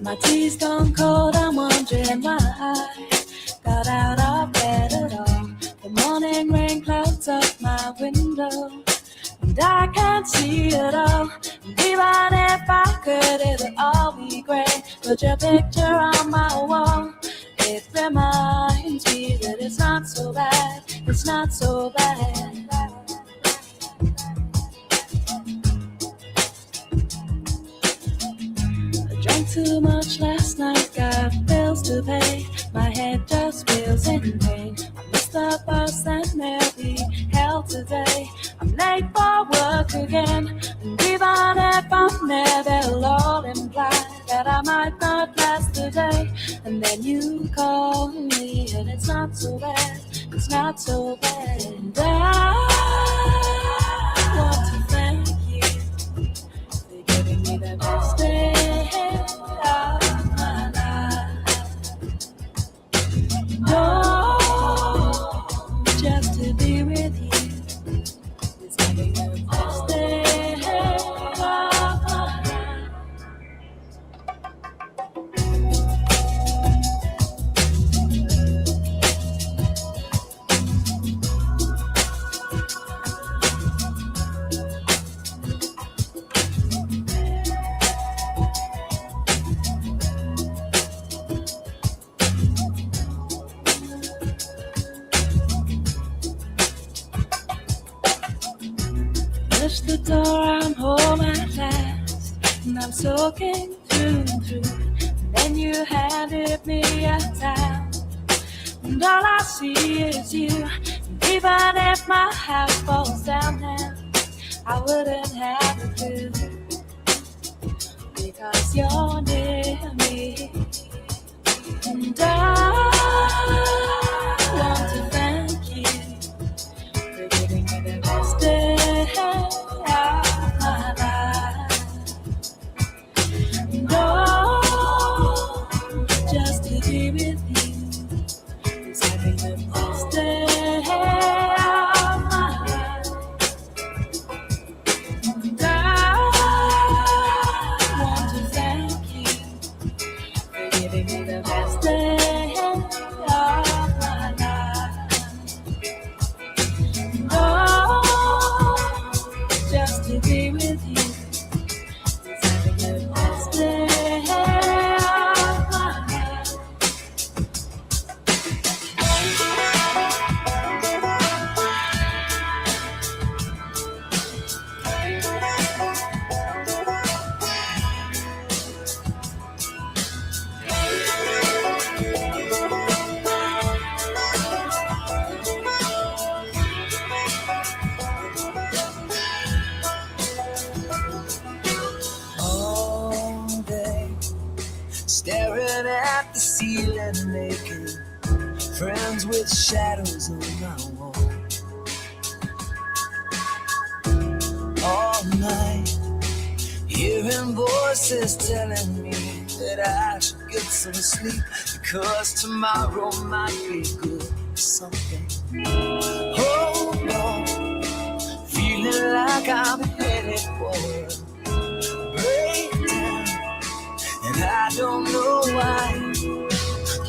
My tea's gone cold, I'm wondering why I got out of bed at all. The morning rain clouds up my window, and I can't see it all. And even if I could, it would all be great. Put your picture on my wall. It reminds me that it's not so bad. It's not so bad. I drank too much last night, got bills to pay. My head just feels in pain. I missed the bus and there'll be hell today. I'm late for work again, and even if I'm there, they'll all imply that I might not last the day. And then you call me, and it's not so bad, it's not so bad. And I want to thank you for giving me the best day of my life. Oh, just to be with you is having the best day of my life. Push the door, I'm home at last, and I'm soaking through and through. And then you handed me a towel, and all I see is you. And even if my house falls down now, I wouldn't have a clue, because you're near me. And I want to thank you for giving me the best day of my life. No, just to be with you is having the best day of my life. And I want to thank you for giving me the best day of my life. No, just to be with you is having the best day of my life. All day, staring at the ceiling, making friends with shadows on my wall. All night, hearing voices telling me that I should get some sleep, because tomorrow might be good for something. Hold on, feeling like I'm headed for a breakdown, and I don't know why.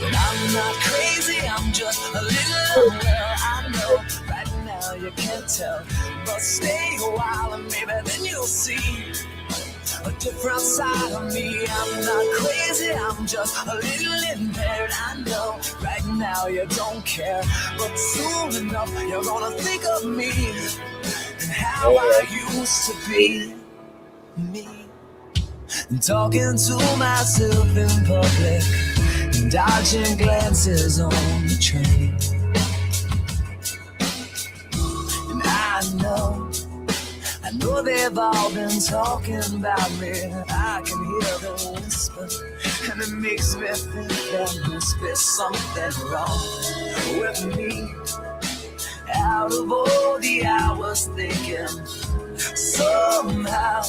But I'm not crazy, I'm just a little unwell. I know right now you can't tell, but stay a while and maybe then you'll see a different side of me. I'm not crazy, I'm just a little impaired. I know right now you don't care, but soon enough you're gonna think of me and how I used to be me. And talking to myself in public, dodging glances on the train. And I know they've all been talking about me. I can hear them whisper, and it makes me think there must be something wrong with me. Out of all the hours thinking, somehow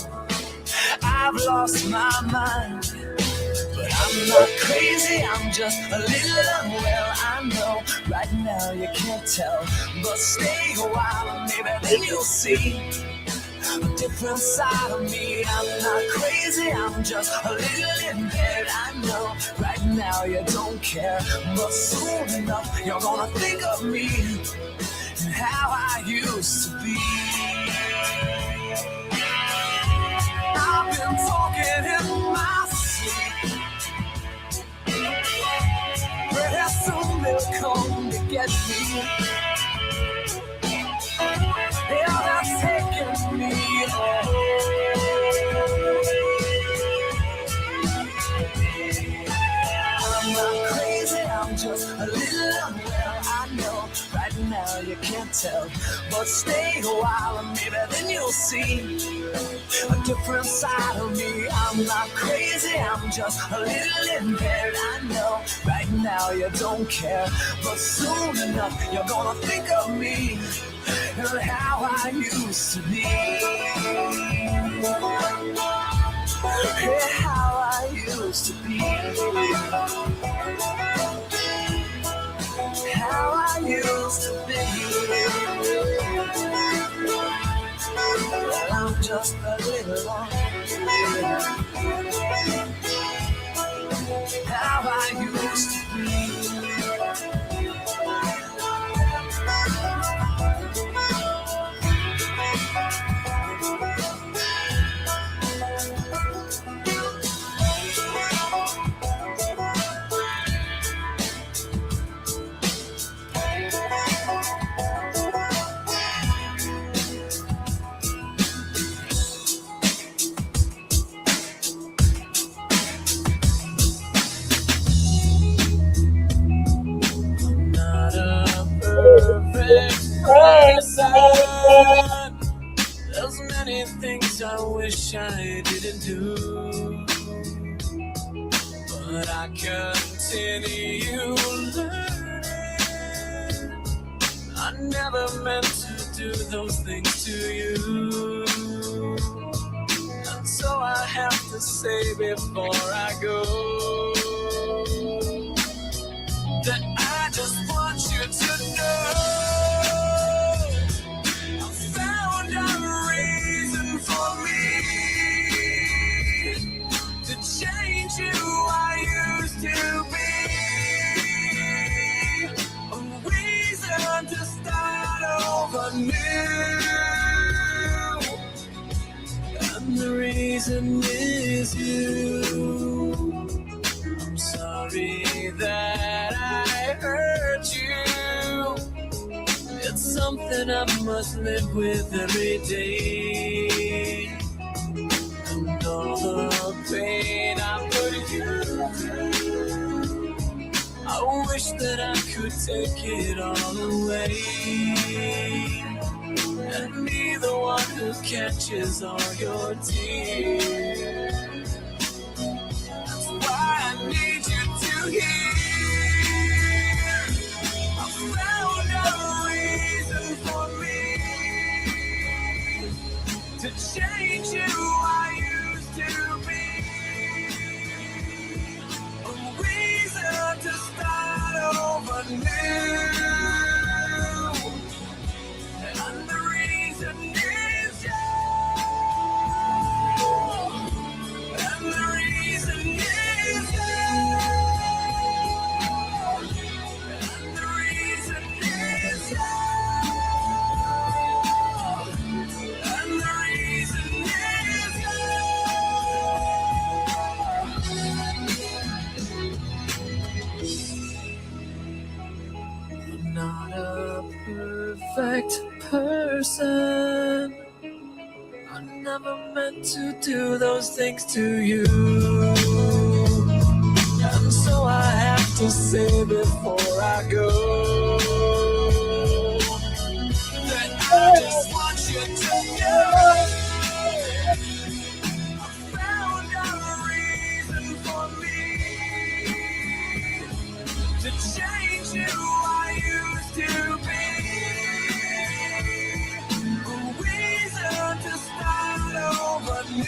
I've lost my mind. But I'm not crazy, I'm just a little unwell. I know right now you can't tell, but stay a while and maybe then you'll see a different side of me. I'm not crazy, I'm just a little impaired. I know right now you don't care, but soon enough you're gonna think of me and how I used to be. I've been talking in my sleep. Perhaps soon they'll come to get me. Yeah, that's taking me I'm not crazy, I'm just a little unwell. I know right now you can't tell, but stay a while and maybe then you'll see a different side of me. I'm not crazy, I'm just a little impaired. I know right now you don't care, but soon enough you're gonna think of me and how I used to be. Yeah, how I used to be. How I used to be. Well, I'm just a little lost. How I used to be. There's many things I wish I didn't do, but I continue learning. I never meant to do those things to you, and so I have to say before I go that I just want you to know change you I used to be. A reason to start over new. And the reason is you. I'm sorry that I hurt you. It's something I must live with every day. And all the pain I put you through, I wish that I could take it all away and be the one who catches all your tears. That's why I need you to hear. I found a reason for me to change you I used to be. A reason to start over new. And the reason is you. And the reason is you. And the reason is you. And the reason is you. I'm not a perfect person. I never meant to do those things to you. And so I have to say before I go that I just want you to know I found a reason for me to change you I used to be. A reason to start over new.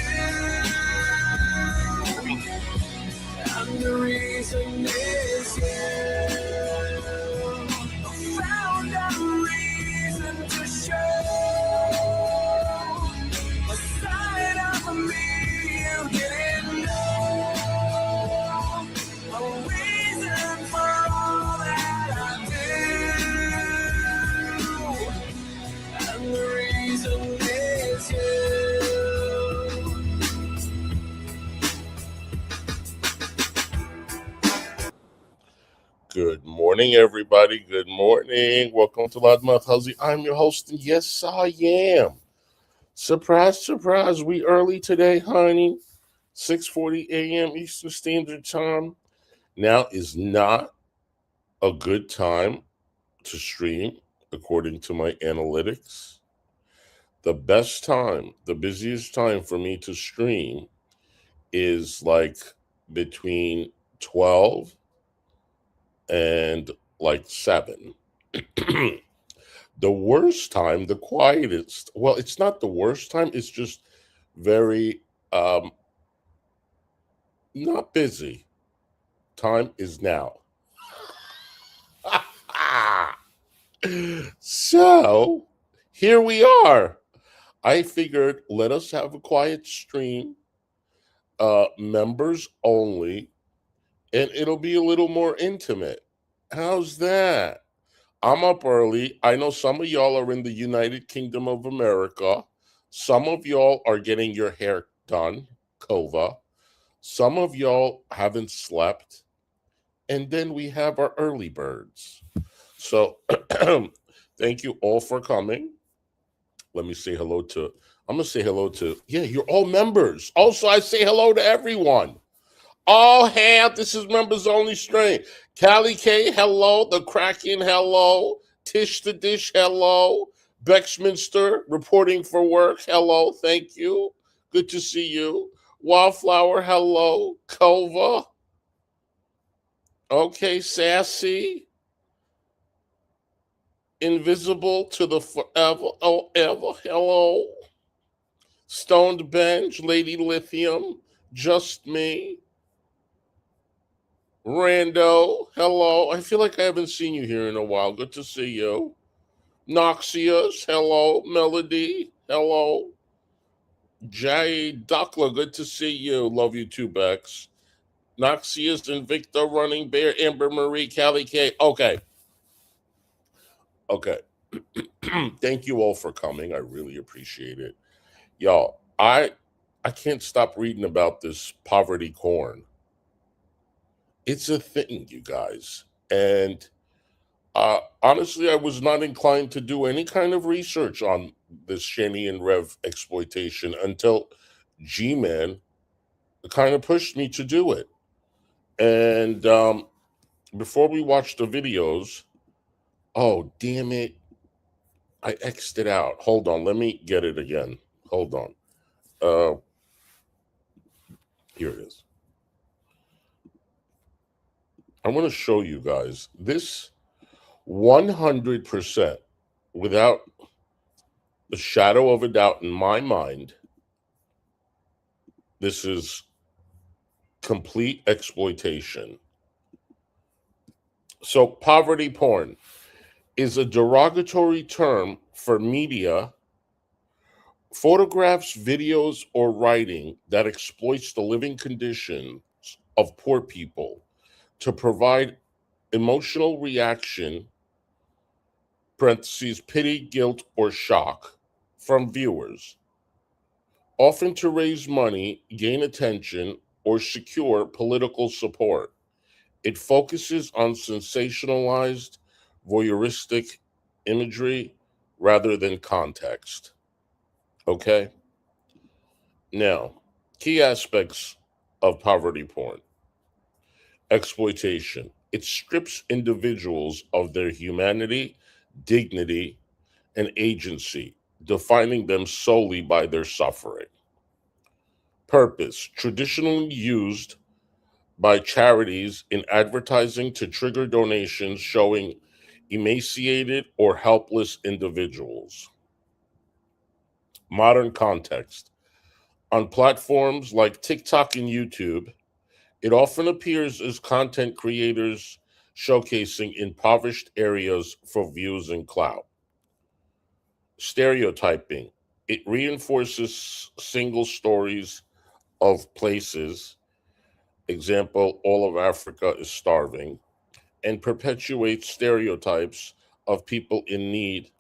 And the reason is you. morning, everybody. Good morning. Welcome to Loudmouth Hussy. I'm your host, and yes, I am. Surprise, surprise. We early today, honey. 6:40 a.m. Eastern Standard Time. Now is not a good time to stream, according to my analytics. The best time, the busiest time for me to stream is like between 12 and like 7. The worst time, the quietest, well, it's not the worst time, it's just very not busy. Time is now. So, here we are. I figured let us have a quiet stream, members only, and it'll be a little more intimate. How's that? I'm up early. I know some of y'all are in the United Kingdom of America. Some of y'all are getting your hair done, Kova. Some of y'all haven't slept. And then we have our early birds. So thank you all for coming. Let me say hello to, I'm going to say hello to, yeah, you're all members. Also, I say hello to everyone. All hail, this is members only strain. Callie K, hello. The Kraken, hello. Tish the Dish, hello. Bexminster, reporting for work, hello. Thank you. Good to see you. Wildflower, hello. Kova. Okay, Sassy. Invisible to the forever, oh, ever, hello. Stoned Bench, Lady Lithium, Just Me. Rando, hello. I feel like I haven't seen you here in a while. Good to see you. Noxious, hello. Melody, hello. Jay Duckler, good to see you. Love you too, Bex. Noxious and Victor, Running Bear, Amber Marie, Callie K. Okay. Okay. Thank you all for coming. I really appreciate it. Y'all, I can't stop reading about this poverty corn. It's a thing, you guys. And honestly, I was not inclined to do any kind of research on this SHANNY and REV exploitation until GMAN kind of pushed me to do it. And before we watch the videos, oh, damn it, I X'd it out. Hold on, let me get it again. Hold on. Here it is. I want to show you guys this 100%, without a shadow of a doubt in my mind. This is complete exploitation. So, poverty porn is a derogatory term for media, photographs, videos, or writing that exploits the living conditions of poor people to provide emotional reaction, parentheses, pity, guilt, or shock from viewers, often to raise money, gain attention, or secure political support. It focuses on sensationalized, voyeuristic imagery rather than context. Okay? Now, key aspects of poverty porn: exploitation. It strips individuals of their humanity, dignity, and agency, defining them solely by their suffering. Purpose: traditionally used by charities in advertising to trigger donations showing emaciated or helpless individuals. Modern context. On platforms like TikTok and YouTube, it often appears as content creators showcasing impoverished areas for views and clout. Stereotyping. It reinforces single stories of places, example, all of Africa is starving, and perpetuates stereotypes of people in need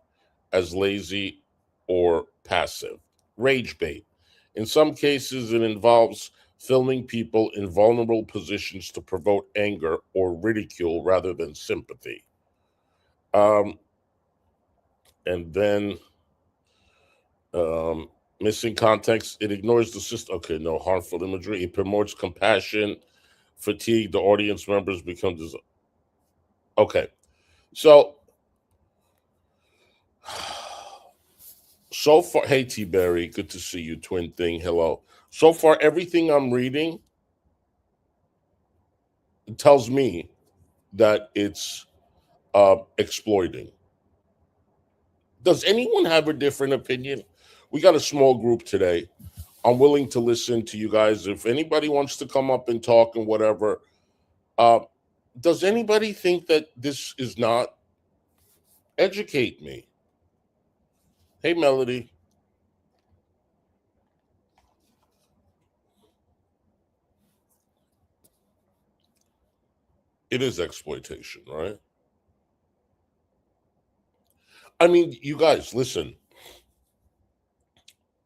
as lazy or passive. Rage bait. In some cases, it involves filming people in vulnerable positions to provoke anger or ridicule rather than sympathy. And then missing context, it ignores the system. Okay, no harmful imagery. It promotes compassion, fatigue. The audience members become okay. So far, hey T Berry, good to see you, twin thing. Hello. So far, everything I'm reading tells me that it's exploiting. Does anyone have a different opinion? We got a small group today. I'm willing to listen to you guys. If anybody wants to come up and talk and whatever, does anybody think that this is not? Educate me. Hey, Melody. It is exploitation, right? I mean, you guys, listen.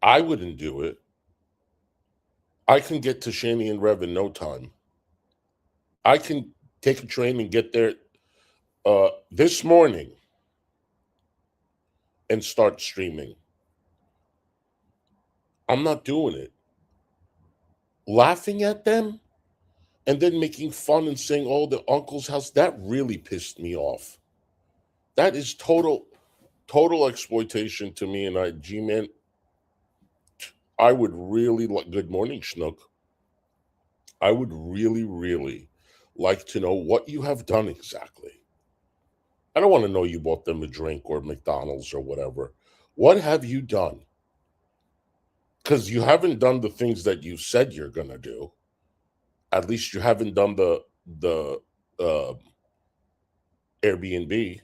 I wouldn't do it. I can get to Shanny and Rev in no time. I can take a train and get there this morning and start streaming. I'm not doing it. Laughing at them and then making fun and saying, oh, the uncle's house, that really pissed me off. That is total exploitation to me. And G-Man, I would really like, good morning, Schnook. I would really, really like to know what you have done exactly. I don't want to know you bought them a drink or McDonald's or whatever. What have you done? Because you haven't done the things that you said you're going to do. At least you haven't done the Airbnb.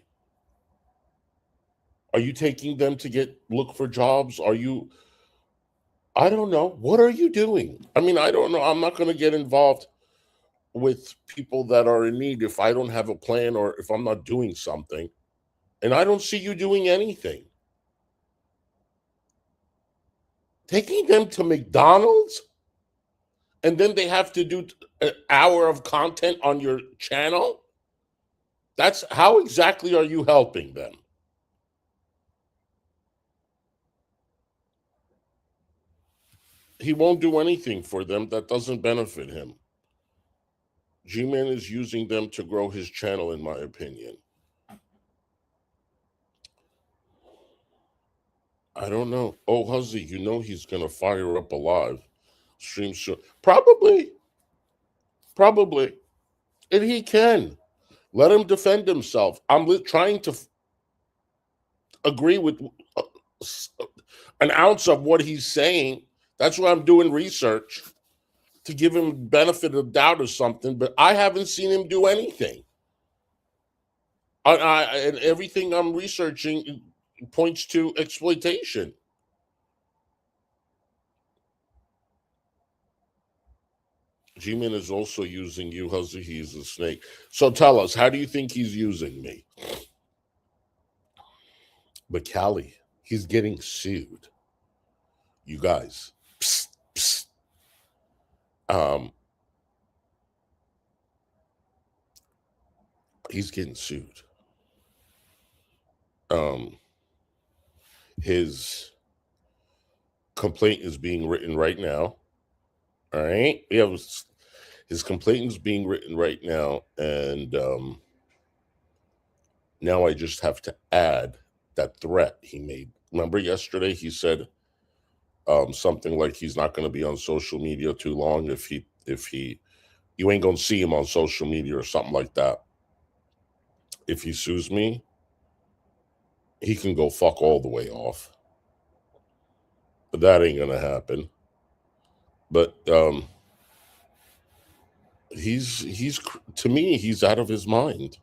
Are you taking them to look for jobs? Are you, I don't know. What are you doing? I mean, I don't know. I'm not going to get involved with people that are in need if I don't have a plan or if I'm not doing something. And I don't see you doing anything. Taking them to McDonald's and then they have to do an hour of content on your channel? That's how exactly are you helping them? He won't do anything for them that doesn't benefit him. G-Man is using them to grow his channel, in my opinion. I don't know. Oh, Hussy, you know he's going to fire up a live stream soon. Probably. And he can. Let him defend himself. I'm trying to agree with an ounce of what he's saying. That's why I'm doing research to give him benefit of doubt or something, but I haven't seen him do anything. And everything I'm researching points to exploitation. G-Man is also using you, Hussy. He's a snake. So tell us, how do you think he's using me? But Callie, he's getting sued. You guys. Psst, psst. He's getting sued. His complaint is being written right now. All right. His complaint is being written right now. And now I just have to add that threat he made. Remember yesterday he said something like he's not going to be on social media too long if you ain't going to see him on social media or something like that. If he sues me, he can go fuck all the way off. But that ain't going to happen. But he's to me, he's out of his mind.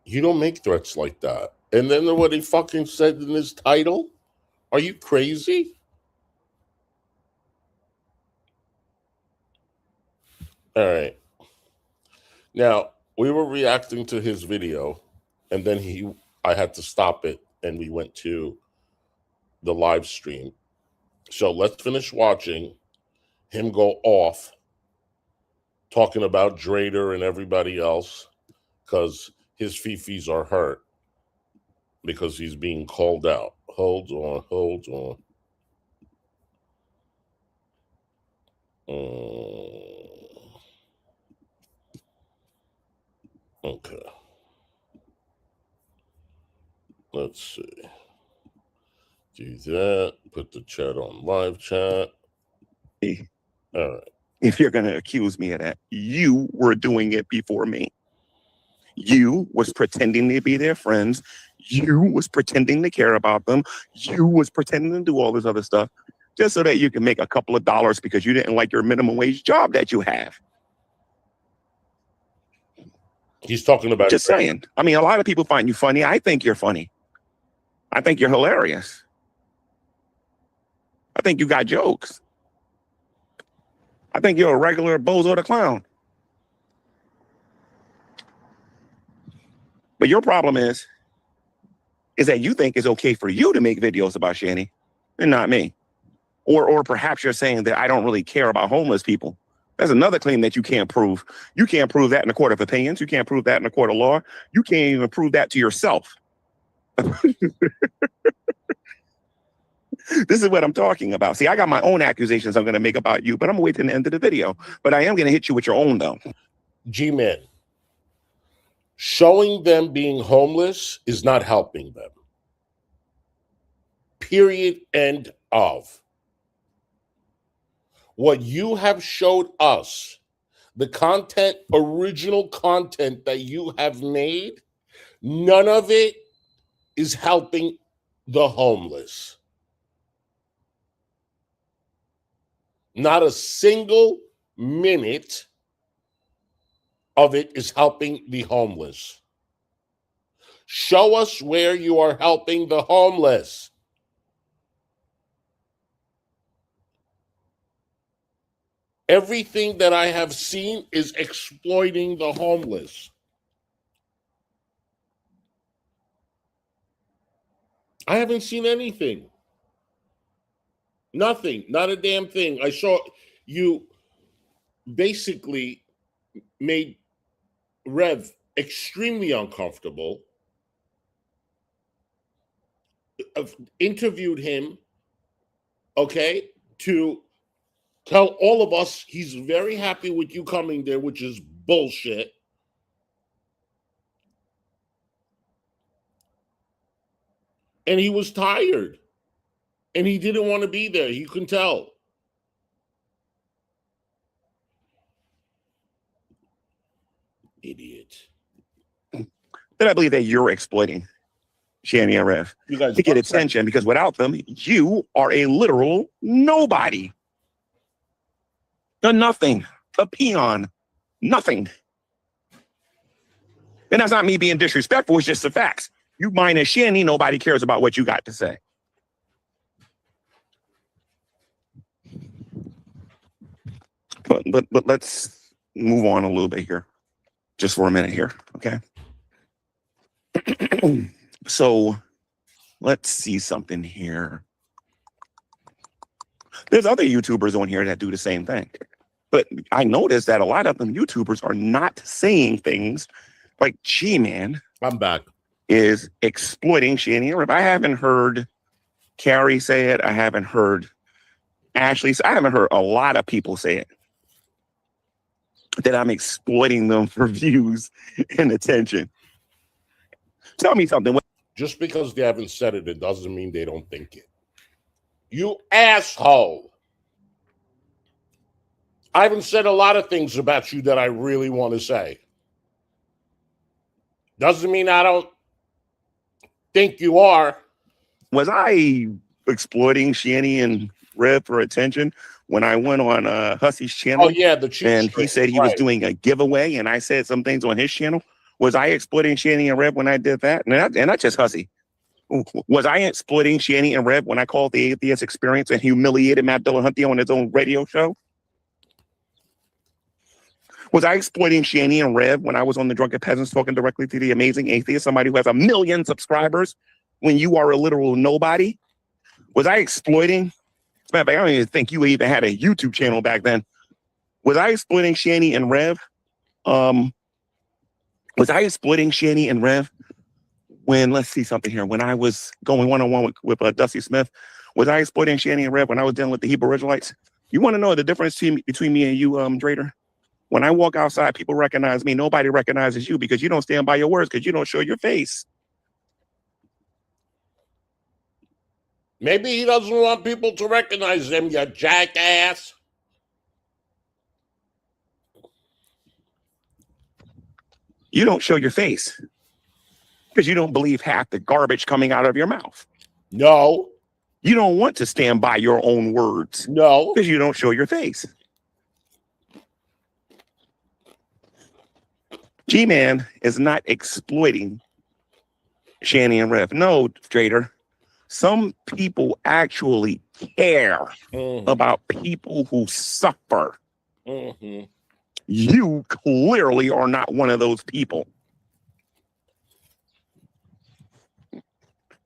You don't make threats like that. And then what he fucking said in his title? Are you crazy? All right. Now, we were reacting to his video, and then I had to stop it, and we went to the live stream. So let's finish watching, him go off talking about Drader and everybody else because his fifis are hurt because he's being called out. Hold on. Okay. Let's see. Do that. Put the chat on live chat. All right. If you're going to accuse me of that, you were doing it before me. You was pretending to be their friends. You was pretending to care about them. You was pretending to do all this other stuff just so that you can make a couple of dollars because you didn't like your minimum wage job that you have. He's talking about just saying. I mean, a lot of people find you funny. I think you're funny. I think you're hilarious. I think you got jokes. I think you're a regular bozo the clown. But your problem is that you think it's okay for you to make videos about Shanny and not me. Or perhaps you're saying that I don't really care about homeless people. That's another claim that you can't prove. You can't prove that in a court of opinions. You can't prove that in a court of law. You can't even prove that to yourself. This is what I'm talking about. See, I got my own accusations I'm going to make about you, but I'm going to wait till the end of the video. But I am going to hit you with your own, though. GMAN. Showing them being homeless is not helping them. Period. End of. What you have showed us, the content, original content that you have made, none of it is helping the homeless. Not a single minute of it is helping the homeless. Show us where you are helping the homeless. Everything that I have seen is exploiting the homeless. I haven't seen anything. Nothing. Not a damn thing. I saw you basically made Rev extremely uncomfortable. I've interviewed him, okay, to tell all of us he's very happy with you coming there, which is bullshit. And he was tired. And he didn't want to be there. You can tell. Idiot. Then I believe that you're exploiting Shanny and Rev to get attention because without them, you are a literal nobody. A nothing. A peon. Nothing. And that's not me being disrespectful. It's just the facts. You minus Shanny, nobody cares about what you got to say. But let's move on a little bit here, just for a minute here, okay? So let's see something here. There's other YouTubers on here that do the same thing, but I noticed that a lot of them YouTubers are not saying things like GMAN. I'm back. Is exploiting Shanny and Rev. I haven't heard Carrie say it. I haven't heard Ashley. I haven't heard a lot of people say it. That I'm exploiting them for views and attention. Tell me something. Just because they haven't said it, it doesn't mean they don't think it. You asshole. I haven't said a lot of things about you that I really want to say. Doesn't mean I don't think you are. Was I exploiting Shanny and Rev for attention when I went on Hussy's channel? Oh, yeah, and he said he was doing a giveaway, and I said some things on his channel. Was I exploiting Shanny and Rev when I did that? And not just Hussy. Was I exploiting Shanny and Rev when I called the Atheist Experience and humiliated Matt Dillahunty on his own radio show? Was I exploiting Shanny and Rev when I was on the Drunken Peasants talking directly to the amazing atheist, somebody who has 1 million subscribers, when you are a literal nobody? Was I exploiting Matter of fact, I don't even think you even had a YouTube channel back then. Was I exploiting Shanny and Rev? Was I exploiting Shanny and Rev when, let's see something here, when I was going one-on-one with Dusty Smith? Was I exploiting Shanny and Rev when I was dealing with the Hebrew Israelites? You want to know the difference between me and you, Drader? When I walk outside, people recognize me. Nobody recognizes you because you don't stand by your words, because you don't show your face. Maybe he doesn't want people to recognize him, you jackass. You don't show your face because you don't believe half the garbage coming out of your mouth. No. You don't want to stand by your own words. No. Because you don't show your face. GMAN is not exploiting Shanny and Rev. No, Trader. Some people actually care about people who suffer. You clearly are not one of those people.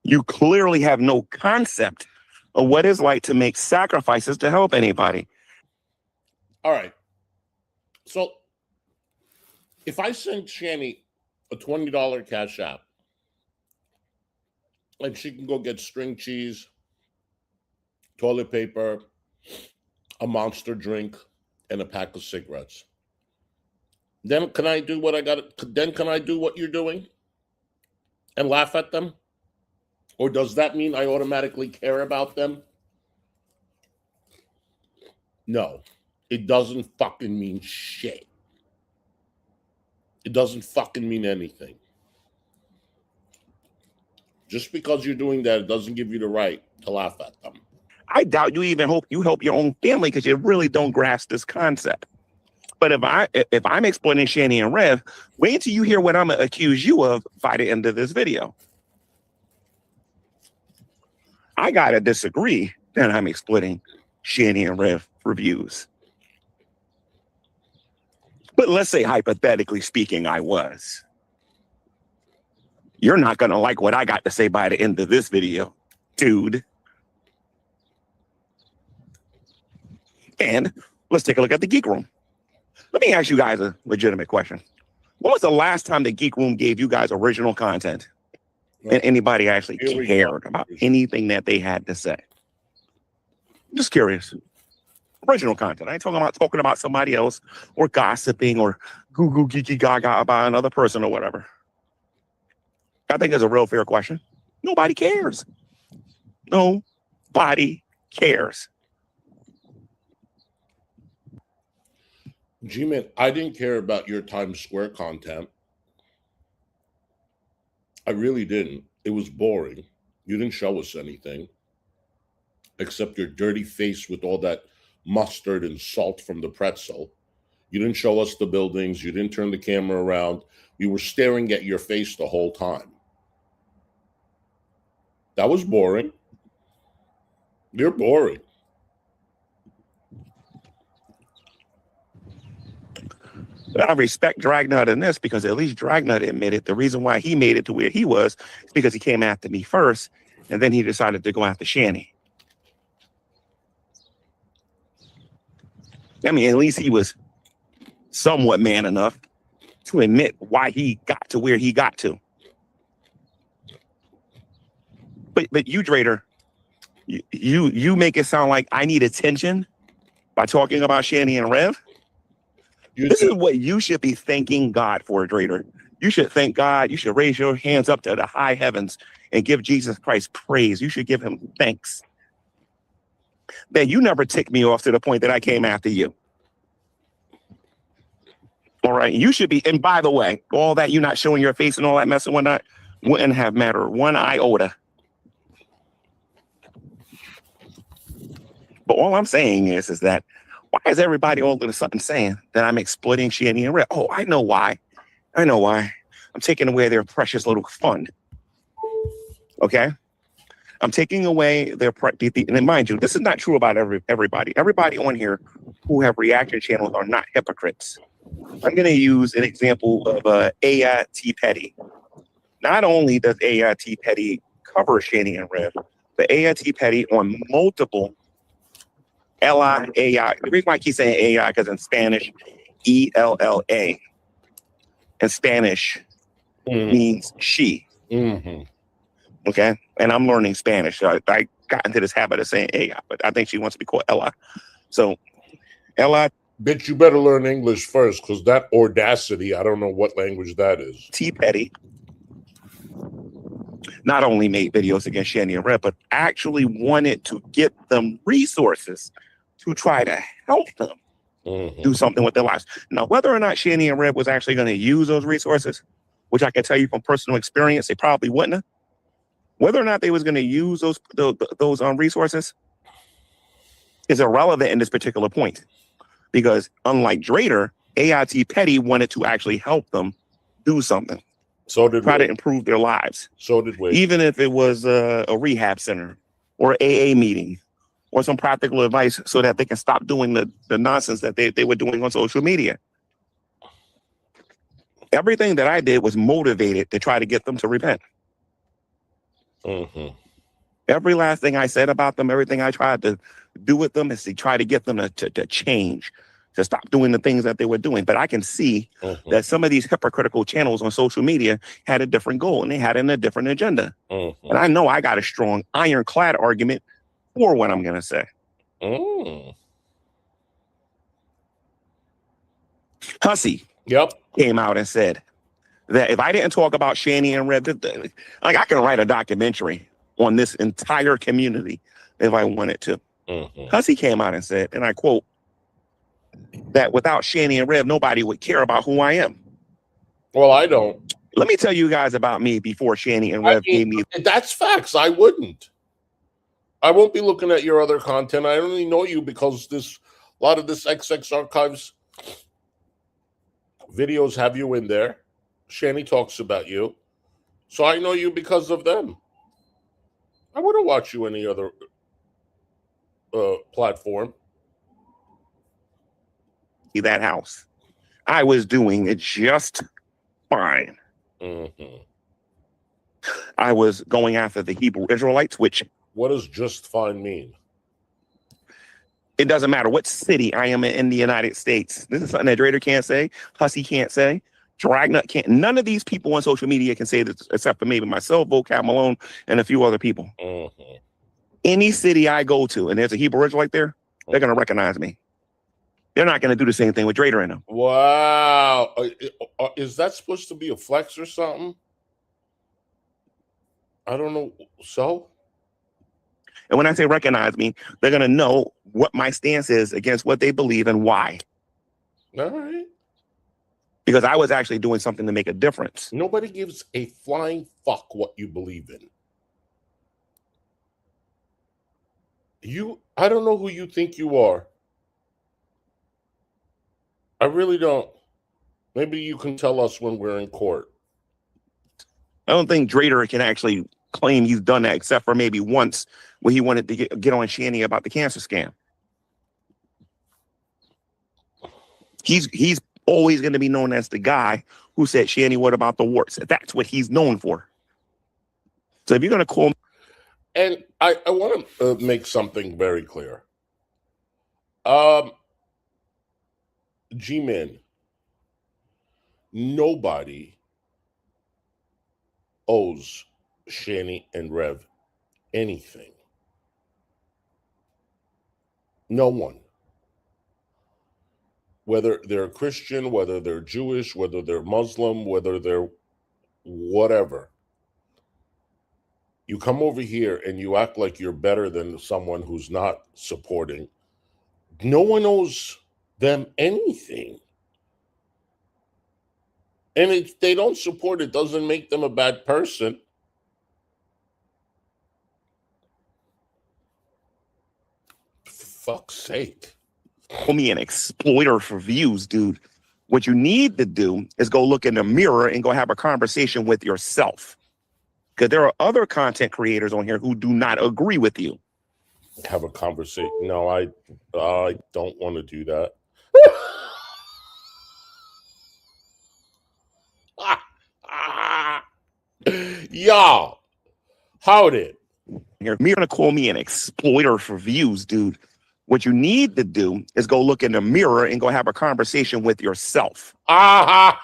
You clearly have no concept of what it's like to make sacrifices to help anybody. All right. So if I send Shanny a $20 cash app, and she can go get string cheese, toilet paper, a Monster drink, and a pack of cigarettes, then can I do what I got? Then can I do what you're doing and laugh at them? Or does that mean I automatically care about them? No, it doesn't fucking mean shit. It doesn't fucking mean anything. Just because you're doing that, it doesn't give you the right to laugh at them. I doubt you even hope you help your own family because you really don't grasp this concept. But if I'm explaining Shanny and Rev, wait until you hear what I'm gonna accuse you of by the end of this video. I gotta disagree that I'm exploiting Shanny and Rev reviews. But let's say hypothetically speaking, I was. You're not gonna like what I got to say by the end of this video, dude. And let's take a look at the Geek Room. Let me ask you guys a legitimate question. When was the last time the Geek Room gave you guys original content? And anybody actually cared about anything that they had to say? Just curious. Original content. I ain't talking about somebody else or gossiping or goo geeky gaga about another person or whatever. I think it's a real fair question. Nobody cares. Nobody cares. G-Man, I didn't care about your Times Square content. I really didn't. It was boring. You didn't show us anything except your dirty face with all that mustard and salt from the pretzel. You didn't show us the buildings. You didn't turn the camera around. We were staring at your face the whole time. That was boring. You're boring. I respect Dragnut in this because at least Dragnut admitted the reason why he made it to where he was is because he came after me first, and then he decided to go after Shanny. I mean, at least he was somewhat man enough to admit why he got to where he got to. But you, Drader, you make it sound like I need attention by talking about Shanny and Rev. This is what you should be thanking God for, Drader. You should thank God. You should raise your hands up to the high heavens and give Jesus Christ praise. You should give him thanks. That you never ticked me off to the point that I came after you. All right. You should be. And by the way, all that you not showing your face and all that mess and whatnot wouldn't have mattered one iota. But all I'm saying is that why is everybody all of a sudden saying that I'm exploiting Shanny and Rev? Oh, I know why. I know why. I'm taking away their precious little fun. Okay? I'm taking away their and mind you, this is not true about everybody. Everybody on here who have reaction channels are not hypocrites. I'm going to use an example of A.I.T. Petty. Not only does A.I.T. Petty cover Shanny and Rev, but A.I.T. Petty on multiple L-I-A-I. The reason why I keep saying AI, because in Spanish, E-L-L-A. In Spanish means she. Mm-hmm. Okay? And I'm learning Spanish. So I got into this habit of saying AI, but I think she wants to be called Ella. So, Ella. Bitch, you better learn English first, because that audacity, I don't know what language that is. T. Petty not only made videos against Shanny and Rev, but actually wanted to get them resources to try to help them do something with their lives. Now, whether or not Shanny and Rev was actually going to use those resources, which I can tell you from personal experience, they probably wouldn't have. Whether or not they was going to use those resources is irrelevant in this particular point. Because unlike Drader, AIT Petty wanted to actually help them do something. So did try to improve their lives. So did we. Even if it was a rehab center or AA meeting or some practical advice so that they can stop doing the nonsense that they were doing on social media. Everything that I did was motivated to try to get them to repent. Every last thing I said about them, everything I tried to do with them is to try to get them to change, to stop doing the things that they were doing. But I can see that some of these hypocritical channels on social media had a different goal and they had a different agenda. And I know I got a strong ironclad argument for what I'm going to say. Hussy came out and said that if I didn't talk about Shanny and Rev, like I can write a documentary on this entire community if I wanted to. Hussy came out and said, and I quote, that without Shanny and Rev, nobody would care about who I am. Well, I don't. Let me tell you guys about me before Shanny and Rev gave me. That's facts. I wouldn't. I won't be looking at your other content. I only know you because a lot of this XX Archives videos have you in there. Shanny talks about you. So I know you because of them. I wouldn't watch you any other platform. That house. I was doing it just fine. I was going after the Hebrew Israelites, which... What does just fine mean? It doesn't matter what city I am in the United States. This is something that Drader can't say, Hussy can't say, Dragnut can't. None of these people on social media can say this except for maybe myself, Vocab Malone, and a few other people. Any city I go to and there's a Hebrew Israelite there, they're going to recognize me. They're not going to do the same thing with Drader in them. Wow. Is that supposed to be a flex or something? I don't know. So? And when I say recognize me, they're going to know what my stance is against what they believe and why. All right. Because I was actually doing something to make a difference. Nobody gives a flying fuck what you believe in. I don't know who you think you are. I really don't. Maybe you can tell us when we're in court. I don't think Drader can actually claim he's done that except for maybe once when he wanted to get on Shanny about the cancer scam. He's always going to be known as the guy who said, Shanny, what about the warts? That's what he's known for. So if you're going to call... And I want to make something very clear. GMAN, nobody owes Shanny and Rev anything. No one. Whether they're Christian, whether they're Jewish, whether they're Muslim, whether they're whatever. You come over here and you act like you're better than someone who's not supporting. No one owes them anything. And if they don't support, it doesn't make them a bad person. For fuck's sake. Call me an exploiter for views, dude. What you need to do is go look in the mirror and go have a conversation with yourself. Because there are other content creators on here who do not agree with you. Have a conversation. No, I don't want to do that. Y'all, howdy. You're going to call me an exploiter for views, dude. What you need to do is go look in the mirror and go have a conversation with yourself. Y'all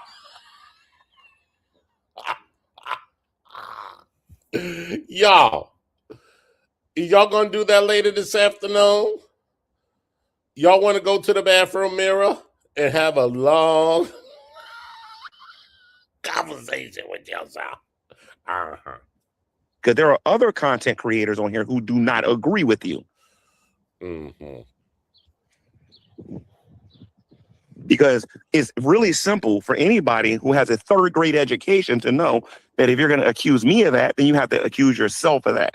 gonna do that later this afternoon? Y'all want to go to the bathroom mirror and have a long conversation with yourself? Because there are other content creators on here who do not agree with you. Because it's really simple for anybody who has a third grade education to know that if you're going to accuse me of that, then you have to accuse yourself of that.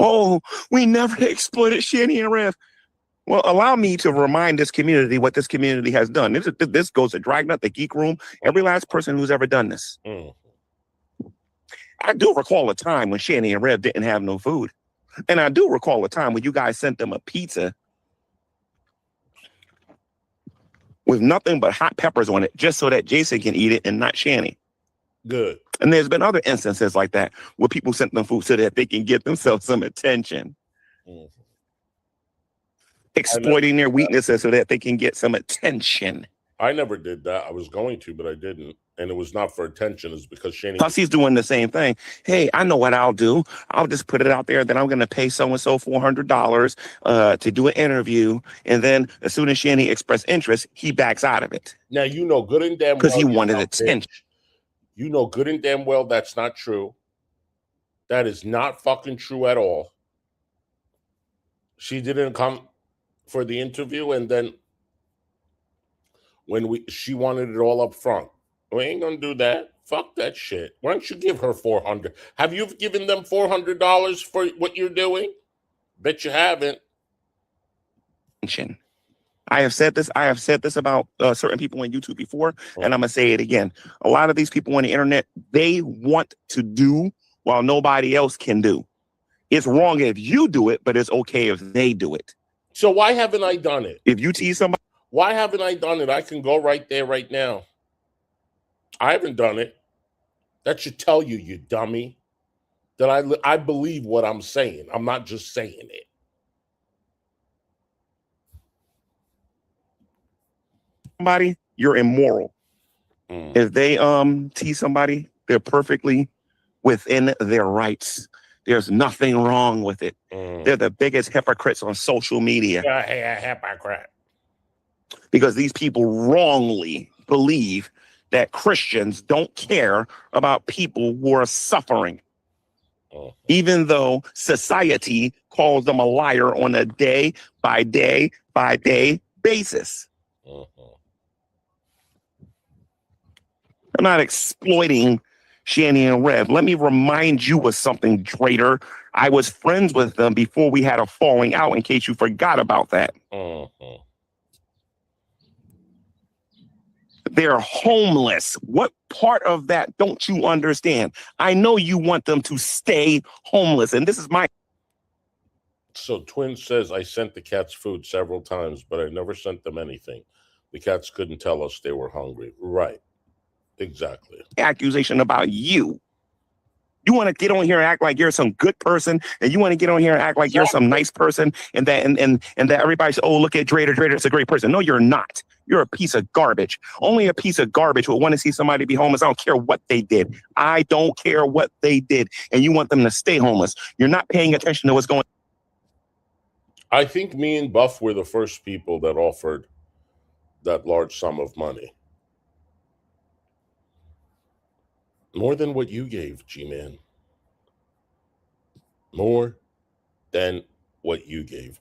Oh, we never exploited Shanny and Rev. Well, allow me to remind this community what this community has done. This goes to Dragnet, the Geek Room, every last person who's ever done this. I do recall a time when Shanny and Rev didn't have no food. And I do recall a time when you guys sent them a pizza with nothing but hot peppers on it, just so that Jason can eat it and not Shanny. Good. And there's been other instances like that where people sent them food so that they can get themselves some attention. Exploiting their weaknesses so that they can get some attention. I never did that. I was going to, but I didn't. And it was not for attention. It's because Shanny... Hussy's doing the same thing. Hey, I know what I'll do. I'll just put it out there that I'm going to pay so-and-so $400 to do an interview. And then as soon as Shanny expressed interest, he backs out of it. Now, you know good and damn well... Because he wanted attention. You know good and damn well that's not true. That is not fucking true at all. She didn't come for the interview, and then when she wanted it all up front. We ain't gonna do that. Fuck that shit. Why don't you give her $400? Have you given them $400 for what you're doing? Bet you haven't. I have said this about certain people on YouTube before, and I'm gonna say it again. A lot of these people on the internet, they want to do while nobody else can do. It's wrong if you do it, but it's okay if they do it. So why haven't I done it? If you tease somebody, why haven't I done it? I can go right there, right now. I haven't done it. That should tell you, you dummy, that I believe what I'm saying. I'm not just saying it. Somebody, you're immoral. If they tease somebody, they're perfectly within their rights. There's nothing wrong with it. They're the biggest hypocrites on social media. Hypocrite. Because these people wrongly believe that Christians don't care about people who are suffering. Even though society calls them a liar on a day by day basis. I'm not exploiting Shanny and Rev. Let me remind you of something, traitor. I was friends with them before we had a falling out, in case you forgot about that. They're homeless. What part of that don't you understand? I know you want them to stay homeless, and this is my... So Twin says, I sent the cats food several times, but I never sent them anything. The cats couldn't tell us they were hungry. Right. Exactly. Accusation about you. You want to get on here and act like you're some good person, and you want to get on here and act like you're some nice person, and that everybody's, oh, look at Drader. Drader's a great person. No, you're not. You're a piece of garbage. Only a piece of garbage would want to see somebody be homeless. I don't care what they did. I don't care what they did. And you want them to stay homeless. You're not paying attention to what's going on. I think me and Buff were the first people that offered that large sum of money. More than what you gave, G-Man. More than what you gave.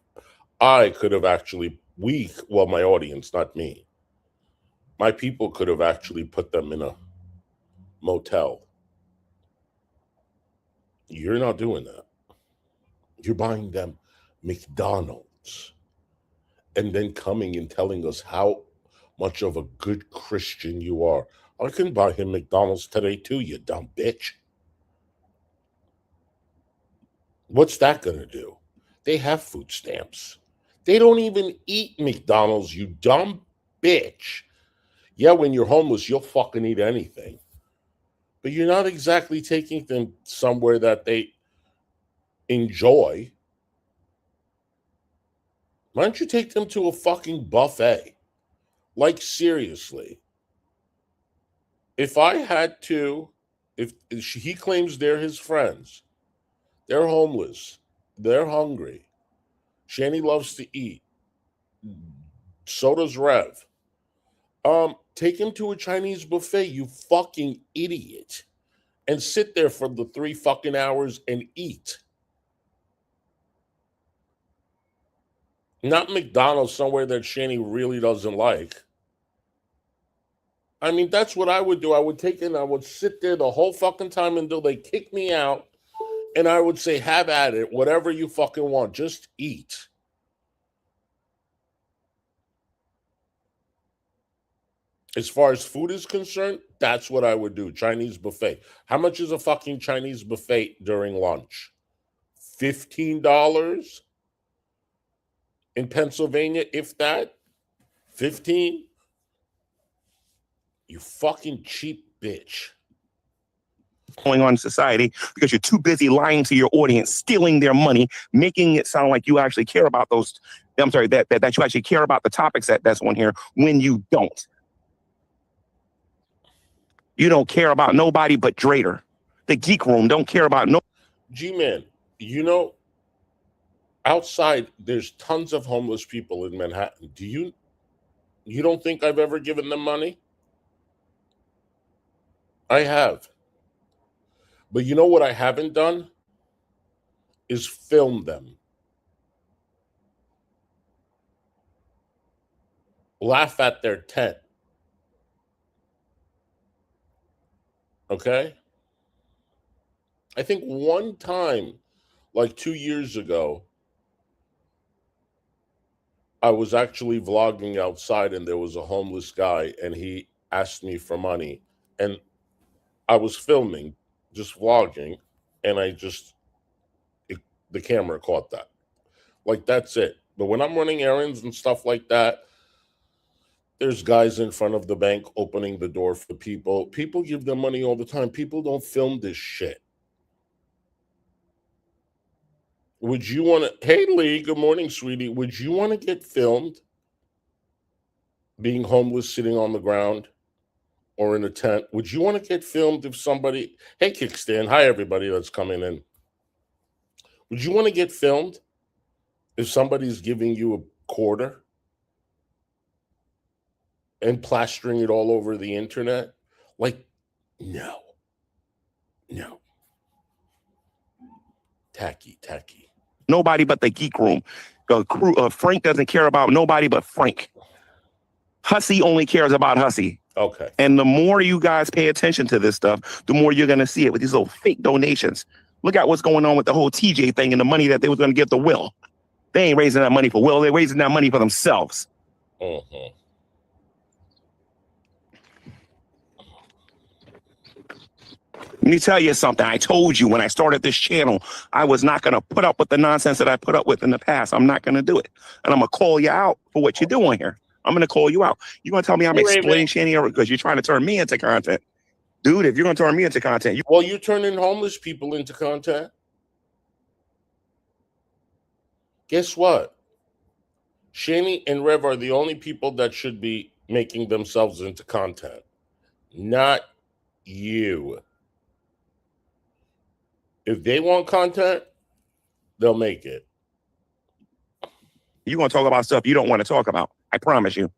I could have actually, well, my audience, not me. My people could have actually put them in a motel. You're not doing that. You're buying them McDonald's and then coming and telling us how much of a good Christian you are. I can buy him McDonald's today too, you dumb bitch. What's that going to do? They have food stamps. They don't even eat McDonald's, you dumb bitch. Yeah, when you're homeless, you'll fucking eat anything. But you're not exactly taking them somewhere that they enjoy. Why don't you take them to a fucking buffet? Like, seriously. If I had to, if he claims they're his friends, they're homeless, they're hungry. Shanny loves to eat. So does Rev. Take him to a Chinese buffet, you fucking idiot. And sit there for the 3 fucking hours and eat. Not McDonald's, somewhere that Shanny really doesn't like. I mean, that's what I would do. I would take it and I would sit there the whole fucking time until they kick me out. And I would say, have at it, whatever you fucking want. Just eat. As far as food is concerned, that's what I would do. Chinese buffet. How much is a fucking Chinese buffet during lunch? $15? In Pennsylvania, if that? 15? You fucking cheap bitch. Going on in society because you're too busy lying to your audience, stealing their money, making it sound like you actually care about those. I'm sorry, that you actually care about the topics that's on here when you don't. You don't care about nobody but Drader. The Geek Room don't care about no. GMAN, you know, outside there's tons of homeless people in Manhattan. You don't think I've ever given them money? I have. But you know what I haven't done? Is film them. Laugh at their tent. Okay? I think one time, like 2 years ago, I was actually vlogging outside and there was a homeless guy and he asked me for money. And I was filming, just vlogging, and the camera caught that. Like, that's it. But when I'm running errands and stuff like that, there's guys in front of the bank opening the door for people. People give them money all the time. People don't film this shit. Would you want to... Hey, Lee, good morning, sweetie. Would you want to get filmed being homeless, sitting on the ground or in a tent? Would you want to get filmed if somebody... Hey, Kickstand. Hi, everybody that's coming in. Would you want to get filmed if somebody's giving you a quarter and plastering it all over the internet? Like, no. No. Tacky. Nobody but the Geek Room. Frank doesn't care about nobody but Frank. Hussy only cares about Hussy. Okay. And the more you guys pay attention to this stuff, the more you're going to see it with these little fake donations. Look at what's going on with the whole TJ thing and the money that they was going to give to Will. They ain't raising that money for Will. They're raising that money for themselves. Mm-hmm. Let me tell you something. I told you when I started this channel, I was not going to put up with the nonsense that I put up with in the past. I'm not going to do it. And I'm going to call you out for what you're doing here. I'm going to call you out. You're going to tell me I'm exploiting Shanny because you're trying to turn me into content. Dude, if you're going to turn me into content. Well, you're turning homeless people into content. Guess what? Shanny and Rev are the only people that should be making themselves into content. Not you. If they want content, they'll make it. You're going to talk about stuff you don't want to talk about. I promise you.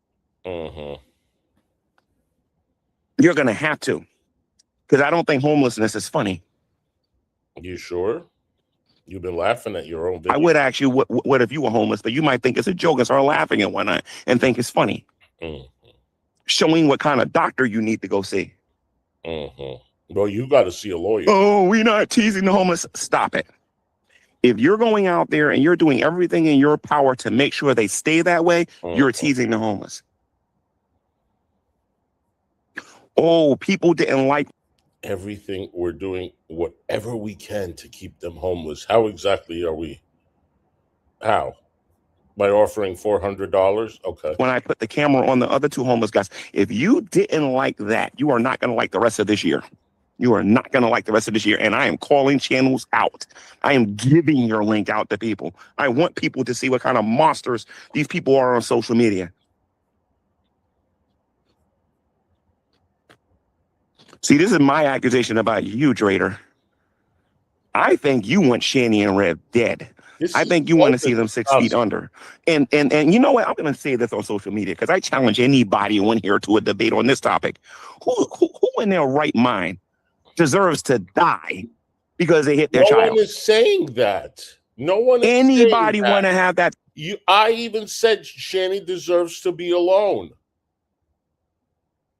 Mm-hmm. You're going to have to. Because I don't think homelessness is funny. You sure? You've been laughing at your own video. I would ask you, what if you were homeless? But you might think it's a joke and start laughing at one night and think it's funny. Mm-hmm. Showing what kind of doctor you need to go see. Mm-hmm. Well, you got to see a lawyer. Oh, we're not teasing the homeless. Stop it. If you're going out there and you're doing everything in your power to make sure they stay that way, you're teasing the homeless. Oh, people didn't like everything. We're doing whatever we can to keep them homeless. How exactly are we? How? By offering $400? Okay. When I put the camera on the other two homeless guys, if you didn't like that, you are not going to like the rest of this year. You are not going to like the rest of this year. And I am calling channels out. I am giving your link out to people. I want people to see what kind of monsters these people are on social media. See, this is my accusation about you, Drader. I think you want Shanny and Rev dead. I think you want to see them 6 feet under. And you know what? I'm going to say this on social media because I challenge anybody on here to a debate on this topic. Who in their right mind deserves to die because they hit their child? No one is saying that. No one is Anybody want to have that? I even said Shanny deserves to be alone.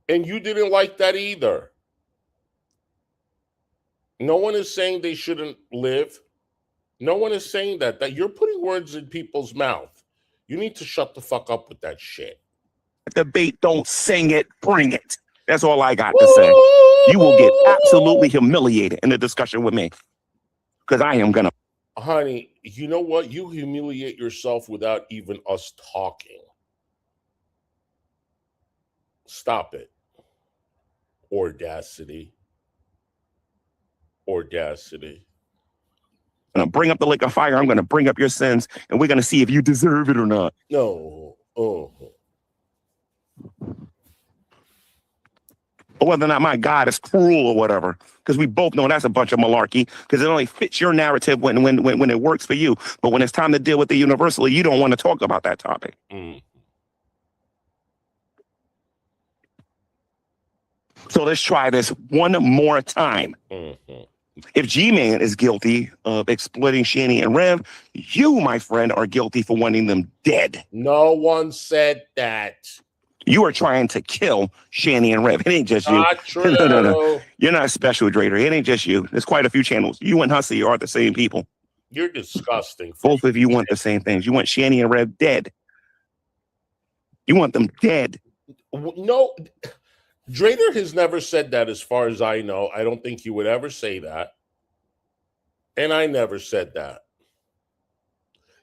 And you didn't like that either. No one is saying they shouldn't live. No one is saying that. That you're putting words in people's mouth. You need to shut the fuck up with that shit. Debate, don't sing it, bring it. That's all I got to say. You will get absolutely humiliated in the discussion with me. Because I am going to. Honey, you know what? You humiliate yourself without even us talking. Stop it. Audacity. Audacity. I'm going to bring up the lake of fire. I'm going to bring up your sins, and we're going to see if you deserve it or not. No. Oh. Or whether or not my God is cruel or whatever. Because we both know that's a bunch of malarkey. Because it only fits your narrative when it works for you. But when it's time to deal with the universally, you don't want to talk about that topic. Mm. So let's try this one more time. Mm-hmm. If GMAN is guilty of exploiting Shanny and Rev, you, my friend, are guilty for wanting them dead. No one said that. You are trying to kill Shanny and Rev. It ain't just you. Not true. No. You're not special, Drader. It ain't just you. There's quite a few channels. You and Hussy are the same people. You're disgusting. Both of you want the same things. You want Shanny and Rev dead. You want them dead. No. Drader has never said that as far as I know. I don't think he would ever say that. And I never said that.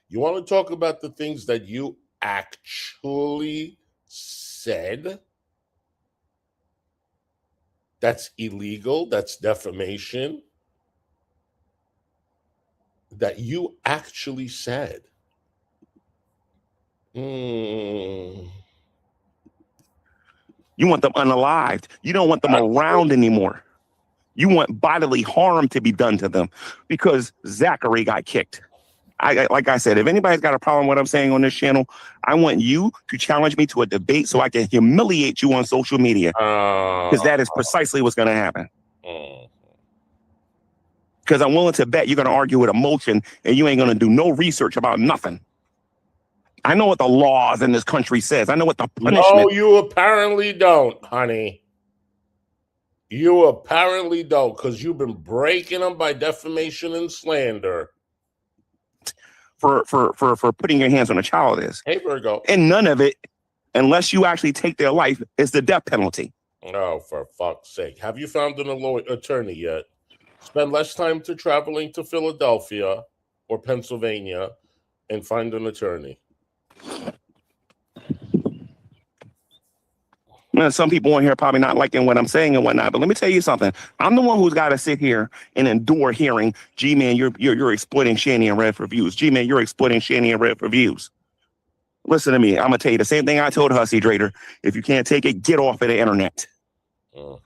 You want to talk about the things that you actually said? That's illegal. That's defamation. That you actually said. You want them unalived. You don't want them around anymore. You want bodily harm to be done to them because Zachary got kicked. Like I said, if anybody's got a problem with what I'm saying on this channel, I want you to challenge me to a debate so I can humiliate you on social media. Because that is precisely what's going to happen. Because I'm willing to bet you're going to argue with emotion and you ain't going to do no research about nothing. I know what the laws in this country says. I know what the punishment. No, you apparently don't, honey. You apparently don't, because you've been breaking them by defamation and slander. For putting your hands on a child is. Hey, Virgo. And none of it, unless you actually take their life, is the death penalty. Oh, for fuck's sake. Have you found an attorney yet? Spend less time traveling to Philadelphia or Pennsylvania and find an attorney. Now, some people on here probably not liking what I'm saying and whatnot, but let me tell you something. I'm the one who's got to sit here and endure hearing, G-Man, you're exploiting Shanny and Rev for views. G-Man, you're exploiting Shanny and Rev for views. Listen to me. I'm going to tell you the same thing I told Hussy, Drader. If you can't take it, get off of the internet.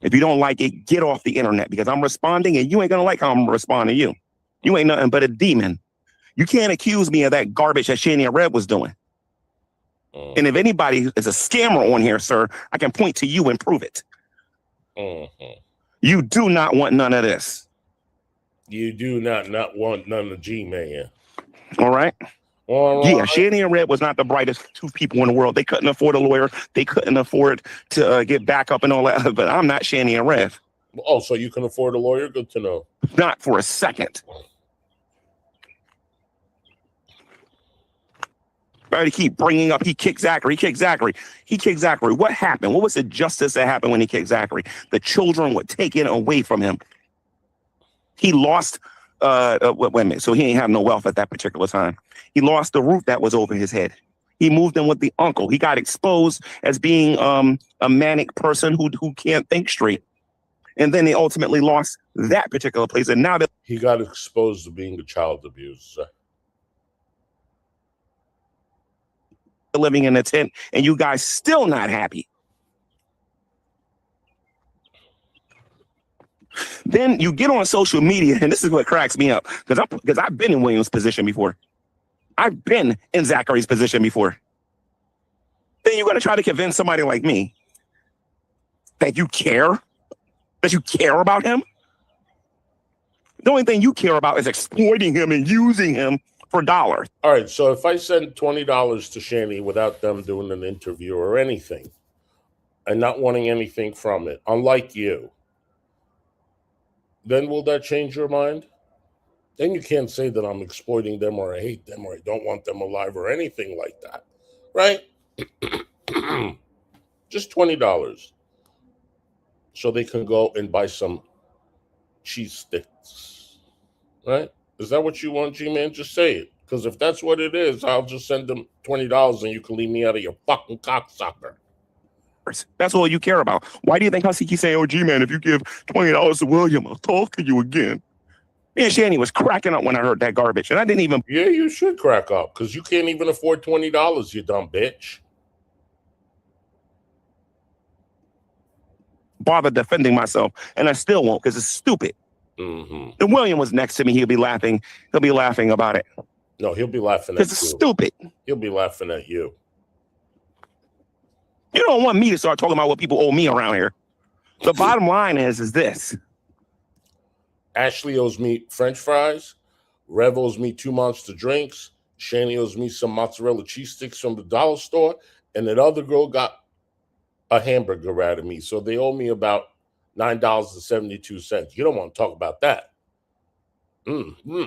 If you don't like it, get off the internet because I'm responding and you ain't going to like how I'm responding to you. You ain't nothing but a demon. You can't accuse me of that garbage that Shanny and Rev was doing. And if anybody is a scammer on here, sir, I can point to you and prove it. You do not want none of this. You do not want none of G-Man. All right? Yeah, Shanny and Rev was not the brightest two people in the world. They couldn't afford a lawyer. They couldn't afford to get back up and all that. But I'm not Shanny and Rev. Oh, so you can afford a lawyer? Good to know. Not for a second. Right, keep bringing up, he kicked Zachary. What happened? What was the justice that happened when he kicked Zachary? The children were taken away from him. He lost, wait a minute, so he ain't have no wealth at that particular time. He lost the roof that was over his head. He moved in with the uncle. He got exposed as being a manic person who can't think straight. And then they ultimately lost that particular place. And now they're He got exposed to being a child abuser. living in a tent, and you guys still not happy. Then you get on social media, and this is what cracks me up, because I've been in Williams' position before. I've been in Zachary's position before. Then you're going to try to convince somebody like me that you care about him. The only thing you care about is exploiting him and using him for dollars. All right, so if I send $20 to Shanny without them doing an interview or anything and not wanting anything from it, unlike you, then will that change your mind? Then you can't say that I'm exploiting them or I hate them or I don't want them alive or anything like that, right? Just $20 so they can go and buy some cheese sticks, right? Is that what you want, G-Man? Just say it. Because if that's what it is, I'll just send them $20 and you can leave me out of your fucking cocksucker. That's all you care about. Why do you think Hussy keeps saying, oh, G-Man, if you give $20 to William, I'll talk to you again? Me and Shanny was cracking up when I heard that garbage. And I didn't even... Yeah, you should crack up because you can't even afford $20, you dumb bitch. bother defending myself, and I still won't because it's stupid. Mm-hmm. If William was next to me, he'll be laughing. He'll be laughing about it. No, he'll be laughing at you. Because it's stupid. He'll be laughing at you. You don't want me to start talking about what people owe me around here. The bottom line is this. Ashley owes me French fries. Rev owes me 2 monster drinks. Shanny owes me some mozzarella cheese sticks from the dollar store. And that other girl got a hamburger out of me. So they owe me about $9.72. You don't want to talk about that. Mm-hmm.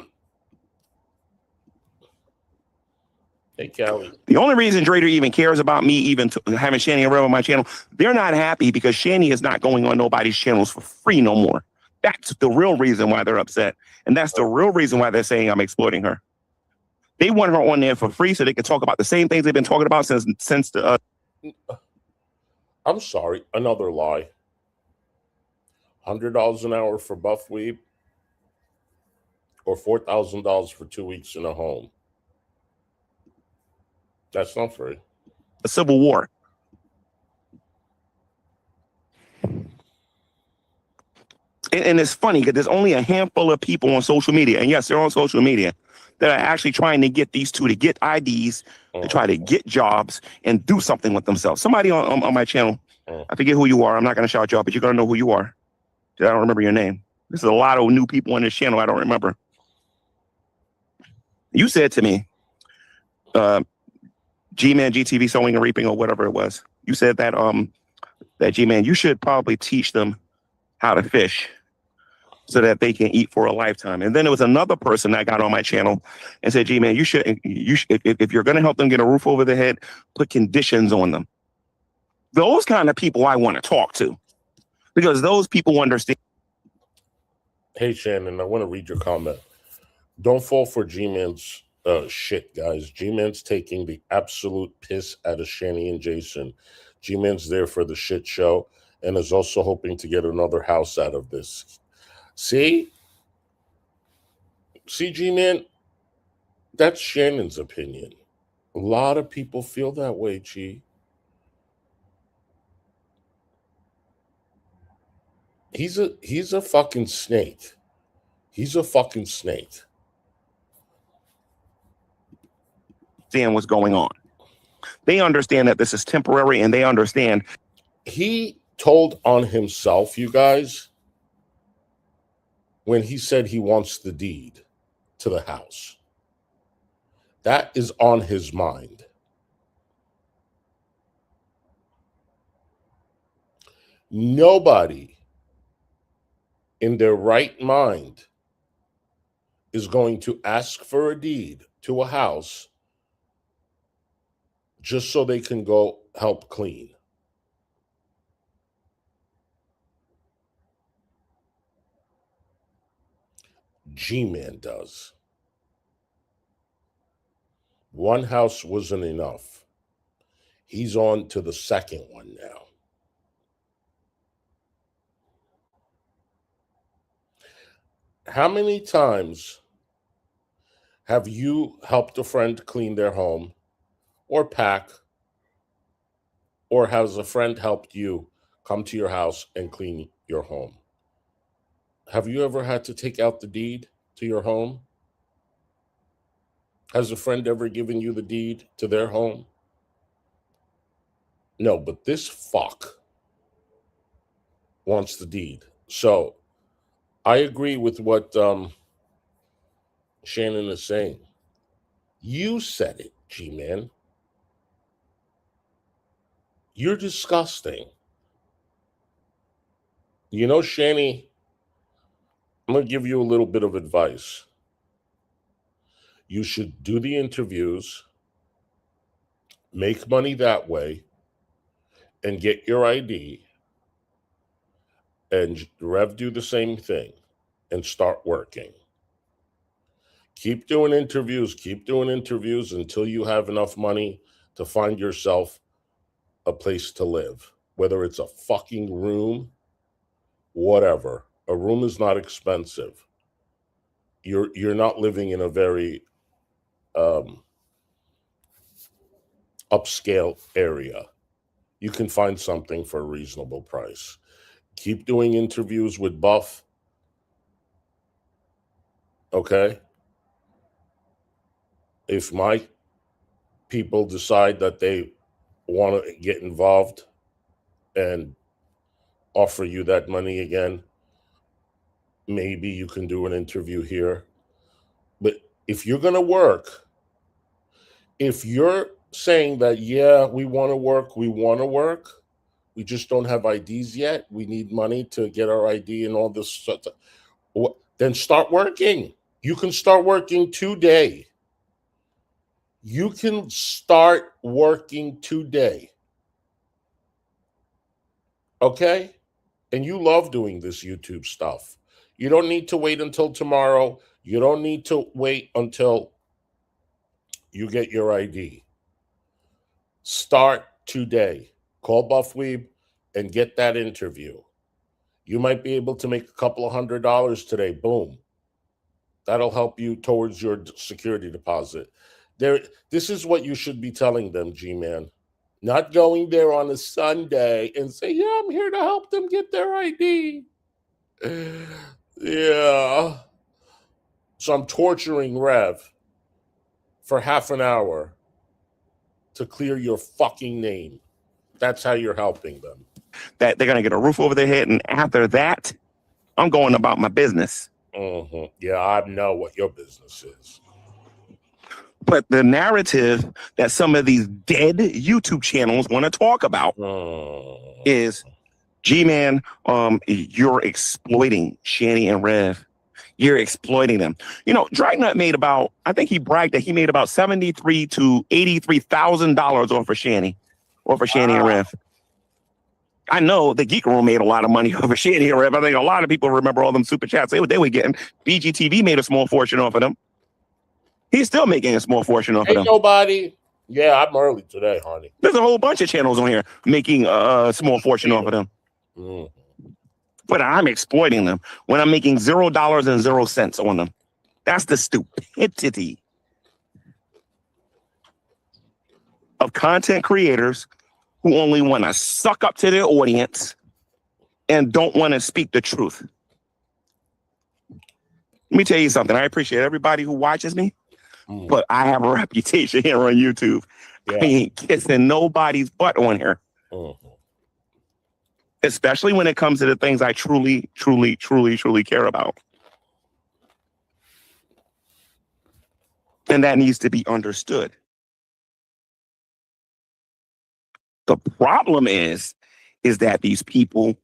Hey, Callie. The only reason Drader even cares about me even having Shanny and Rev on my channel, they're not happy because Shanny is not going on nobody's channels for free no more. That's the real reason why they're upset. And that's the real reason why they're saying I'm exploiting her. They want her on there for free so they can talk about the same things they've been talking about since the... I'm sorry, another lie. $100 an hour for buff weeb or $4,000 for 2 weeks in a home. That's not free. A civil war. And it's funny because there's only a handful of people on social media, and yes, they're on social media, that are actually trying to get these two to get IDs, to try to get jobs and do something with themselves. Somebody on my channel, I forget who you are. I'm not going to shout you out, but you're going to know who you are. I don't remember your name. There's a lot of new people on this channel I don't remember. You said to me, GMAN, GTV, sowing and reaping, or whatever it was. You said that that GMAN, you should probably teach them how to fish so that they can eat for a lifetime. And then there was another person that got on my channel and said, GMAN, you should if you're going to help them get a roof over their head, put conditions on them. Those kind of people I want to talk to, because those people understand. Hey, Shannon, I want to read your comment. Don't fall for G-Man's shit, guys. G-Man's taking the absolute piss out of Shanny and Jason. G-Man's there for the shit show and is also hoping to get another house out of this. See, G-Man, that's Shannon's opinion. A lot of people feel that way, G. He's a fucking snake. He's a fucking snake. Understand what's going on. They understand that this is temporary, and they understand. He told on himself, you guys, when he said he wants the deed to the house. That is on his mind. Nobody in their right mind is going to ask for a deed to a house just so they can go help clean. G-Man does. One house wasn't enough. He's on to the second one now. How many times have you helped a friend clean their home or pack, or has a friend helped you come to your house and clean your home? Have you ever had to take out the deed to your home? Has a friend ever given you the deed to their home? No, but this fuck wants the deed. So I agree with what Shannon is saying. You said it, G-Man. You're disgusting. You know, Shanny, I'm going to give you a little bit of advice. You should do the interviews, make money that way, and get your ID. And Rev do the same thing and start working. Keep doing interviews until you have enough money to find yourself a place to live, whether it's a fucking room, whatever. A room is not expensive. You're not living in a very upscale area. You can find something for a reasonable price. Keep doing interviews with Buff. Okay? If my people decide that they want to get involved and offer you that money again, maybe you can do an interview here. But if you're going to work, if you're saying that, yeah, we want to work, we just don't have IDs yet, we need money to get our ID and all this stuff, then start working. You can start working today. You can start working today. Okay? And you love doing this YouTube stuff. You don't need to wait until tomorrow. You don't need to wait until you get your ID. Start today. Call Buff Weeb and get that interview. You might be able to make a couple of $100 today. Boom. That'll help you towards your security deposit. This is what you should be telling them, G-Man. Not going there on a Sunday and say, yeah, I'm here to help them get their ID. Yeah. So I'm torturing Rev for half an hour to clear your fucking name. That's how you're helping them. That they're going to get a roof over their head. And after that, I'm going about my business. Mm-hmm. Yeah, I know what your business is. But the narrative that some of these dead YouTube channels want to talk about is, G-Man, you're exploiting Shanny and Rev. You're exploiting them. You know, Dragnut made about, I think he bragged that he made about $73,000 to $83,000 off of Shanny and Rev. I know the Geek Room made a lot of money off of Shanny and Rev. I think a lot of people remember all them super chats they were getting. BGTV made a small fortune off of them. He's still making a small fortune off of them. Nobody. Yeah, I'm early today, honey. There's a whole bunch of channels on here making a small fortune off of them. But I'm exploiting them when I'm making $0.00 on them. That's the stupidity of content creators who only want to suck up to their audience and don't want to speak the truth. Let me tell you something. I appreciate everybody who watches me, but I have a reputation here on YouTube. Yeah. I ain't kissing nobody's butt on here. Especially when it comes to the things I truly care about. And that needs to be understood. The problem is that these people,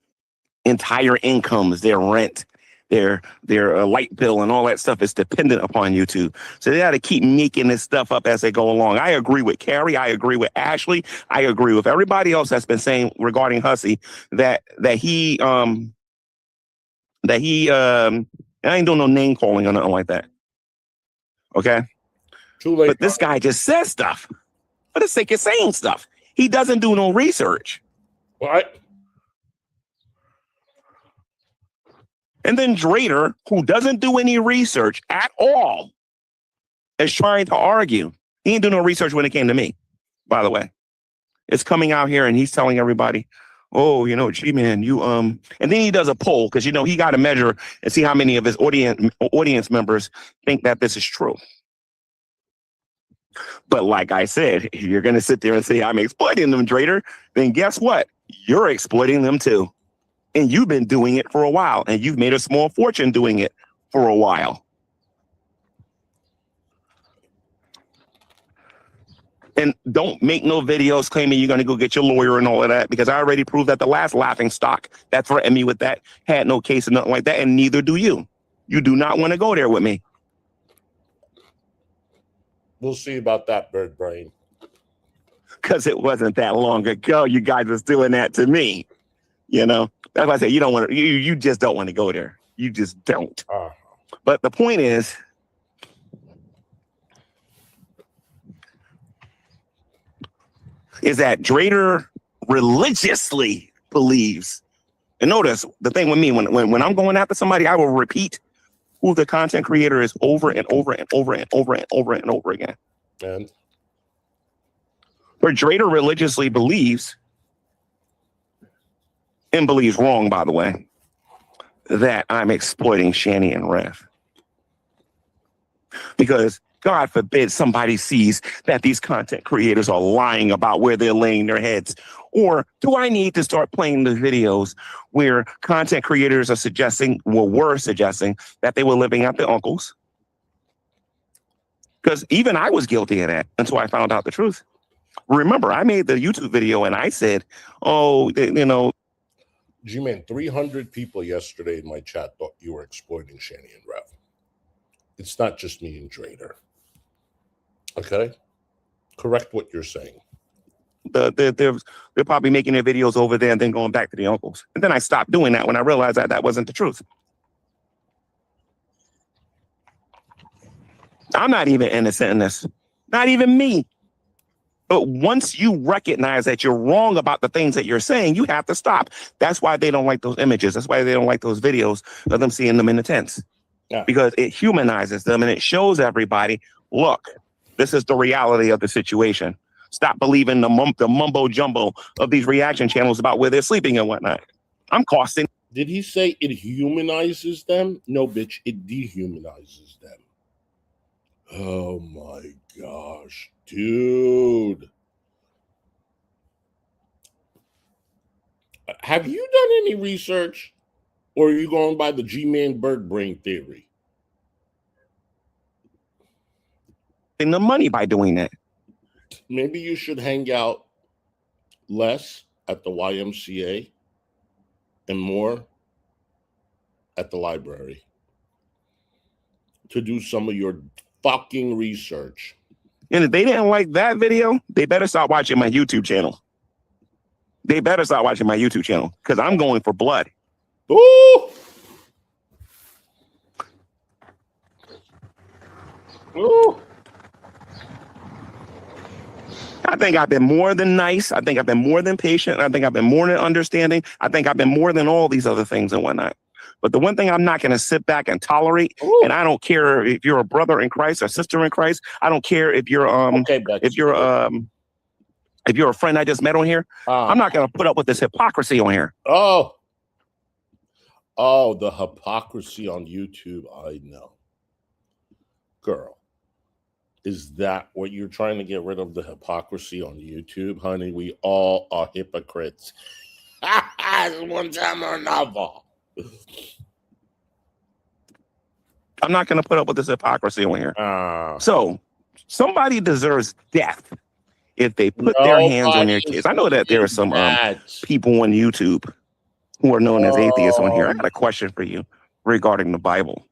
entire incomes, their rent, their light bill and all that stuff is dependent upon YouTube. So they got to keep making this stuff up as they go along. I agree with Carrie. I agree with Ashley. I agree with everybody else that's been saying regarding Hussy that he I ain't doing no name calling or nothing like that. Okay. Too late. But this guy just says stuff for the sake of saying stuff. He doesn't do no research. What? And then Drader, who doesn't do any research at all, is trying to argue. He didn't do no research when it came to me, by the way. It's coming out here and he's telling everybody, oh, you know, G-Man, you, and then he does a poll because, you know, he got to measure and see how many of his audience members think that this is true. But like I said, if you're going to sit there and say, I'm exploiting them, Drader, then guess what? You're exploiting them too. And you've been doing it for a while, and you've made a small fortune doing it for a while. And don't make no videos claiming you're going to go get your lawyer and all of that, because I already proved that the last laughing stock that threatened me with that had no case or nothing like that, and neither do you. You do not want to go there with me. We'll see about that, Bird Brain. Because it wasn't that long ago you guys was doing that to me. You know, that's why I say you don't want to. You just don't want to go there. You just don't. But the point is that Drader religiously believes. And notice the thing with me, when I'm going after somebody, I will repeat who the content creator is over and over and over and over and over and over again. And where Drader religiously believes, and believes wrong, by the way, that I'm exploiting Shanny and Rev. Because God forbid somebody sees that these content creators are lying about where they're laying their heads. Or do I need to start playing the videos where content creators are suggesting, well, were suggesting that they were living at their uncle's? Because even I was guilty of that until I found out the truth. Remember, I made the YouTube video and I said, oh, you know. G-Man, 300 people yesterday in my chat thought you were exploiting Shanny and Rev. It's not just me and Drader. Okay? Correct what you're saying. They're probably making their videos over there and then going back to the uncles. And then I stopped doing that when I realized that that wasn't the truth. I'm not even innocent in this. Not even me. But once you recognize that you're wrong about the things that you're saying, you have to stop. That's why they don't like those images. That's why they don't like those videos of them seeing them in the tents. Yeah. Because it humanizes them and it shows everybody, look, this is the reality of the situation. Stop believing the mumbo jumbo of these reaction channels about where they're sleeping and whatnot. I'm costing. Did he say it humanizes them? No, bitch, it dehumanizes them. Oh my gosh, dude. Have you done any research, or are you going by the G-Man bird brain theory? The money by doing that. Maybe you should hang out less at the YMCA and more at the library to do some of your fucking research. And if they didn't like that video, they better stop watching my YouTube channel. They better stop watching my YouTube channel because I'm going for blood. Ooh! Ooh! I think I've been more than nice. I think I've been more than patient. I think I've been more than understanding. I think I've been more than all these other things and whatnot. But the one thing I'm not going to sit back and tolerate, and I don't care if you're a brother in Christ or sister in Christ. I don't care if you're if you're a friend I just met on here. I'm not going to put up with this hypocrisy on here. Oh, the hypocrisy on YouTube. I know, girl. Is that what you're trying to get rid of, the hypocrisy on YouTube? Honey, we all are hypocrites. One time or another. I'm not going to put up with this hypocrisy on here. So somebody deserves death if they put their hands on their kids. I know that there are some people on YouTube who are known as atheists on here. I got a question for you regarding the Bible.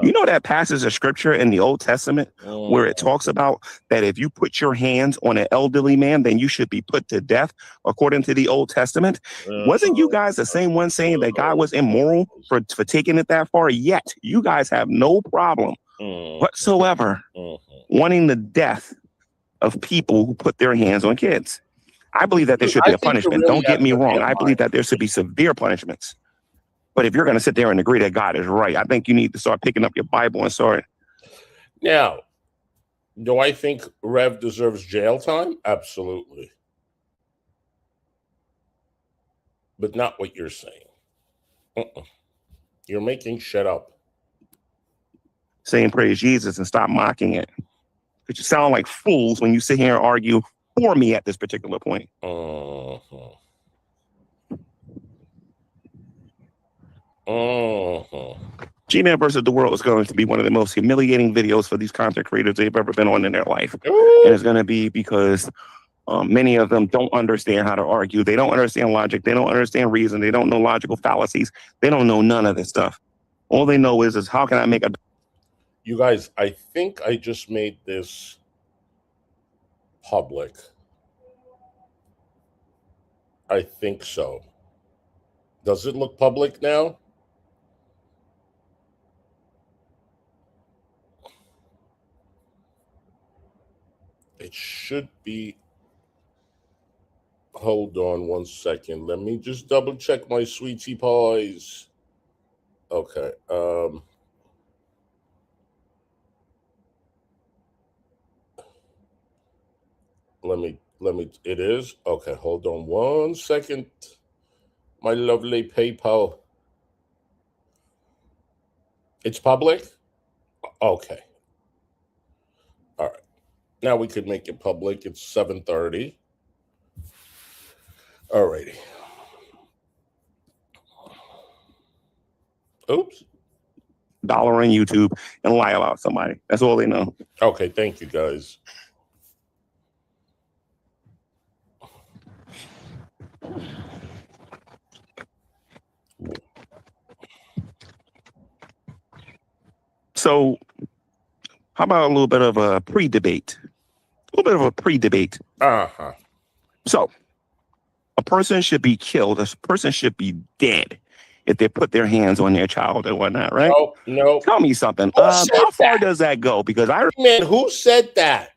You know that passage of scripture in the Old Testament where it talks about that if you put your hands on an elderly man, then you should be put to death according to the Old Testament? Wasn't you guys the same one saying that God was immoral for taking it that far? Yet you guys have no problem whatsoever wanting the death of people who put their hands on kids. I believe that there should be a punishment. Don't get me wrong. I believe that there should be severe punishments. But if you're going to sit there and agree that God is right, I think you need to start picking up your Bible and start. Now, do I think Rev deserves jail time? Absolutely. But not what you're saying. You're making shit up. Saying praise Jesus and stop mocking it. Because you sound like fools when you sit here and argue for me at this particular point. GMAN versus the world is going to be one of the most humiliating videos for these content creators they've ever been on in their life. And it's going to be because many of them don't understand how to argue. They don't understand logic. They don't understand reason. They don't know logical fallacies. They don't know none of this stuff. All they know is how can I make a... You guys, I think I just made this public. I think so. Does it look public now? It should be. Hold on 1 second. Let me just double check my sweetie pies. Okay. Let me, it is? Okay, hold on 1 second. My lovely PayPal. It's public? Okay. All right. Now we could make it public. It's 7:30. All righty. Oops. dollar on YouTube and lie about somebody. That's all they know. Okay, thank you, guys. So how about a little bit of a pre-debate? A little bit of a pre-debate. Uh-huh. So a person should be killed. A person should be dead if they put their hands on their child and whatnot, right? No. Tell me something. Who How said far that? does that go? Because I Man, who said that?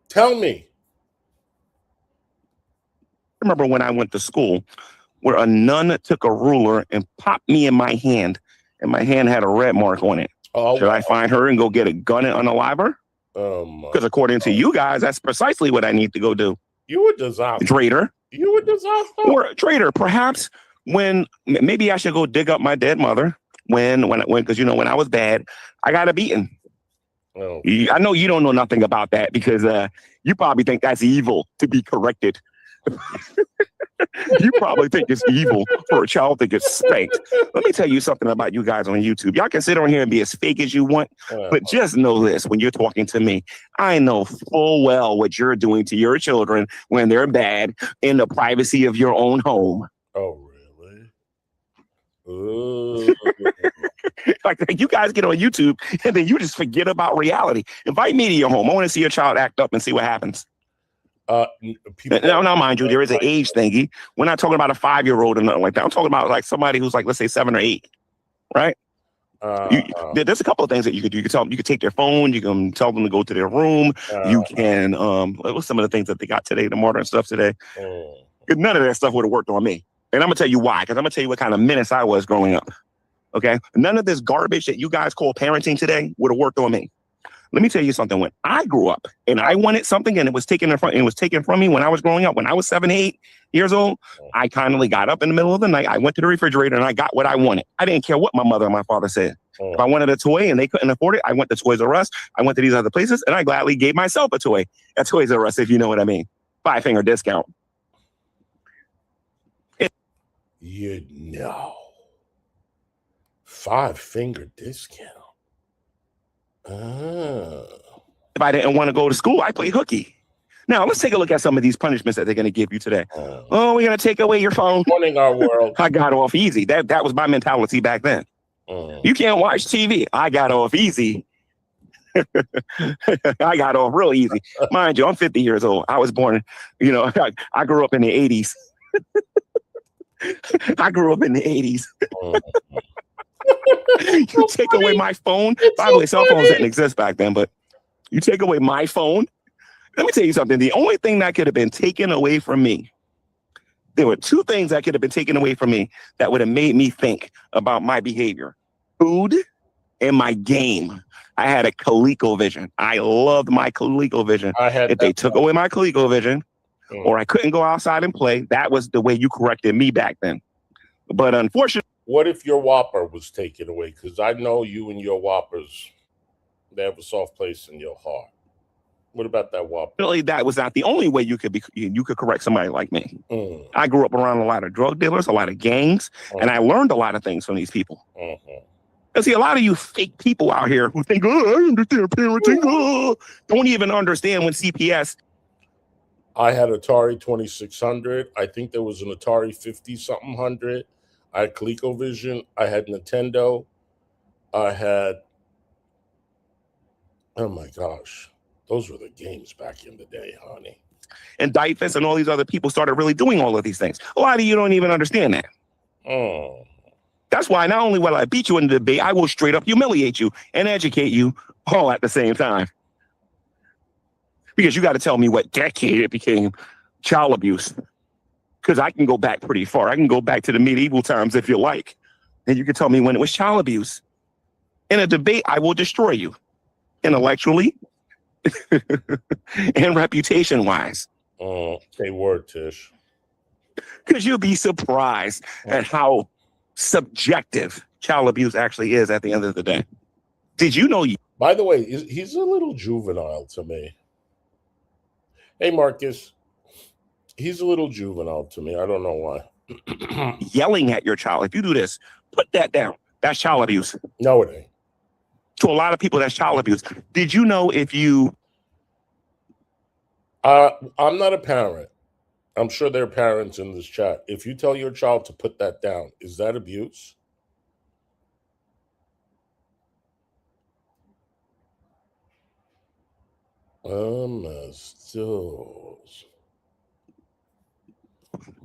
Tell me. remember when I went to school where a nun took a ruler and popped me in my hand, and my hand had a red mark on it. Oh, Should I find her and go get a gun and unalive her? Because according to you guys, that's precisely what I need to go do. You a disaster. Traitor. You a disaster. Or traitor, perhaps when maybe I should go dig up my dead mother when because when I was bad, I got a beating. Oh. I know you don't know nothing about that because you probably think that's evil to be corrected. You probably think it's evil for a child to get spanked. Let me tell you something about you guys on YouTube. Y'all can sit on here and be as fake as you want, but just know this: when you're talking to me, I know full well what you're doing to your children when they're bad in the privacy of your own home. Oh, really? Like you guys get on YouTube and then you just forget about reality. Invite me to your home. I want to see your child act up and see what happens. Now, mind you, there is an age thingy. We're not talking about a 5-year-old or nothing like that. I'm talking about like somebody who's like, let's say 7 or 8, right? There's a couple of things that you could do. You could tell them, you could take their phone. You can tell them to go to their room. You can, what's some of the things that they got today, the modern stuff today? None of that stuff would have worked on me. And I'm gonna tell you why, because I'm gonna tell you what kind of menace I was growing up. Okay, none of this garbage that you guys call parenting today would have worked on me. Let me tell you something. When I grew up and I wanted something and it was taken from me when I was growing up, when I was 7, 8 years old, I kindly got up in the middle of the night. I went to the refrigerator and I got what I wanted. I didn't care what my mother and my father said. If I wanted a toy and they couldn't afford it, I went to Toys R Us. I went to these other places and I gladly gave myself a toy at Toys R Us, if you know what I mean. 5-finger discount. You know. 5-finger discount. If I didn't want to go to school, I played hooky. Now, let's take a look at some of these punishments that they're going to give you today. We're going to take away your phone. Running our world. I got off easy. That was my mentality back then. You can't watch TV. I got off easy. I got off real easy. Mind you, I'm 50 years old. I was born, I grew up in the 80s. I grew up in the 80s. You take away my phone. By the way, cell phones didn't exist back then, but you take away my phone. Let me tell you something. The only thing that could have been taken away from me There were two things that could have been taken away from me that would have made me think about my behavior. Food and my game. I had a ColecoVision. I loved my ColecoVision. If they took away my ColecoVision, or I couldn't go outside and play, that was the way you corrected me back then. But unfortunately, what if your Whopper was taken away? Because I know you and your Whoppers, they have a soft place in your heart. What about that Whopper? Really, that was not the only way you could correct somebody like me. I grew up around a lot of drug dealers, a lot of gangs, and I learned a lot of things from these people. And see, a lot of you fake people out here who think, oh, I understand parenting, don't even understand when CPS. I had Atari 2600. I think there was an Atari 50-something hundred. I had ColecoVision. I had Nintendo. I had, oh my gosh, those were the games back in the day, honey. And Dyfus and all these other people started really doing all of these things. A lot of you don't even understand that. That's why not only will I beat you in the debate, I will straight up humiliate you and educate you all at the same time. Because you got to tell me what decade it became child abuse. Because I can go back pretty far. I can go back to the medieval times if you like. And you can tell me when it was child abuse. In a debate, I will destroy you. Intellectually and reputation-wise. Say word, Tish. Because you'll be surprised at how subjective child abuse actually is at the end of the day. Did you know you? By the way, he's a little juvenile to me. Hey, Marcus, he's a little juvenile to me. I don't know why. Yelling at your child. If you do this, put that down. That's child abuse. No, it ain't. To a lot of people, that's child abuse. Did you know if you... I'm not a parent. I'm sure there are parents in this chat. If you tell your child to put that down, is that abuse?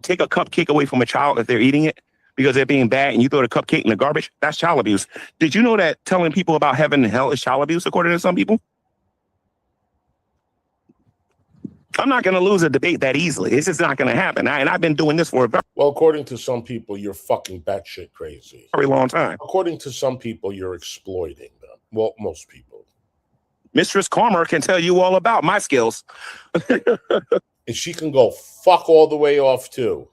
Take a cupcake away from a child if they're eating it because they're being bad and you throw the cupcake in the garbage, that's child abuse. Did you know that telling people about heaven and hell is child abuse, according to some people? I'm not going to lose a debate that easily. It's just not going to happen. And I've been doing this for a well, according to some people, you're fucking batshit crazy. Very long time. According to some people, you're exploiting them. Well, most people. Mistress Karma can tell you all about my skills. And she can go fuck all the way off, too.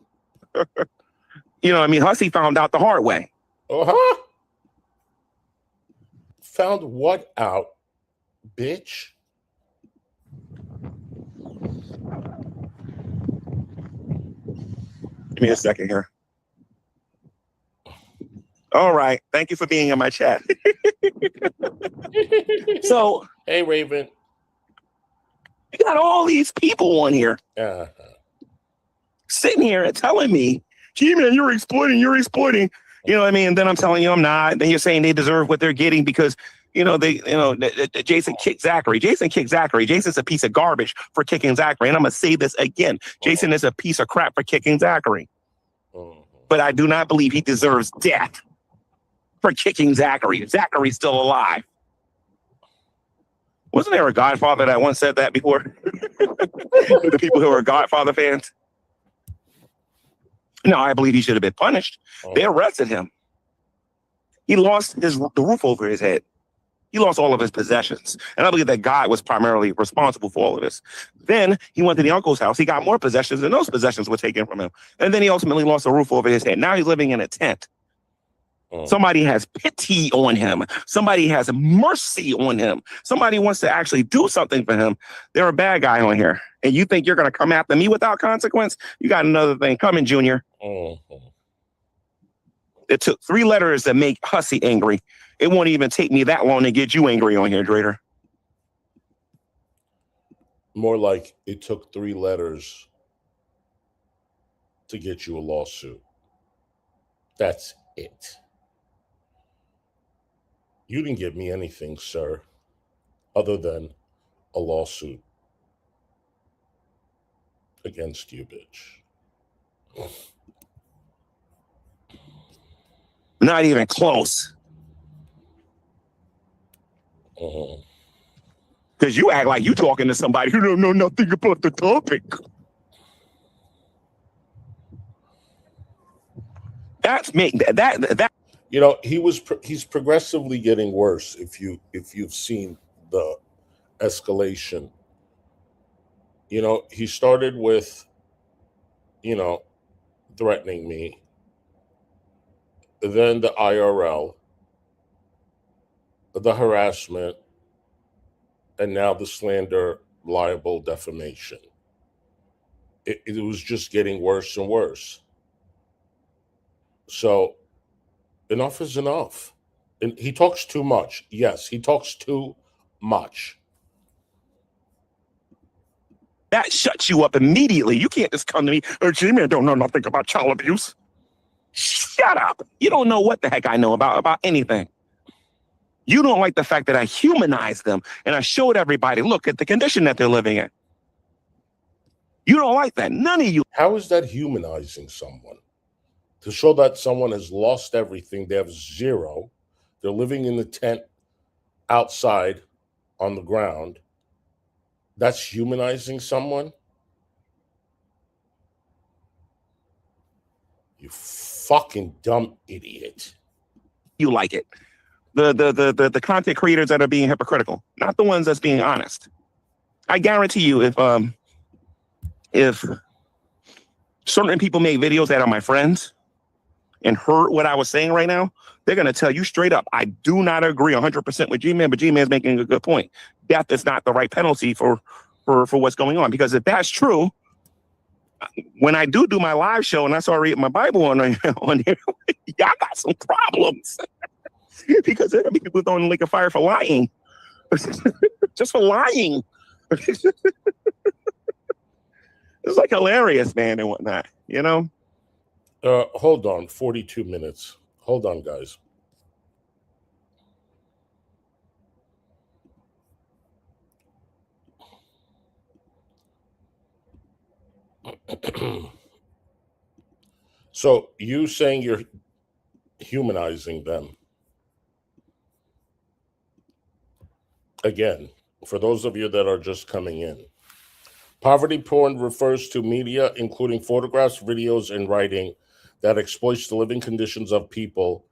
You know, I mean, Hussy found out the hard way. Found what out, bitch? Give me a second here. All right. Thank you for being in my chat. So, hey, Raven. You got all these people on here sitting here and telling me, G-Man, you're exploiting. You know what I mean? And then I'm telling you I'm not. Then you're saying they deserve what they're getting because, Jason kicked Zachary. Jason's a piece of garbage for kicking Zachary. And I'm going to say this again. Jason is a piece of crap for kicking Zachary. But I do not believe he deserves death for kicking Zachary. Zachary's still alive. Wasn't there a Godfather that once said that before? The people who are Godfather fans? No, I believe he should have been punished. They arrested him. He lost the roof over his head. He lost all of his possessions. And I believe that God was primarily responsible for all of this. Then he went to the uncle's house. He got more possessions, and those possessions were taken from him. And then he ultimately lost a roof over his head. Now he's living in a tent. Somebody has pity on him. Somebody has mercy on him. Somebody wants to actually do something for him. They're a bad guy on here. And you think you're going to come after me without consequence? You got another thing coming, Junior. It took 3 letters to make Hussy angry. It won't even take me that long to get you angry on here, Drader. More like it took 3 letters to get you a lawsuit. That's it. You didn't give me anything, sir, other than a lawsuit against you, bitch. Not even close. Because you act like you talking to somebody who don't know nothing about the topic. That's me. That. You know, he's progressively getting worse. If you've seen the escalation, you know, he started with, you know, threatening me, then the IRL, the harassment, and now the slander, libel, defamation. It was just getting worse and worse. So enough is enough. And he talks too much. Yes, he talks too much. That shuts you up immediately. You can't just come to me, G-Man don't know nothing about child abuse. Shut up. You don't know what the heck I know about anything. You don't like the fact that I humanized them and I showed everybody, look at the condition that they're living in. You don't like that. None of you. How is that humanizing someone? To show that someone has lost everything, they have zero, they're living in the tent outside on the ground. That's humanizing someone? You fucking dumb idiot. You like it. The content creators that are being hypocritical, not the ones that's being honest. I guarantee you, if certain people made videos that are my friends and heard what I was saying right now, they're going to tell you straight up, I do not agree 100% with G-Man, but G-Man's making a good point. Death is not the right penalty for what's going on. Because if that's true, when I do my live show and I start reading my Bible on here, y'all got some problems. Because there are people throwing the lake of fire for lying. Just for lying. It's like hilarious, man, and whatnot, you know? Hold on, 42 minutes. Hold on, guys. So you saying you're humanizing them. Again, for those of you that are just coming in, poverty porn refers to media, including photographs, videos, and writing that exploits the living conditions of people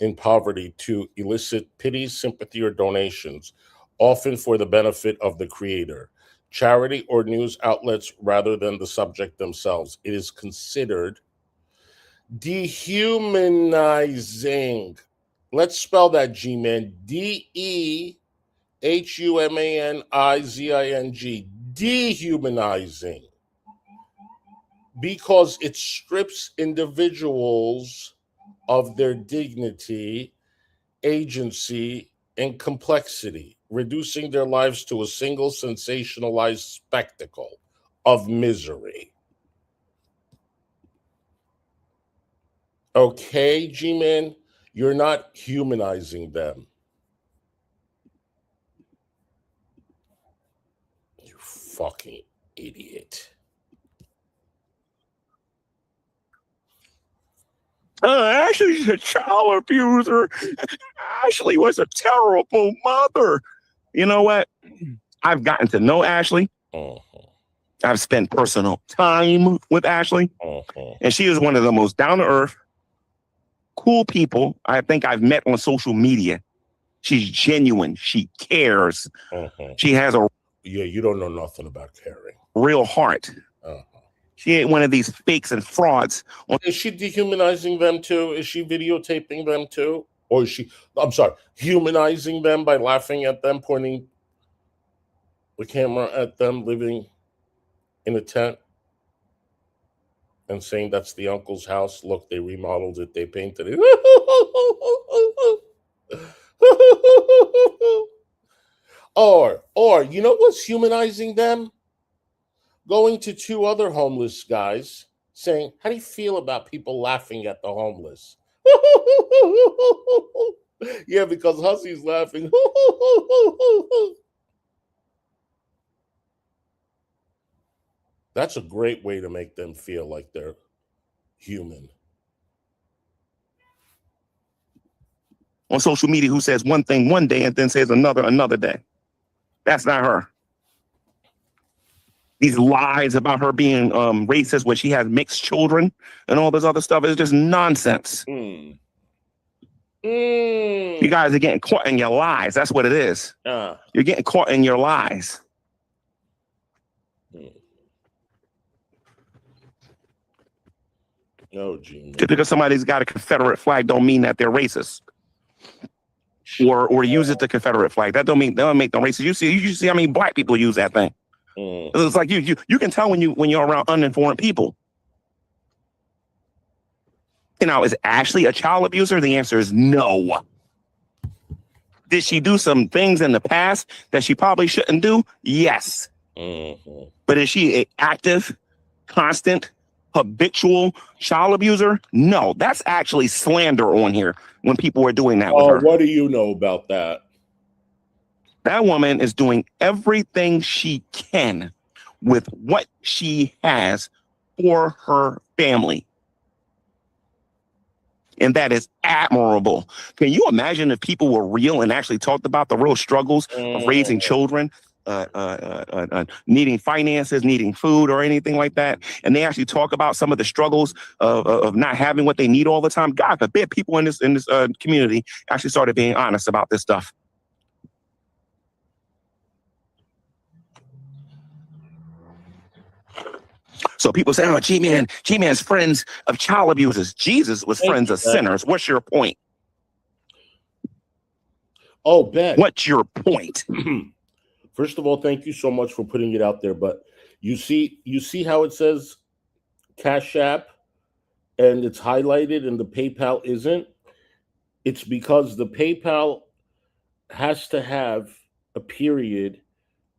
in poverty to elicit pity, sympathy, or donations, often for the benefit of the creator, charity, or news outlets rather than the subject themselves. It is considered dehumanizing. Let's spell that, G-Man. DEHUMANIZING. Dehumanizing. Because it strips individuals of their dignity, agency, and complexity, reducing their lives to a single sensationalized spectacle of misery. Okay, G-Man, you're not humanizing them. You fucking idiot. Ashley's a child abuser. Ashley was a terrible mother. You know what? I've gotten to know Ashley. I've spent personal time with Ashley. And she is one of the most down-to-earth, cool people I think I've met on social media. She's genuine. She cares. She has a... Yeah, you don't know nothing about caring. Real heart. She ain't one of these fakes and frauds. Is she dehumanizing them too? Is she videotaping them too? Or is she, I'm sorry, humanizing them by laughing at them, pointing the camera at them living in a tent and saying that's the uncle's house? Look, they remodeled it, they painted it. Or, you know what's humanizing them? Going to two other homeless guys saying, how do you feel about people laughing at the homeless? Yeah, because Hussy's laughing. That's a great way to make them feel like they're human. On social media, who says one thing one day and then says another day. That's not her. these lies about her being racist when she has mixed children and all this other stuff is just nonsense. You guys are getting caught in your lies. That's what it is. You're getting caught in your lies. Oh, gee. Just because somebody's got a Confederate flag don't mean that they're racist. Or use it the Confederate flag. That don't make them racist. You see how many black people use that thing. It's like you can tell when you're around uninformed people. You know, is Ashley a child abuser? The answer is no. Did she do some things in the past that she probably shouldn't do? Yes. But is she an active, constant, habitual child abuser? No. That's actually slander on here when people are doing that with her. What do you know about that? That woman is doing everything she can with what she has for her family. And that is admirable. Can you imagine if people were real and actually talked about the real struggles of raising children, needing finances, needing food or anything like that? And they actually talk about some of the struggles of not having what they need all the time. God forbid people in this community actually started being honest about this stuff. So people say, oh, G-Man's friends of child abusers. Jesus was friends of sinners. What's your point? Oh, Ben. What's your point? First of all, thank you so much for putting it out there. But you see how it says Cash App and it's highlighted and the PayPal isn't? It's because the PayPal has to have a period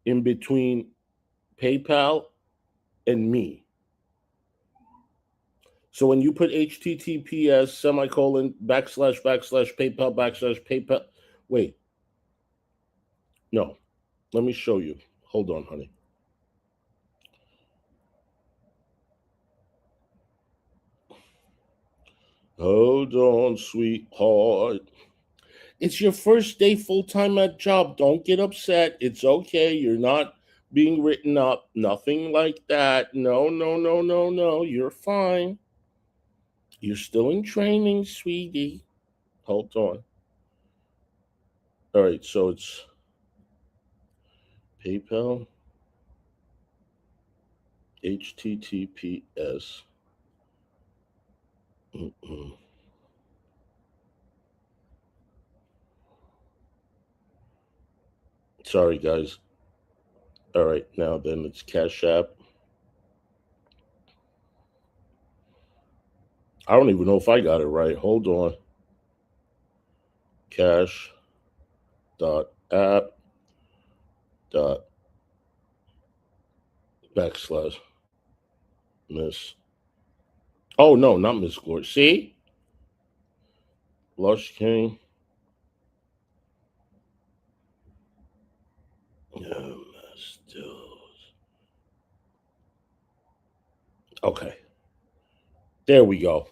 in between PayPal and me. So when you put HTTPS semicolon / PayPal / PayPal, wait. No, let me show you. Hold on, honey. Hold on, sweetheart. It's your first day full-time at job. Don't get upset. It's okay. You're not being written up. Nothing like that. No. You're fine. You're still in training, sweetie. Hold on. All right, so it's PayPal, HTTPS. Sorry, guys. All right, now then it's Cash App. I don't even know if I got it right. Hold on. Cash.app. / Miss. Oh, no, not Miss Glory. See? Lush King. Okay. There we go.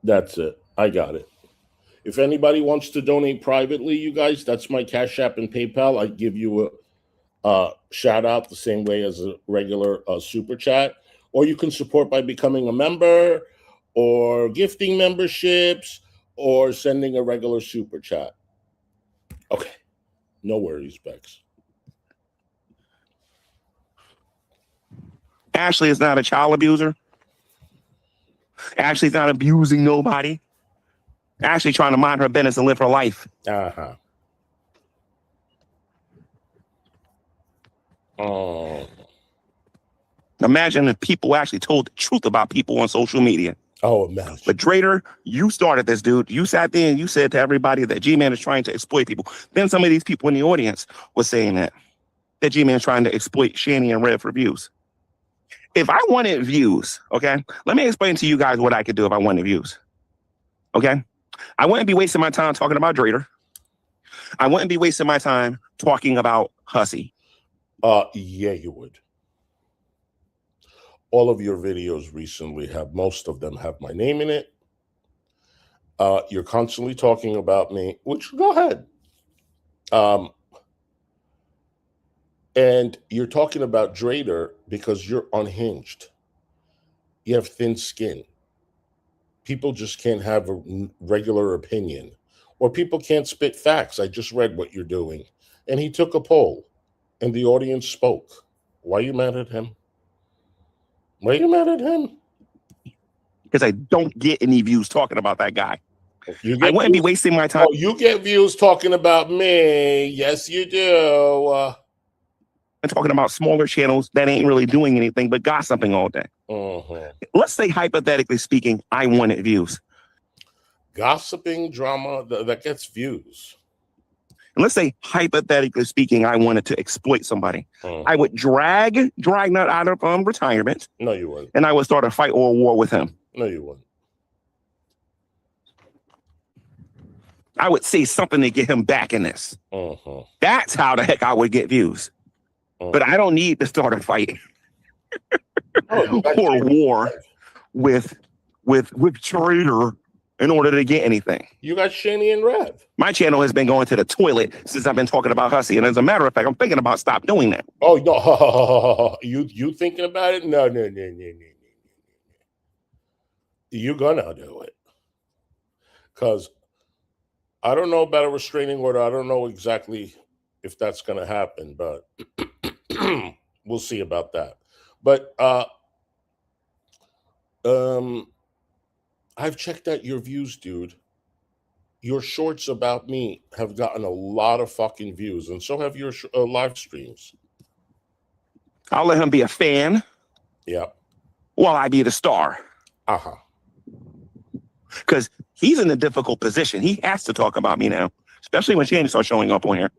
That's it. I got it. If anybody wants to donate privately, you guys, that's my Cash App and PayPal. I give you a shout out the same way as a regular super chat. Or you can support by becoming a member or gifting memberships or sending a regular super chat. Okay. No worries, Bex. Ashley is not a child abuser. Ashley's not abusing nobody. Ashley trying to mind her business and live her life. Imagine if people actually told the truth about people on social media. Oh, imagine. But Drader, you started this, dude. You sat there and you said to everybody that G-Man is trying to exploit people. Then some of these people in the audience were saying that G-Man is trying to exploit Shanny and Rev for views. If I wanted views, okay, let me explain to you guys what I could do if I wanted views. Okay? I wouldn't be wasting my time talking about Drader. I wouldn't be wasting my time talking about Hussy. Yeah, you would. All of your videos recently most of them have my name in it. You're constantly talking about me, which go ahead. And you're talking about Drader because you're unhinged. You have thin skin. People just can't have a regular opinion, or people can't spit facts. I just read what you're doing. And he took a poll, and the audience spoke. Why are you mad at him? Why are you mad at him? Because I don't get any views talking about that guy. I wouldn't be wasting my time. Oh, you get views talking about me. Yes, you do. I'm talking about smaller channels that ain't really doing anything but gossiping all day. Let's say, hypothetically speaking, I wanted views. Gossiping drama that gets views. And let's say, hypothetically speaking, I wanted to exploit somebody. I would drag that out of retirement. No, you wouldn't. And I would start a fight or a war with him. No, you wouldn't. I would say something to get him back in this. That's how the heck I would get views. But I don't need to start a fight or a war with Trader in order to get anything. You got Shanny and Rev. My channel has been going to the toilet since I've been talking about Hussy. And as a matter of fact, I'm thinking about stop doing that. Oh, no. You thinking about it? No. You're gonna do it. Because I don't know about a restraining order. I don't know exactly if that's going to happen, but we'll see about that. But I've checked out your views, dude. Your shorts about me have gotten a lot of fucking views, and so have your live streams. I'll let him be a fan. Yeah. While I be the star. Because he's in a difficult position. He has to talk about me now, especially when Shanny starts showing up on here.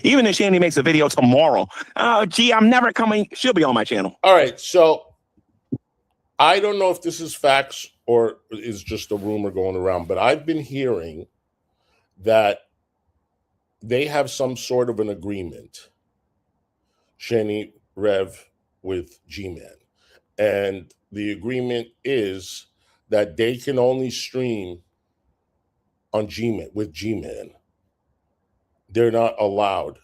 Even if Shanny makes a video tomorrow, oh, gee, I'm never coming. She'll be on my channel. All right. So I don't know if this is facts or is just a rumor going around, but I've been hearing that they have some sort of an agreement, Shanny Rev with GMAN. And the agreement is that they can only stream on GMAN with GMAN. They're not allowed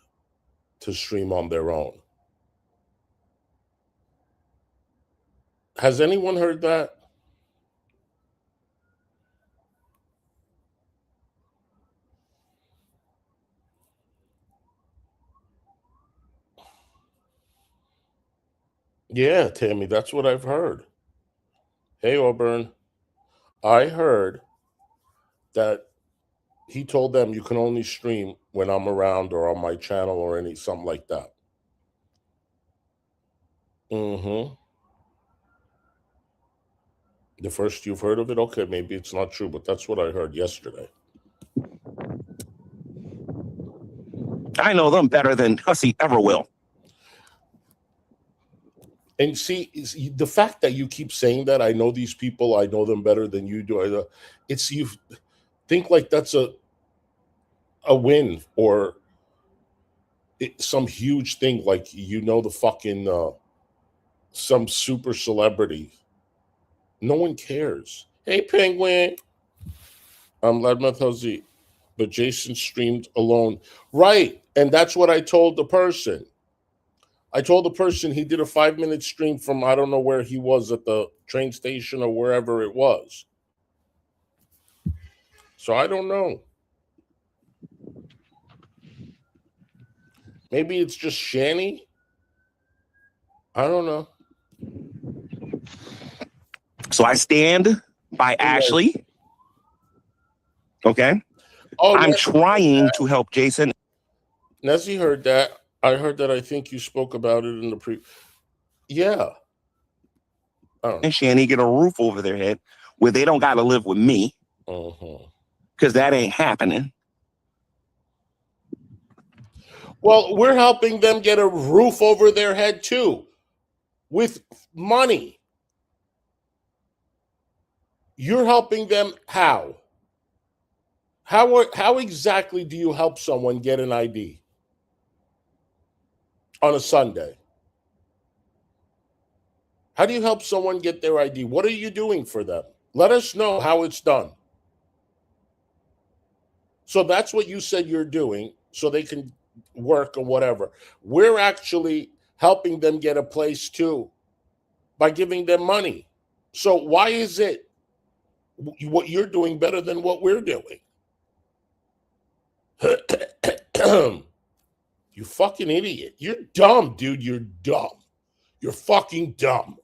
to stream on their own. Has anyone heard that? Yeah, Tammy, that's what I've heard. Hey, Auburn. I heard that he told them you can only stream when I'm around or on my channel or something like that. The first you've heard of it? Okay, maybe it's not true, but that's what I heard yesterday. I know them better than Hussy ever will. And see, the fact that you keep saying that, I know these people, I know them better than you do. It's you think like that's a win or some huge thing, like the fucking some super celebrity. No one cares. Hey, Penguin. I'm Ladmouth Hussy, but Jason streamed alone. Right, and that's what I told the person. I told the person he did a 5-minute stream from I don't know where he was at the train station or wherever it was. So I don't know. Maybe it's just Shanny. I don't know. So I stand by Ashley. Okay. Oh, I'm trying to help Jason. Nessie heard that. I heard that. I think you spoke about it in the Yeah. And Shanny get a roof over their head where they don't got to live with me. Because that ain't happening. Well, we're helping them get a roof over their head too, with money. You're helping them how? How exactly do you help someone get an ID on a Sunday? How do you help someone get their ID? What are you doing for them? Let us know how it's done. So that's what you said you're doing, so they can work or whatever. We're actually helping them get a place too by giving them money. So why is it what you're doing better than what we're doing? You fucking idiot. You're dumb, dude. You're dumb. You're fucking dumb.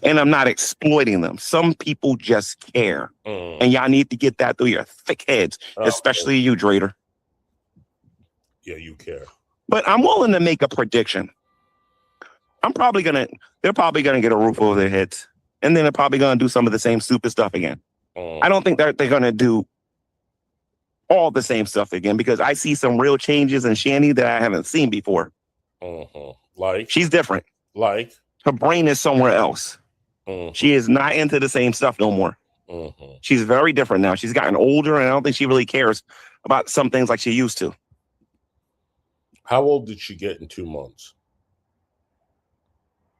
And I'm not exploiting them. Some people just care. And y'all need to get that through your thick heads, especially you, Drader. Yeah, you care. But I'm willing to make a prediction. They're probably gonna get a roof over their heads. And then they're probably gonna do some of the same stupid stuff again. I don't think they're gonna do all the same stuff again, because I see some real changes in Shanny that I haven't seen before. Like? She's different. Like? Her brain is somewhere else. She is not into the same stuff no more. She's very different now. She's gotten older, and I don't think she really cares about some things like she used to. How old did she get in 2 months?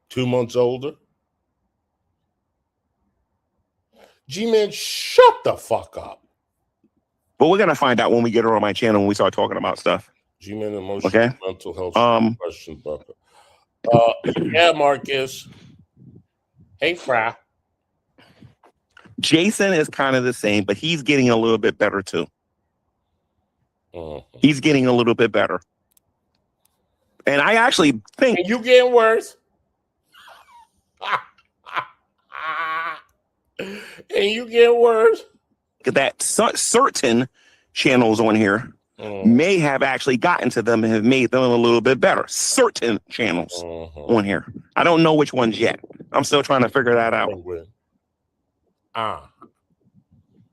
2 months older? G-Man, shut the fuck up. But we're going to find out when we get her on my channel when we start talking about stuff. G-Man, emotional, mental health questions. Yeah, Marcus. Hey, Fra. Jason is kind of the same, but he's getting a little bit better too. He's getting a little bit better. And I actually think... And you getting worse? And you getting worse? That certain channels on here may have actually gotten to them and have made them a little bit better. Certain channels on here. I don't know which ones yet. I'm still trying to figure that out.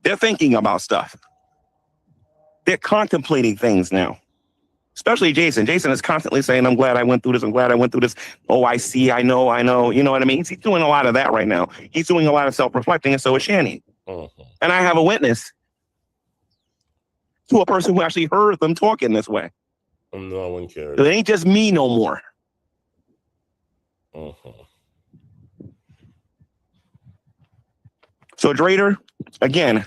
They're thinking about stuff. They're contemplating things now. Especially Jason. Jason is constantly saying, I'm glad I went through this. I'm glad I went through this. Oh, I see. I know. You know what I mean? He's doing a lot of that right now. He's doing a lot of self-reflecting, and so is Shanny. And I have a witness to a person who actually heard them talking this way. No one cares. It ain't just me no more. So, Drader, again,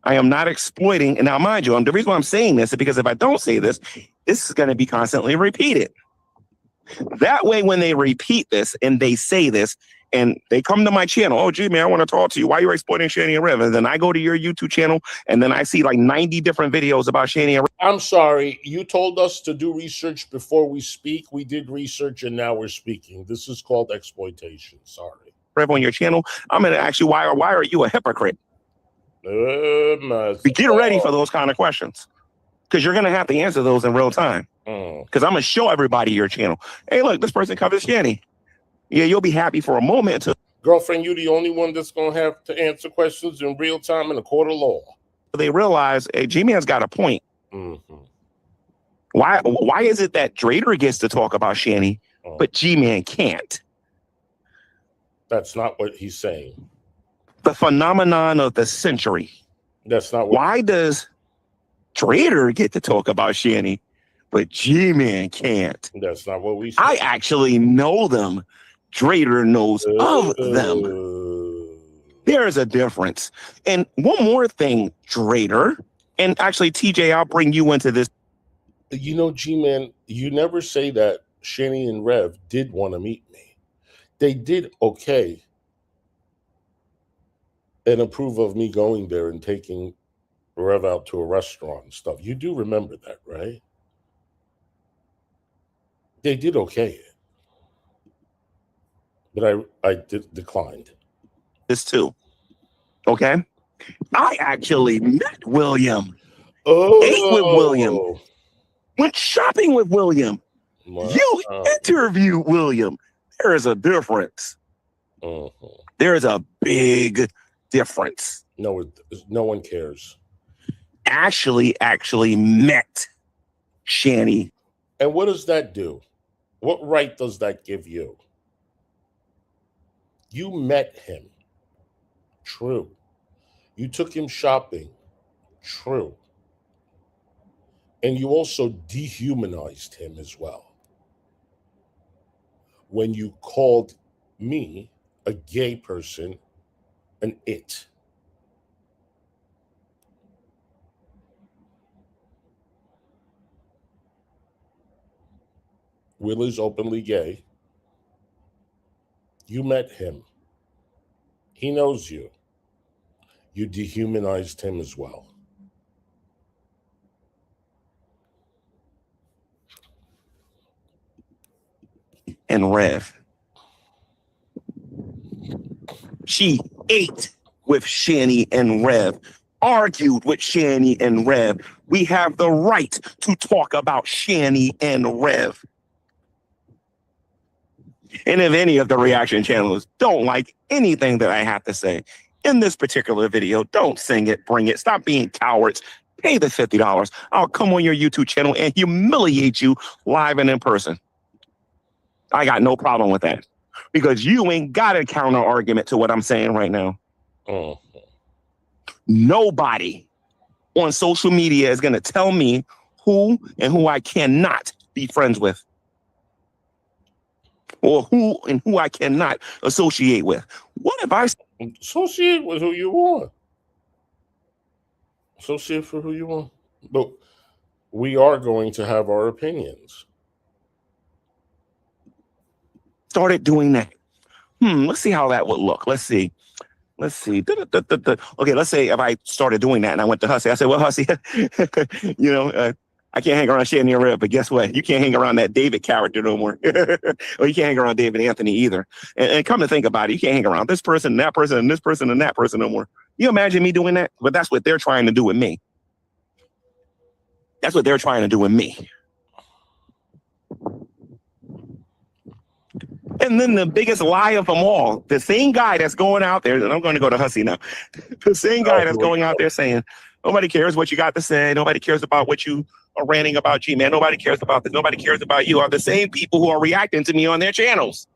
I am not exploiting. And now, mind you, the reason why I'm saying this is because if I don't say this, this is going to be constantly repeated. That way, when they repeat this and they say this and they come to my channel, oh, gee, man, I want to talk to you. Why are you exploiting Shanny and Rev? And then I go to your YouTube channel and then I see like 90 different videos about Shanny and Rev. I'm sorry. You told us to do research before we speak. We did research and now we're speaking. This is called exploitation. Sorry. Rev on your channel. I'm going to ask you, why are you a hypocrite? Get ready for those kind of questions, because you're going to have to answer those in real time. Because I'm going to show everybody your channel. Hey, look, this person covers Shanny. Yeah, you'll be happy for a moment. Girlfriend, you the only one that's going to have to answer questions in real time in a court of law. They realize, hey, G-Man's got a point. Why is it that Drader gets to talk about Shanny, but G-Man can't? That's not what he's saying. The phenomenon of the century. That's not what. Why does Drader get to talk about Shanny, but G-Man can't? That's not what we said. I actually know them. Drader knows of them. There's a difference. And one more thing, Drader, and actually, TJ, I'll bring you into this. You know, G-Man, you never say that Shanny and Rev did want to meet me. They did okay and approve of me going there and taking Rev out to a restaurant and stuff. You do remember that, right? They did okay. But I declined. This too. Okay? I actually met William. Oh. Ate with William. Went shopping with William. Wow. You interviewed William. There is a difference. There is a big difference. No one cares. Actually met Shanny. And what does that do? What right does that give you? You met him. True. You took him shopping. True. And you also dehumanized him as well. When you called me, a gay person, an it. Will is openly gay. You met him. He knows you. You dehumanized him as well. And Rev. She ate with Shanny and Rev, argued with Shanny and Rev. We have the right to talk about Shanny and Rev. And if any of the reaction channels don't like anything that I have to say in this particular video, don't sing it, bring it, stop being cowards, pay the $50. I'll come on your YouTube channel and humiliate you live and in person. I got no problem with that because you ain't got a counter argument to what I'm saying right now. Nobody on social media is going to tell me who and who I cannot be friends with, or who and who I cannot associate with. What if I associate with who you want? Associate for who you want. But we are going to have our opinions. Started doing that? Let's see how that would look. Let's see. Okay, let's say if I started doing that and I went to Hussy, I said, well, Hussy, I can't hang around Shanny and Rev, but guess what? You can't hang around that David character no more. Or you can't hang around David Anthony either. And come to think about it, you can't hang around this person, and that person, and this person, and that person no more. You imagine me doing that? But that's what they're trying to do with me. That's what they're trying to do with me. And then the biggest lie of them all, the same guy that's going out there, and I'm going to go to Hussy now, the same guy that's going out there saying, nobody cares what you got to say, nobody cares about what you are ranting about GMAN, nobody cares about this, nobody cares about you, are the same people who are reacting to me on their channels.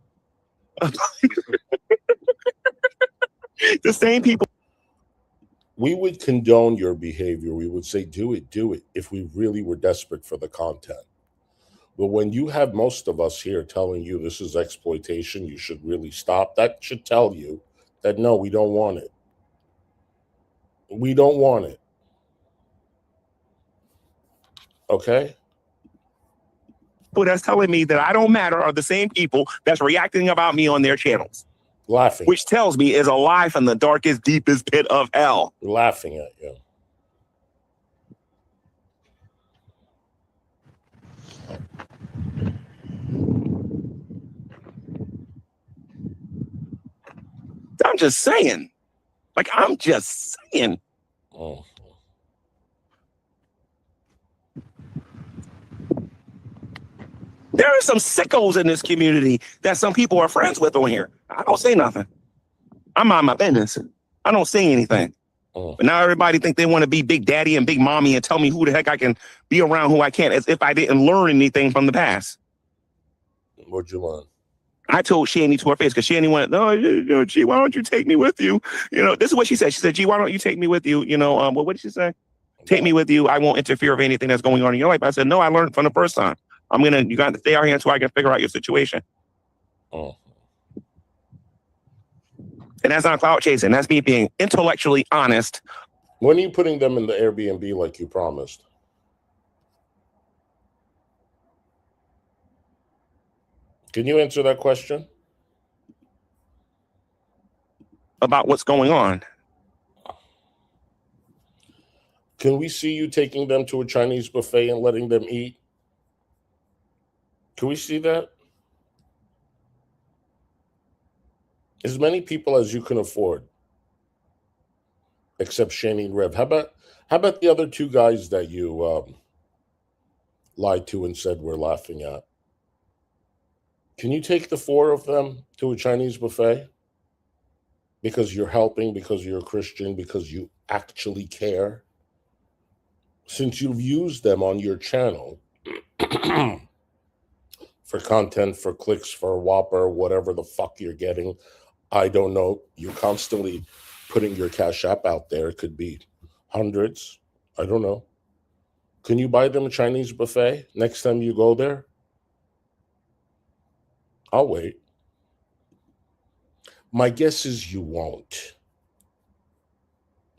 The same people. We would condone your behavior. We would say, do it, if we really were desperate for the content. But when you have most of us here telling you this is exploitation, you should really stop, that should tell you that, no, we don't want it. We don't want it. Okay? People that's telling me that I don't matter are the same people that's reacting about me on their channels. Laughing. Which tells me is a lie from the darkest, deepest pit of hell. Laughing at you. I'm just saying. Like, I'm just saying. Oh. There are some sickos in this community that some people are friends with on here. I don't say nothing. I'm on my business. I don't say anything. Oh. But now everybody think they want to be big daddy and big mommy and tell me who the heck I can be around, who I can't, as if I didn't learn anything from the past. What'd you learn? I told Shanny to her face, because Shanny went, no, G, why don't you take me with you? This is what she said. She said, G, why don't you take me with you? What did she say? Take me with you. I won't interfere with anything that's going on in your life. I said, no, I learned from the first time. You got to stay out here until I can figure out your situation. Oh. And that's not clout chasing. That's me being intellectually honest. When are you putting them in the Airbnb like you promised? Can you answer that question? About what's going on. Can we see you taking them to a Chinese buffet and letting them eat? Can we see that? As many people as you can afford. Except Shanny and Rev. How about the other two guys that you lied to and said we're laughing at? Can you take the four of them to a Chinese buffet? Because you're helping, because you're a Christian, because you actually care? Since you've used them on your channel for content, for clicks, for Whopper, whatever the fuck you're getting, I don't know. You're constantly putting your Cash App out there. It could be hundreds. I don't know. Can you buy them a Chinese buffet next time you go there? I'll wait. My guess is you won't.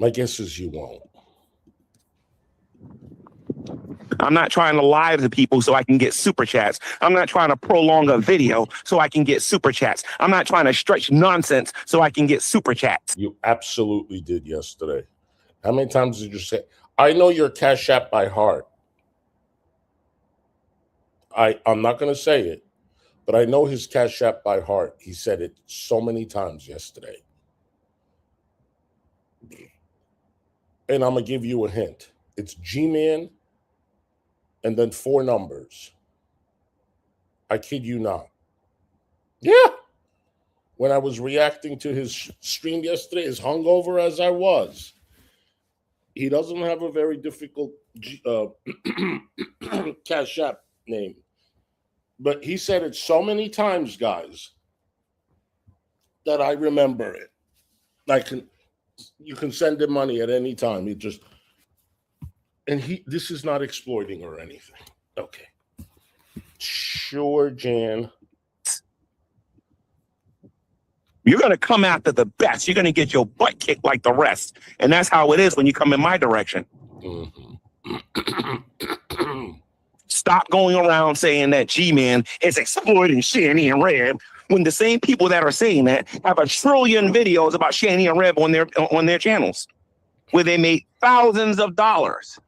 My guess is you won't. I'm not trying to lie to people so I can get super chats. I'm not trying to prolong a video so I can get super chats. I'm not trying to stretch nonsense so I can get super chats. You absolutely did yesterday. How many times did you say, I know your Cash App by heart? I'm not going to say it, but I know his Cash App by heart. He said it so many times yesterday. And I'm going to give you a hint. It's GMAN and then 4 numbers. I kid you not. Yeah. When I was reacting to his stream yesterday, as hungover as I was, he doesn't have a very difficult Cash App name. But he said it so many times, guys, that I remember it. You can send him money at any time. This is not exploiting or anything. Okay. Sure, Jan. You're going to come after the best. You're going to get your butt kicked like the rest. And that's how it is when you come in my direction. Mm-hmm. Stop going around saying that G-Man is exploiting Shanny and Rev when the same people that are saying that have a trillion videos about Shanny and Rev on their channels where they made thousands of dollars.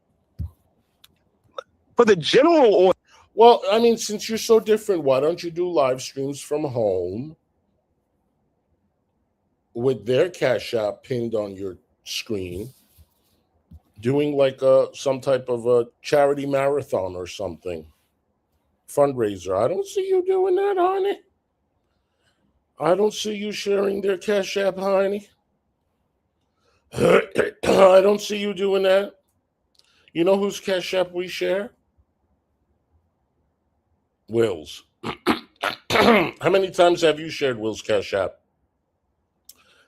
For the general order. Well, I mean, since you're so different, why don't you do live streams from home with their Cash App pinned on your screen, doing like some type of a charity marathon or something, fundraiser? I don't see you doing that, honey. I don't see you sharing their Cash App, honey. I don't see you doing that. You know whose Cash App we share? Will's. How many times have you shared Will's Cash App?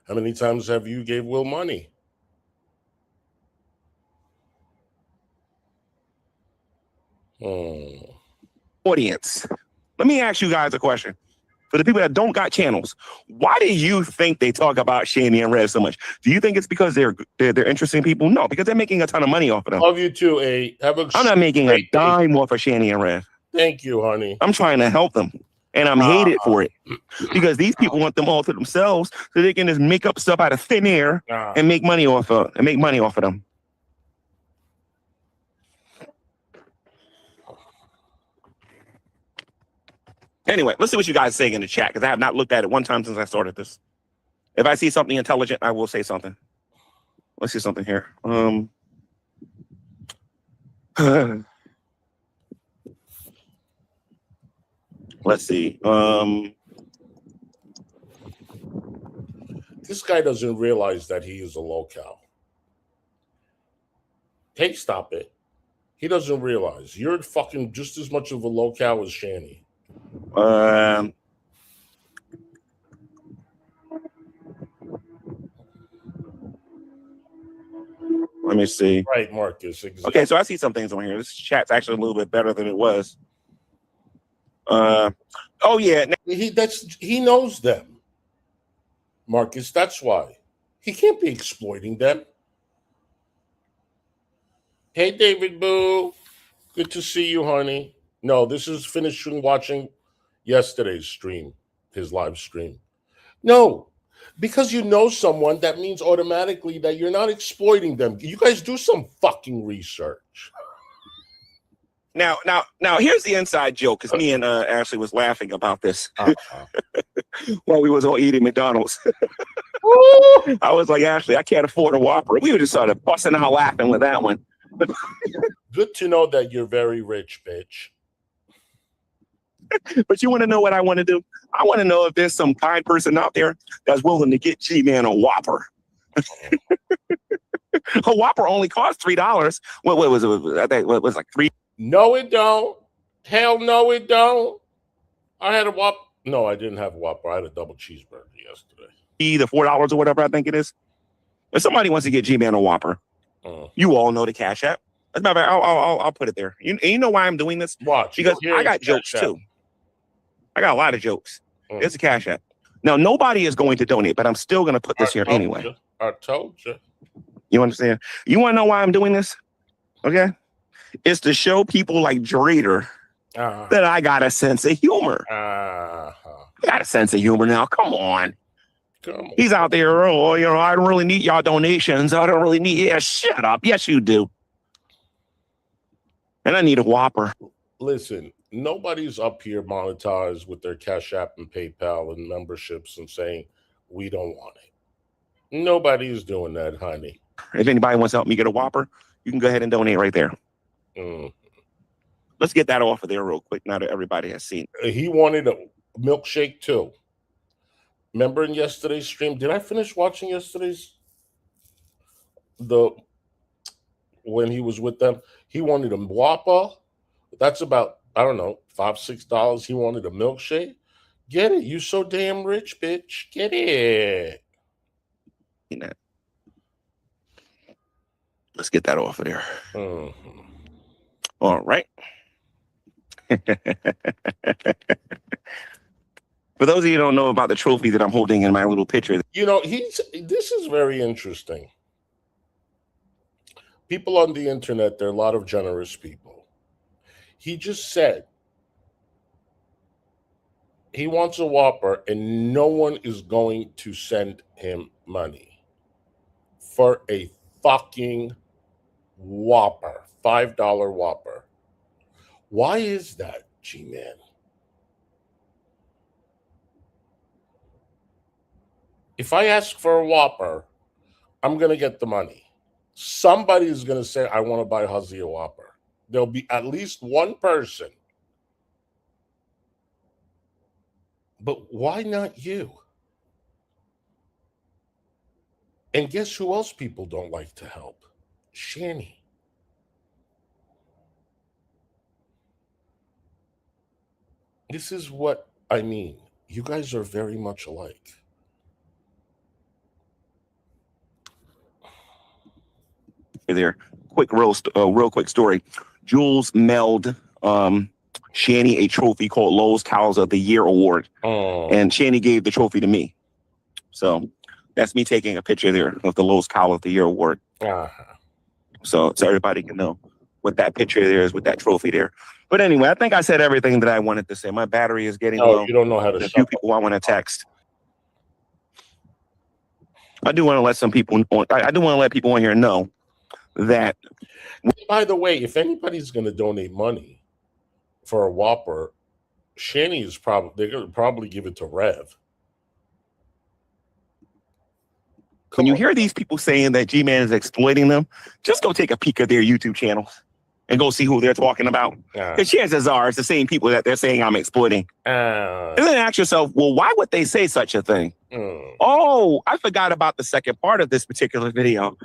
How many times have you gave Will money? Audience. Let me ask you guys a question. For the people that don't got channels, why do you think they talk about Shanny and Rev so much? Do you think it's because they're interesting people? No, because they're making a ton of money off of them. Love you too, A. I'm not making a dime off of Shanny and Rev. Thank you, honey. I'm trying to help them, and I'm hated for it because these people want them all to themselves so they can just make up stuff out of thin air and make money off of them. Anyway, let's see what you guys are saying in the chat because I have not looked at it one time since I started this. If I see something intelligent, I will say something. Let's see something here. Let's see. This guy doesn't realize that he is a locale. Hey, stop it. He doesn't realize you're fucking just as much of a locale as Shanny. Let me see. Right, Marcus. Exactly. Okay, so I see some things on here. This chat's actually a little bit better than it was. Oh yeah, he knows them, Marcus. That's why he can't be exploiting them. Hey, David Boo, good to see you, honey. No, this is finishing watching yesterday's stream, his live stream. No, because you know someone, that means automatically that you're not exploiting them. You guys do some fucking research. Now, here's the inside joke, because me and Ashley was laughing about this while we was all eating McDonald's. I was like, Ashley, I can't afford a Whopper. We were just sort of busting out laughing with that one. Good to know that you're very rich, bitch. But you want to know what I want to do? I want to know if there's some kind person out there that's willing to get G-Man a Whopper. A Whopper only costs $3. What was it? I think it was like $3. No, it don't. Hell no, it don't. I had a Whopper. No, I didn't have a Whopper. I had a double cheeseburger yesterday. Either $4 or whatever I think it is. If somebody wants to get G-Man a Whopper, you all know the Cash App. As a matter of fact, I'll put it there. You know why I'm doing this? Watch. Because I got jokes too. I got a lot of jokes. There's a Cash App. Now, nobody is going to donate, but I'm still going to put this here anyway. I told you. You understand? You want to know why I'm doing this? Okay? It's to show people like Drader that I got a sense of humor. I got a sense of humor now. Come on. He's out there, oh, you know, I don't really need y'all donations. I don't really need, yeah, shut up. Yes, you do. And I need a Whopper. Listen, nobody's up here monetized with their Cash App and PayPal and memberships and saying, we don't want it. Nobody's doing that, honey. If anybody wants to help me get a Whopper, you can go ahead and donate right there. Let's get that off of there real quick now that everybody has seen it. He wanted a milkshake too. Remember in yesterday's stream? Did I finish watching yesterday's? When he was with them, he wanted a Whopper. That's about, I don't know, $5, $6. He wanted a milkshake. Get it. You so damn rich, bitch. Get it. Let's get that off of there. All right. For those of you who don't know about the trophy that I'm holding in my little picture. You know, this is very interesting. People on the internet, there are a lot of generous people. He just said he wants a Whopper and no one is going to send him money for a fucking Whopper, $5 Whopper. Why is that, G-Man? If I ask for a Whopper, I'm going to get the money. Somebody is going to say, I want to buy Hussy a Whopper. There'll be at least one person. But why not you? And guess who else people don't like to help? Shanny. This is what I mean. You guys are very much alike. There, real quick story. Jules mailed Shanny a trophy called Lowe's Cows of the Year Award, and Shanny gave the trophy to me. So that's me taking a picture there of the Lowe's Cow of the Year Award. So everybody can know what that picture there is with that trophy there. But anyway, I think I said everything that I wanted to say. My battery is getting low. You don't know how to. A few people I want to text. I do want to let some people. I do want to let people on here know that. By the way, if anybody's going to donate money for a Whopper, Shanny is they're going to probably give it to Rev. When you hear these people saying that G-Man is exploiting them, just go take a peek at their YouTube channels and go see who they're talking about. Because chances are it's the same people that they're saying I'm exploiting. And then ask yourself, well, why would they say such a thing? Oh, I forgot about the second part of this particular video.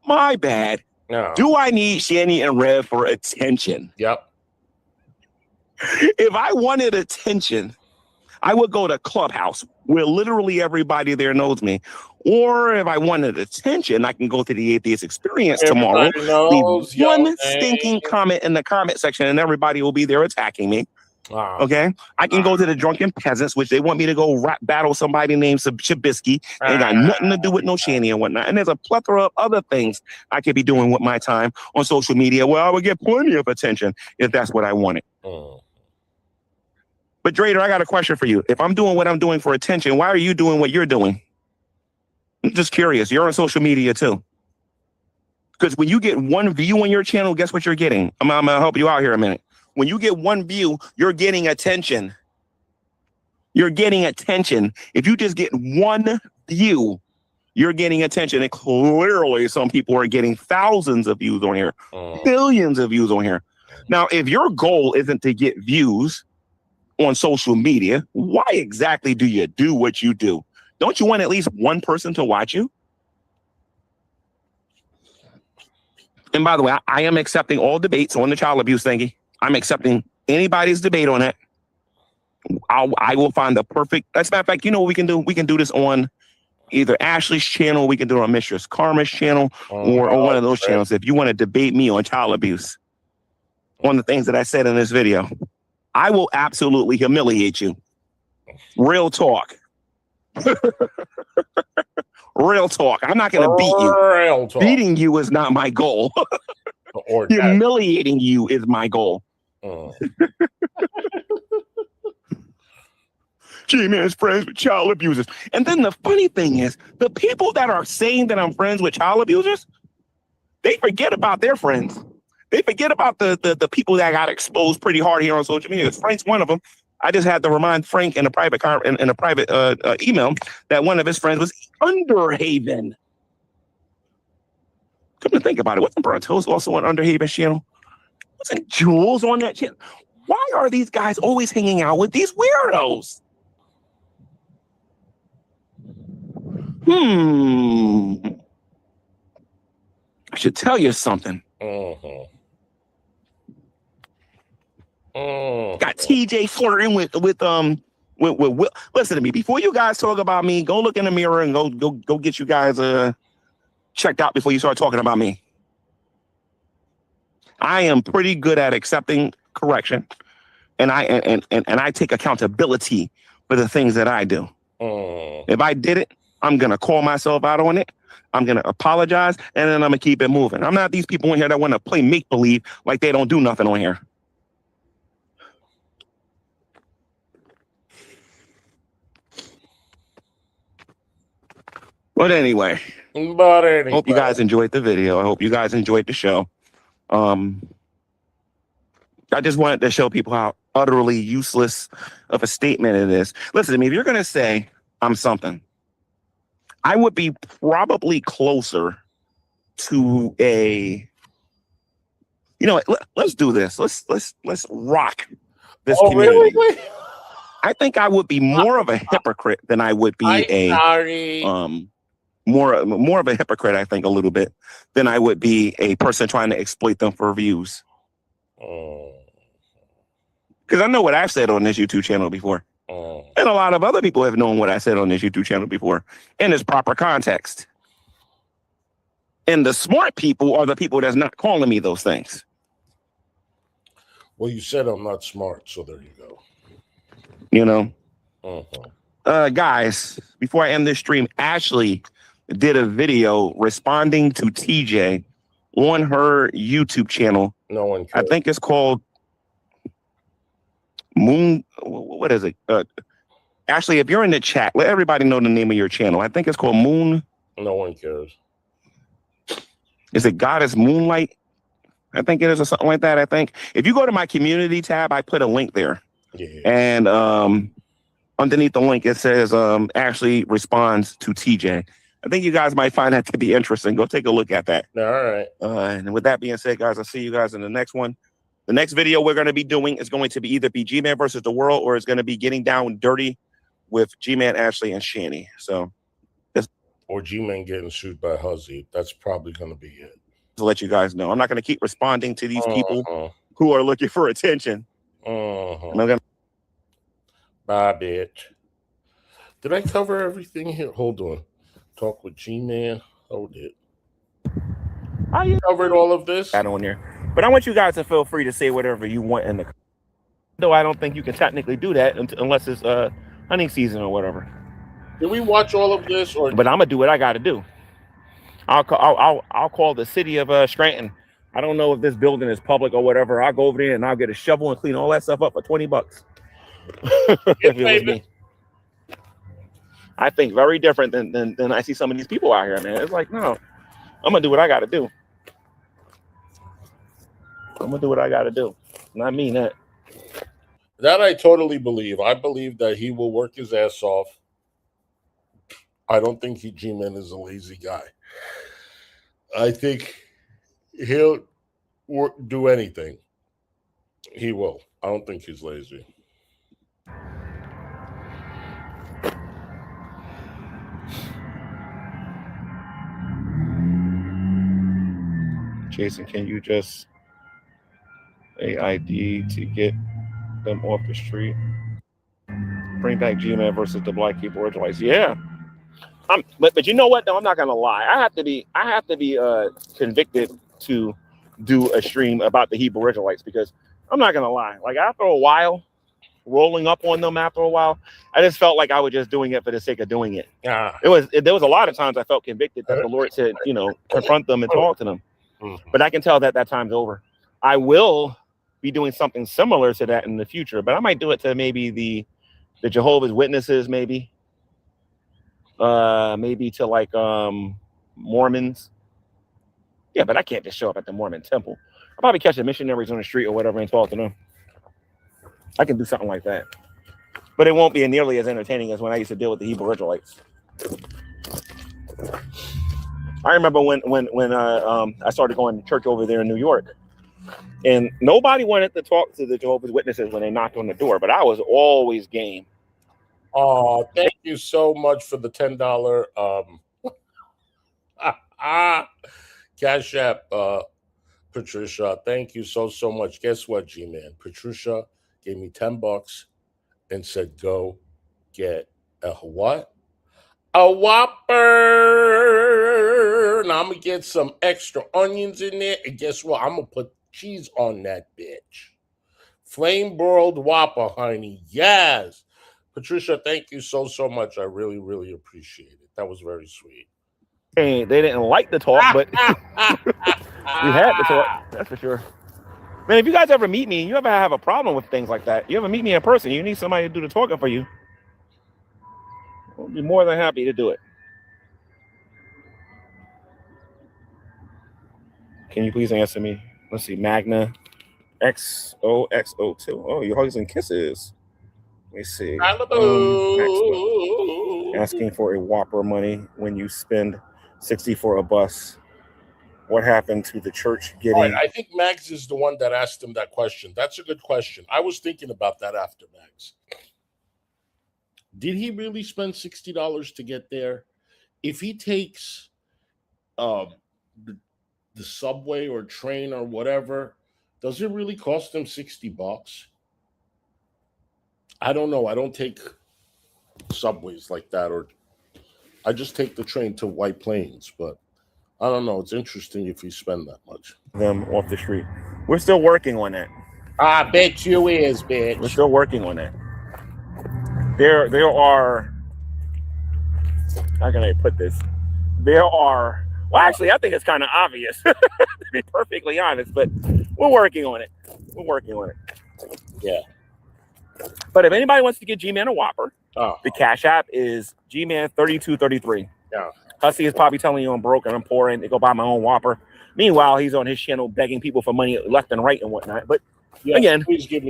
My bad. Do I need Shanny and Rev for attention? Yep. If I wanted attention, I would go to Clubhouse, where literally everybody there knows me. Or if I wanted attention, I can go to the Atheist Experience tomorrow. Leave one stinking comment in the comment section, and everybody will be there attacking me. Okay? I can go to the Drunken Peasants, which they want me to go battle somebody named Chabisky. Ain't got nothing to do with no Shanny and whatnot. And there's a plethora of other things I could be doing with my time on social media. Well, I would get plenty of attention if that's what I wanted. But Drader, I got a question for you. If I'm doing what I'm doing for attention, why are you doing what you're doing? I'm just curious. You're on social media too. Because when you get one view on your channel, guess what you're getting? I'm going to help you out here a minute. When you get one view, you're getting attention. You're getting attention. If you just get one view, you're getting attention. And clearly some people are getting thousands of views on here, millions of views on here. Now, if your goal isn't to get views on social media, why exactly do you do what you do? Don't you want at least one person to watch you? And by the way, I am accepting all debates on the child abuse thingy. I'm accepting anybody's debate on it. I will find the perfect. As a matter of fact, you know what we can do? We can do this on either Ashley's channel, we can do it on Mistress Karma's channel, or on one of those channels. If you want to debate me on child abuse, on the things that I said in this video, I will absolutely humiliate you. Real talk. Real talk. I'm not going to beat you. Beating you is not my goal. or that. Humiliating you is my goal. G-Man's friends with child abusers. And then the funny thing is, the people that are saying that I'm friends with child abusers, they forget about their friends. They forget about the people that got exposed pretty hard here on social media. Frank's one of them. I just had to remind Frank in a private email that one of his friends was Underhaven. Come to think about it, wasn't Bartos also on Underhaven's channel? Wasn't Jules on that channel? Why are these guys always hanging out with these weirdos? I should tell you something. Got TJ flirting with listen to me. Before you guys talk about me, go look in the mirror and go get you guys checked out before you start talking about me. I am pretty good at accepting correction, and I take accountability for the things that I do. If I did it, I'm gonna call myself out on it. I'm gonna apologize, and then I'm gonna keep it moving. I'm not these people in here that want to play make believe like they don't do nothing on here. But anyway, hope you guys enjoyed the video. I hope you guys enjoyed the show. I just wanted to show people how utterly useless of a statement it is. Listen to me, if you're going to say I'm something, I would be probably closer to a, you know, let's do this. Let's rock this community. Really? I think I would be more of a hypocrite than I would be more of a hypocrite, I think, a little bit, than I would be a person trying to exploit them for views. Because I know what I've said on this YouTube channel before. And a lot of other people have known what I said on this YouTube channel before in its proper context. And the smart people are the people that's not calling me those things. Well, you said I'm not smart, so there you go. You know? Guys, before I end this stream, Ashley did a video responding to TJ on her YouTube channel. No one cares. I think it's called Moon. What is it? Ashley, if you're in the chat, let everybody know the name of your channel. I think it's called Moon. No one cares. Is it Goddess Moonlight? I think it is, or something like that. I think if you go to my community tab, I put a link there. Yeah. And underneath the link, it says Ashley responds to TJ. I think you guys might find that to be interesting. Go take a look at that. All right. And with that being said, guys, I'll see you guys in the next one. The next video we're going to be doing is going to be either G-Man versus the world, or it's going to be getting down dirty with G-Man, Ashley, and Shanny. So, or G-Man getting sued by Hussy. That's probably going to be it. To let you guys know, I'm not going to keep responding to these people who are looking for attention. Bye, bitch. Did I cover everything here? Hold on. Talk with G-Man. Hold it. I covered all of this. I on here. But I want you guys to feel free to say whatever you want in the. Though I don't think you can technically do that unless it's hunting season or whatever. Did we watch all of this? Or but I'm gonna do what I got to do. I'll call the city of Scranton. I don't know if this building is public or whatever. I'll go over there and I'll get a shovel and clean all that stuff up for $20. If it was me. I think very different than I see some of these people out here, man. It's like, no, I'm gonna do what I got to do. I'm gonna do what I got to do, and I mean that. That I totally believe. I believe that he will work his ass off. I don't think G-Man is a lazy guy. I think he'll do anything. He will. I don't think he's lazy. Jason, can you just AID to get them off the street? Bring back G-Man versus the Black Keyboard Lights. Yeah. But you know what though? I'm not gonna lie. I have to be convicted to do a stream about the Hebrew Israelites, because I'm not gonna lie. Like after a while, rolling up on them after a while, I just felt like I was just doing it for the sake of doing it. There was a lot of times I felt convicted that the Lord said, you know, confront them and talk to them. But I can tell that that time's over. I will be doing something similar to that in the future, but I might do it to maybe the Jehovah's Witnesses, maybe to like Mormons. Yeah, but I can't just show up at the Mormon temple. I'll probably catch the missionaries on the street or whatever and talk to them. I can do something like that, but it won't be nearly as entertaining as when I used to deal with the Hebrew Israelites. I remember when I started going to church over there in New York, and nobody wanted to talk to the Jehovah's Witnesses when they knocked on the door, but I was always game. Oh, thank you so much for the $10 Cash App, Patricia. Thank you so much. Guess what, G-Man? Patricia gave me $10 and said, go get a what? A Whopper. Now I'm gonna get some extra onions in there, and guess what? I'm gonna put cheese on that bitch. Flame broiled Whopper, honey. Yes. Patricia, thank you so much. I really, really appreciate it. That was very sweet. Hey, they didn't like the talk, but we had the talk. That's for sure. Man, if you guys ever meet me, you ever have a problem with things like that, you ever meet me in person, you need somebody to do the talking for you, I'll be more than happy to do it. Can you please answer me? Let's see, Magna XOXO2. Oh, your hugs and kisses. Let me see. Asking for a Whopper money when you spend 60 for a bus. What happened to the church getting? Right, I think Mags is the one that asked him that question. That's a good question. I was thinking about that after Mags. Did he really spend $60 to get there? If he takes the subway or train or whatever, does it really cost him $60? I don't know. I don't take subways like that, or I just take the train to White Plains, but I don't know. It's interesting if you spend that much. Them off the street. We're still working on that. I bet you is, bitch. We're still working on that. There are, how can I put this? There are, well, actually, I think it's kind of obvious, to be perfectly honest, but we're working on it. We're working on it. Yeah. But if anybody wants to get G-Man a Whopper, the Cash App is G-Man 3233. Yeah. Hussy is probably telling you I'm broke and I'm poor and to go buy my own Whopper. Meanwhile, he's on his channel begging people for money left and right and whatnot. But yes, again,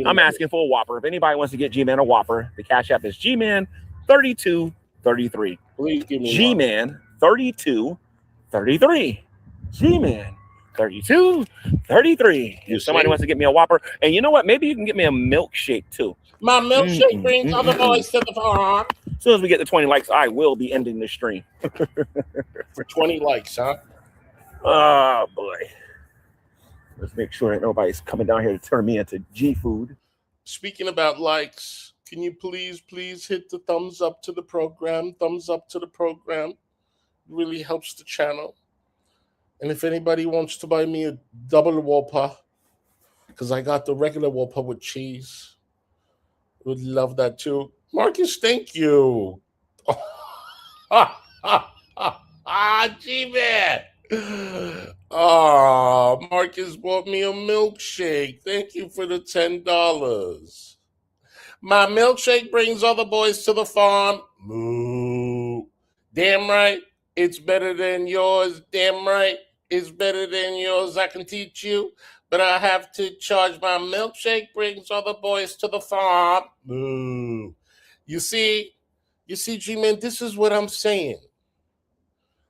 I'm asking for a Whopper. If anybody wants to get G-Man a Whopper, the Cash App is G-Man 3233. Please give me G-Man 3233. G-Man 3233. If somebody wants to get me a Whopper, and you know what? Maybe you can get me a milkshake too. My milkshake brings other boys to the farm. As soon as we get to 20 likes, I will be ending the stream. For 20 likes, huh? Oh boy. Let's make sure that nobody's coming down here to turn me into G food. Speaking about likes, can you please hit the thumbs up to the program? Thumbs up to the program. It really helps the channel. And if anybody wants to buy me a double Whopper, because I got the regular Whopper with cheese, would love that too. Marcus, thank you. G-Man. Oh, Marcus bought me a milkshake. Thank you for the $10. My milkshake brings other boys to the farm. Moo. Damn right, it's better than yours. Damn right, it's better than yours. I can teach you, but I have to charge. My milkshake brings other boys to the farm. Moo. You see, G-Man, this is what I'm saying.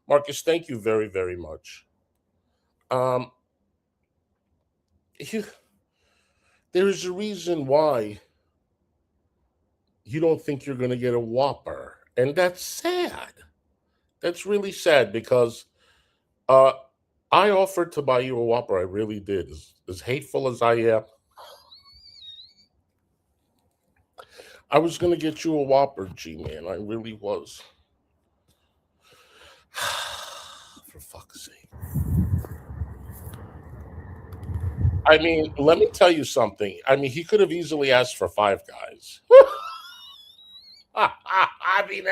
Marcus, thank you very, very much. There is a reason why you don't think you're going to get a Whopper, and that's sad. That's really sad because I offered to buy you a Whopper. I really did. As hateful as I am, I was going to get you a Whopper, G-Man. I really was. For fuck's sake. I mean, let me tell you something. I mean, he could have easily asked for Five Guys. I mean,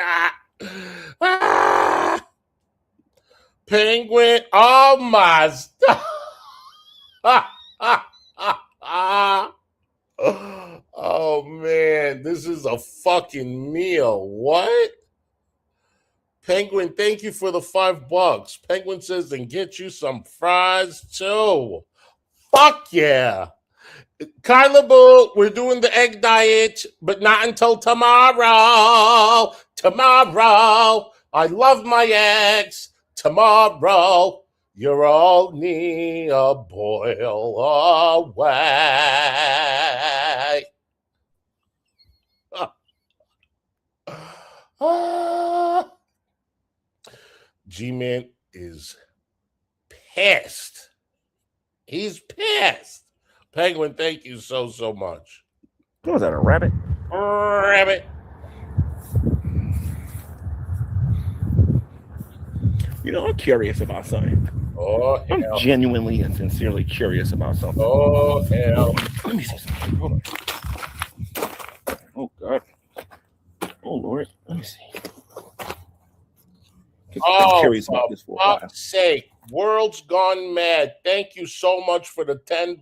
Penguin. Oh my. Oh man, this is a fucking meal. What? Penguin, thank you for the $5. Penguin says, and get you some fries too. Fuck yeah. Kyla Boo, we're doing the egg diet, but not until tomorrow. Tomorrow. I love my eggs. Tomorrow. You're only a boil away. GMAN is pissed. He's pissed. Penguin, thank you so much. What was that, a rabbit? Rabbit. You know, I'm curious about something. Oh, I'm hell. genuinely and sincerely curious about something. Oh, hell. Let me see something. Hold on. Oh, God. Oh, Lord. Let me see. I'm curious about this for a while. Fuck's sake. World's Gone Mad. Thank you so much for the $10.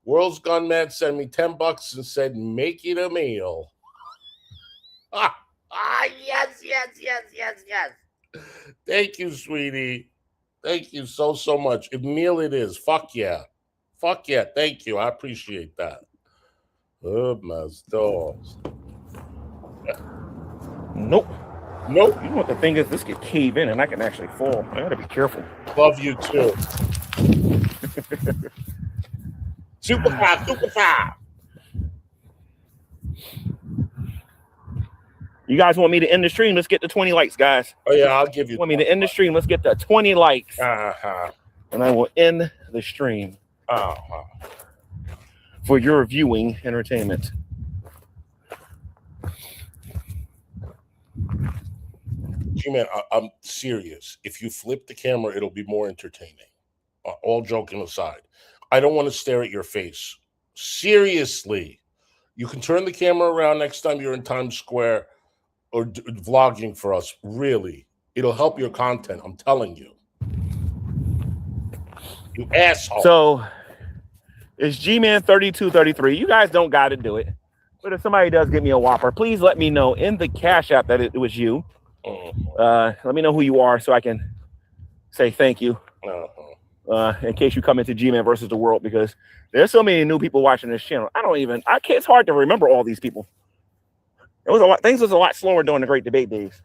World's Gone Mad sent me $10 and said, make it a meal. Yes. Thank you, sweetie. Thank you so much. A meal it is. Fuck yeah. Fuck yeah. Thank you. I appreciate that. Oh, my stars. Nope. Nope. You know what the thing is? This could cave in and I can actually fall. I gotta be careful. Love you too. Super five. You guys want me to end the stream? Let's get to 20 likes, guys. Oh yeah, I'll give you. Want me to end the stream? Let's get to 20 likes. And I will end the stream for your viewing entertainment. G-Man, I'm serious. If you flip the camera, it'll be more entertaining. All joking aside, I don't want to stare at your face. Seriously, you can turn the camera around next time you're in Times Square or vlogging for us. Really, it'll help your content. I'm telling you. You asshole. So it's GMAN 3233. You guys don't got to do it. But if somebody does get me a Whopper, please let me know in the Cash App that it was you. Let me know who you are so I can say thank you. In case you come into GMAN versus the world, because there's so many new people watching this channel. It's hard to remember all these people. It was a lot. Things was a lot slower during the Great Debate days.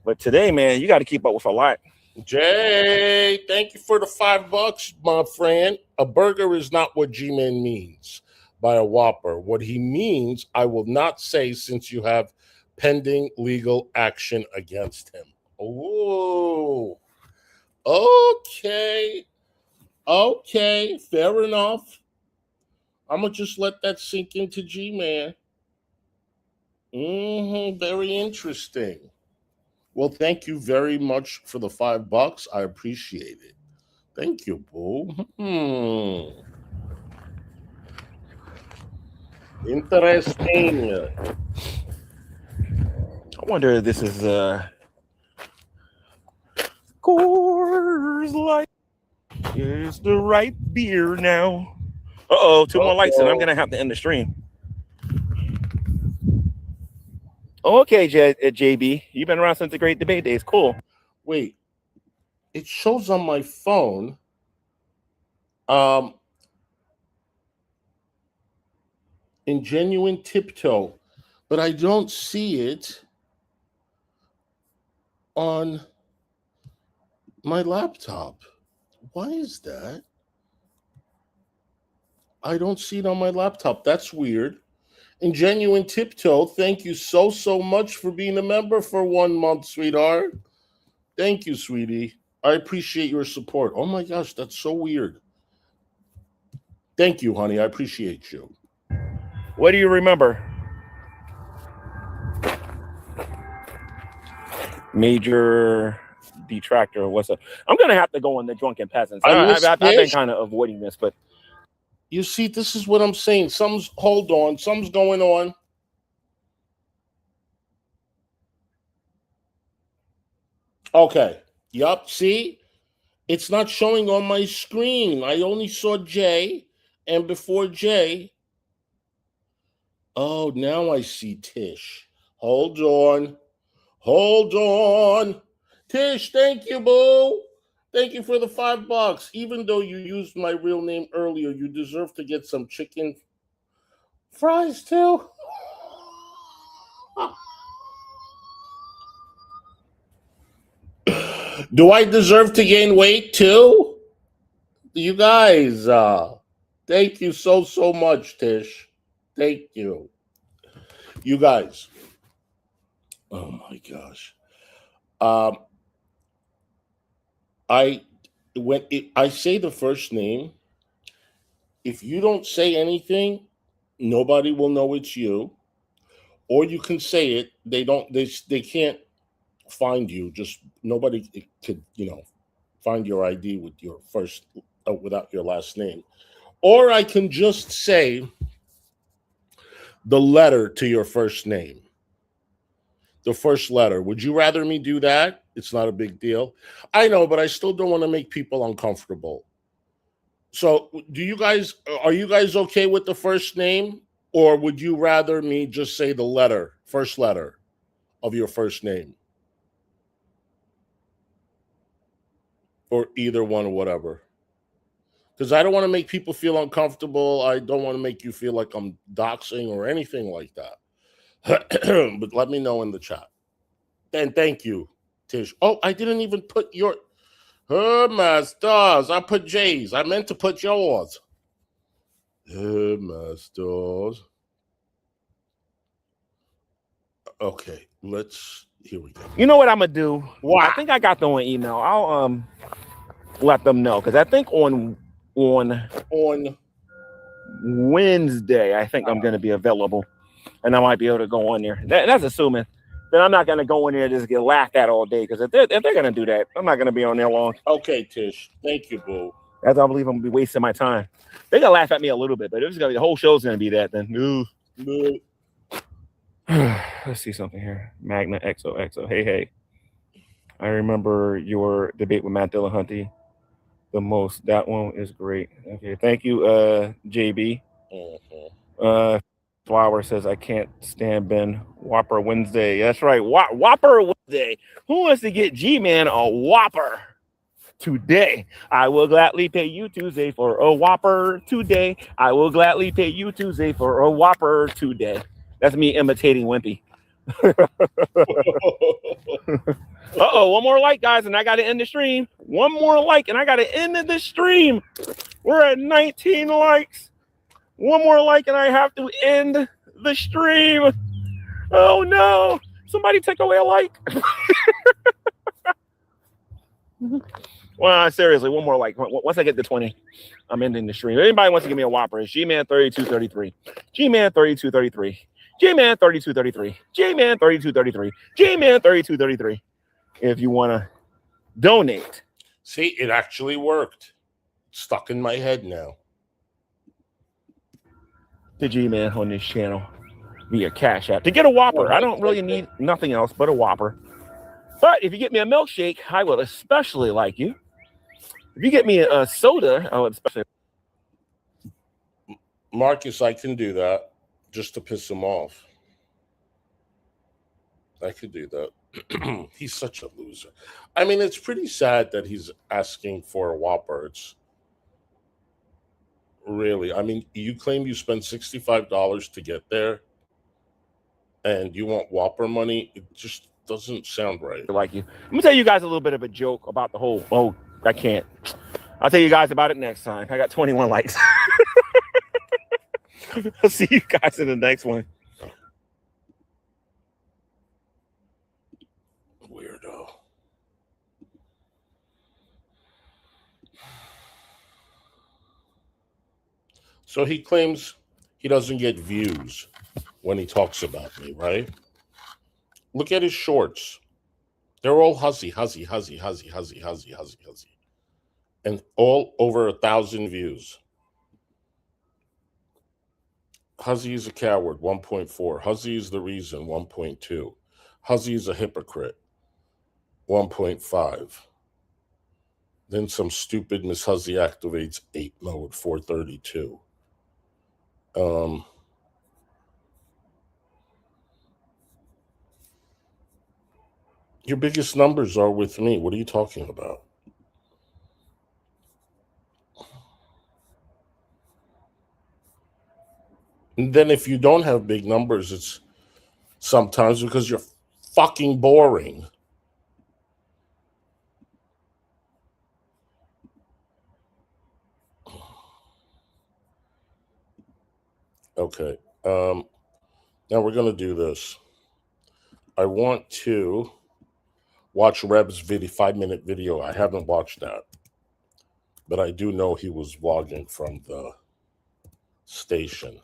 But today, man, you got to keep up with a lot. Jay, thank you for the $5, my friend. A burger is not what G-Man means by a Whopper. What he means, I will not say since you have pending legal action against him. Oh, okay. Okay, fair enough. I'm going to just let that sink into G-Man. Very interesting. Well, thank you very much for the $5. I appreciate it. Thank you, boo. Interesting. I wonder if this is Coors Light is the right beer now. Two more lights and I'm gonna have to end the stream. Okay, JB, you've been around since the Great Debate days. Cool. Wait, it shows on my phone. In Genuine Tiptoe, but I don't see it on my laptop. Why is that? I don't see it on my laptop. That's weird. In Genuine Tiptoe, thank you so much for being a member for 1 month, sweetheart. Thank you, sweetie. I appreciate your support. Oh my gosh, that's so weird. Thank you, honey. I appreciate you. What do you remember? Major detractor. What's up? I'm gonna have to go on the Drunken Peasants. I've been kind of avoiding this, but you see, this is what I'm saying. Something's going on. Okay. Yup. See, It's not showing on my screen. I only saw J, and before J. Oh, now I see Tish. Hold on. Hold on. Tish, thank you, boo. Thank you for the $5. Even though you used my real name earlier, you deserve to get some chicken fries too. Do I deserve to gain weight too? You guys, thank you so much, Tish. Thank you. You guys. Oh my gosh. I say the first name, if you don't say anything, nobody will know it's you. Or you can say it, they can't find you. Just nobody could, find your ID with your first without your last name. Or I can just say the letter to your first name. The first letter. Would you rather me do that? It's not a big deal. I know, but I still don't want to make people uncomfortable. So, are you guys okay with the first name? Or would you rather me just say the letter, first letter of your first name? Or either one or whatever. Because I don't want to make people feel uncomfortable. I don't want to make you feel like I'm doxing or anything like that. But let me know in the chat. And thank you, Tish. Oh, I didn't even put your... Oh, my stars. I put J's. I meant to put yours. Oh, my stars. Okay, here we go. You know what I'm going to do? Wow. I think I got them on email. I'll let them know. Because I think on Wednesday, I think I'm going to be available. And I might be able to go on there. That's assuming that I'm not going to go in there and just get laughed at all day. Because if they're going to do that, I'm not going to be on there long. Okay, Tish. Thank you, boo. As I believe I'm going to be wasting my time. They're going to laugh at me a little bit. But if the whole show's going to be that, then no. Let's see something here. Magna XOXO. Hey. I remember your debate with Matt Dillahunty the most. That one is great. Okay. Thank you, JB. Flower says, I can't stand Ben. Whopper Wednesday. That's right. Whopper Wednesday. Who wants to get G-Man a Whopper today? I will gladly pay you Tuesday for a Whopper today. I will gladly pay you Tuesday for a Whopper today. That's me imitating Wimpy. Uh-oh, one more like, guys, and I got to end the stream. One more like, and I got to end the stream. We're at 19 likes. One more like, and I have to end the stream. Oh, no. Somebody take away a like. Well, seriously, one more like. Once I get to 20, I'm ending the stream. If anybody wants to give me a Whopper, it's G-Man 3233. G-Man 3233. G-Man 3233. G-Man 3233. G-Man 3233. If you want to donate. See, it actually worked. It's stuck in my head now. The G-Man on this channel via Cash App to get a Whopper. I don't really need nothing else but a Whopper. But if you get me a milkshake, I would especially like you. If you get me a soda, I would especially. Marcus, I can do that just to piss him off. I could do that. He's such a loser. I mean, it's pretty sad that he's asking for a Whopper. It's really, I mean, you claim you spent $65 to get there and you want Whopper money. It just doesn't sound right. Like you. Let me tell you guys a little bit of a joke about the whole, I can't. I'll tell you guys about it next time. I got 21 likes. I'll see you guys in the next one. Weirdo. So he claims he doesn't get views when he talks about me, right? Look at his shorts. They're all Hussy. And all over 1,000 views. Hussy is a coward, 1.4. Hussy is the reason, 1.2. Hussy is a hypocrite, 1.5. Then some stupid Miss Hussy activates 8 mode 432. Your biggest numbers are with me. What are you talking about? And then if you don't have big numbers, it's sometimes because you're fucking boring. Okay. Now we're going to do this. I want to watch Reb's 5-minute video. I haven't watched that, but I do know he was vlogging from the station.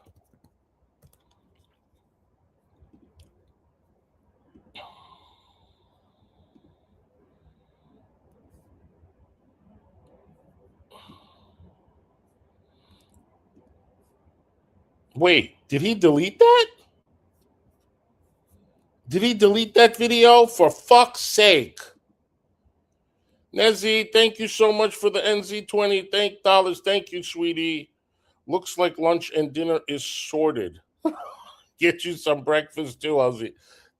Wait, did he delete that? Did he delete that video? For fuck's sake. Nezzy, thank you so much for the NZ20. Thank you, sweetie. Looks like lunch and dinner is sorted. Get you some breakfast too, Ozzy.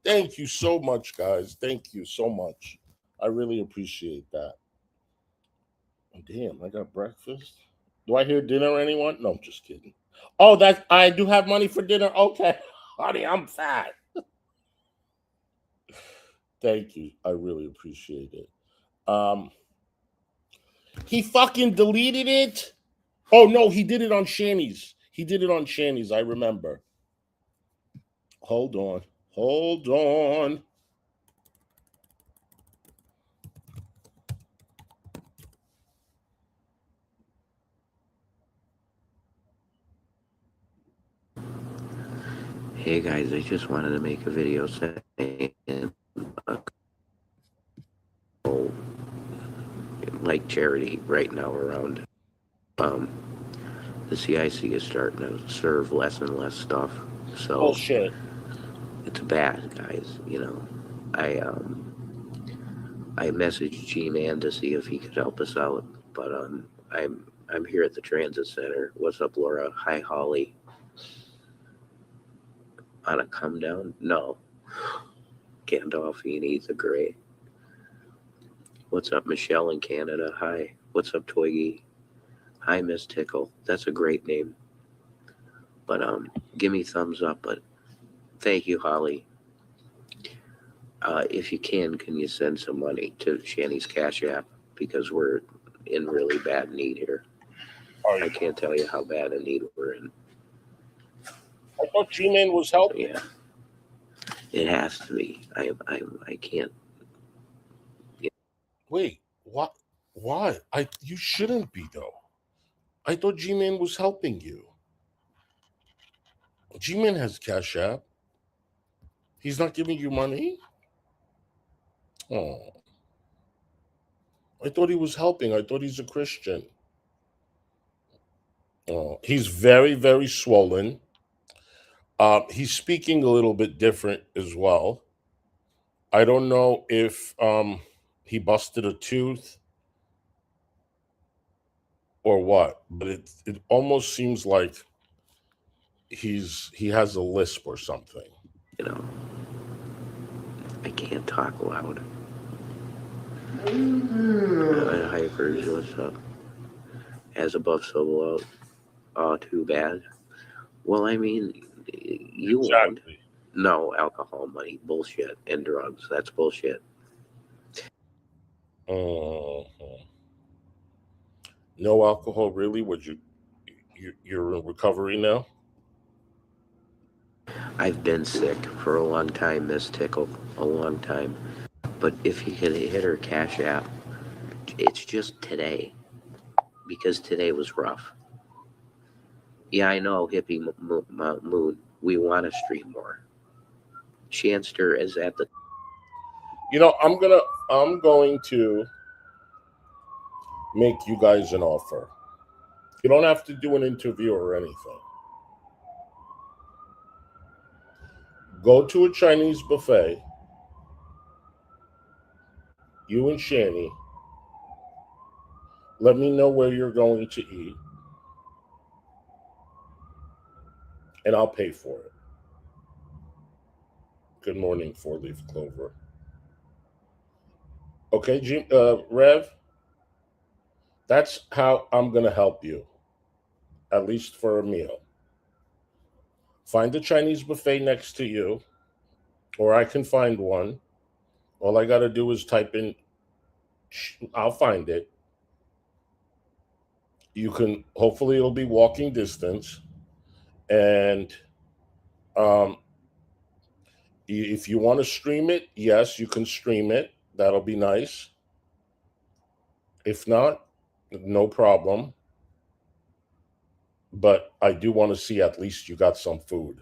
Thank you so much, guys. Thank you so much. I really appreciate that. Damn, I got breakfast. Do I hear dinner, anyone? No, I'm just kidding. Oh, that I do have money for dinner. Okay. Honey, I'm fat. Thank you. I really appreciate it. He fucking deleted it. Oh no, he did it on Shanny's. I remember. Hold on. Hey guys, I just wanted to make a video saying like charity right now around the CIC is starting to serve less and less stuff. So Bullshit. It's bad, guys, you know. I messaged GMAN to see if he could help us out, but I'm here at the transit center. What's up, Laura? Hi, Holly. On a come down? No. Gandolfini, the Gray. What's up, Michelle in Canada? Hi. What's up, Twiggy? Hi, Miss Tickle. That's a great name. But give me thumbs up. But thank you, Holly. If you can you send some money to Shanny's Cash App, because we're in really bad need here. I can't tell you how bad a need we're in. I thought G-Man was helping. Yeah, it has to be. I can't. Yeah. Wait, what? Why? You shouldn't be though. I thought G-Man was helping you. G-Man has Cash App. He's not giving you money? Oh. I thought he was helping. I thought he's a Christian. Oh, he's very, very swollen. He's speaking a little bit different as well. I don't know if he busted a tooth or what, but it almost seems like he has a lisp or something. You know, I can't talk loud. Hypers, what's up? As above, so below. Oh, too bad. Well, I mean, you won't. No alcohol money, bullshit, and drugs. That's bullshit. No alcohol, really? You're in recovery now? I've been sick for a long time, Miss Tickle, a long time. But if you could hit her Cash App, it's just today, because today was rough. Yeah, I know, Hippie Moon. We want to stream more. Shanster is at the. You know, I'm going to make you guys an offer. You don't have to do an interview or anything. Go to a Chinese buffet, you and Shanny, Let me know where you're going to eat, and I'll pay for it. Good morning, four-leaf clover. Okay, Rev, that's how I'm going to help you, at least for a meal. Find a Chinese buffet next to you, or I can find one. All I got to do is type in, I'll find it. You can, hopefully, it'll be walking distance. And um, if you want to stream it, yes, you can stream it. That'll be nice. If not, no problem. But I do want to see at least you got some food.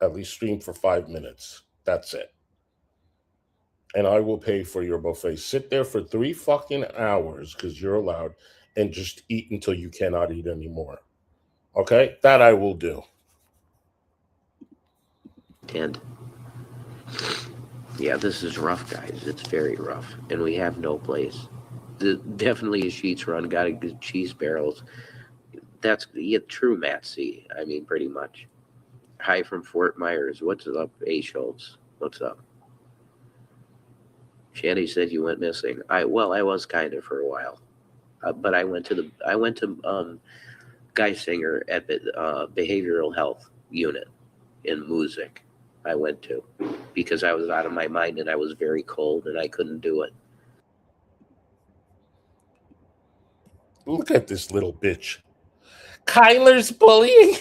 At least stream for 5 minutes. That's it. And I will pay for your buffet. Sit there for 3 fucking hours, because you're allowed, and just eat until you cannot eat anymore. Okay? That I will do. And yeah, this is rough, guys. It's very rough. And we have no place. Definitely a Sheets run. Got a good cheese barrels. That's true, Matt C. I mean, pretty much. Hi from Fort Myers. What's up, A. Schultz? What's up? Shanny said you went missing. I was kind of for a while, but I went to Geisinger at behavioral health unit in Music. I went to because I was out of my mind and I was very cold and I couldn't do it. Look at this little bitch. Kyler's bullying.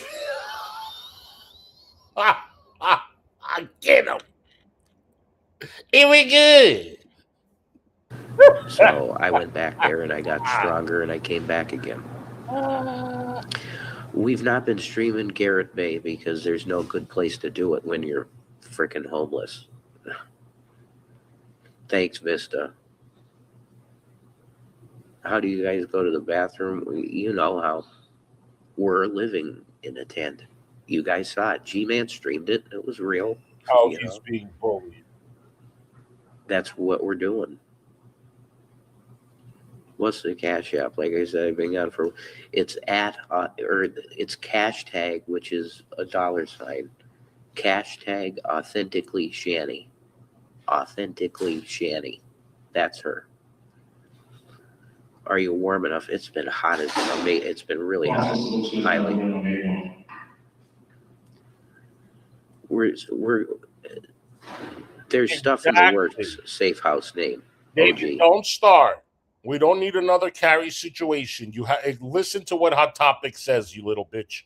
Get him. Here we go. So I went back there and I got stronger and I came back again. We've not been streaming Garrett Bay because there's no good place to do it when you're freaking homeless. Thanks, Vista. How do you guys go to the bathroom? You know how we're living in a tent. You guys saw it. G-Man streamed it. It was real. Oh, he's being bullied. That's what we're doing. What's the Cash App? Like I said, I've been on for. It's at or it's hashtag, which is $. Hashtag authentically Shanny. Authentically Shanny. That's her. Are you warm enough? It's been hot. It's been really hot. Highly. We're there's stuff in the works. Safe house name. David, don't start. We don't need another carry situation. You listen to what Hot Topic says, you little bitch.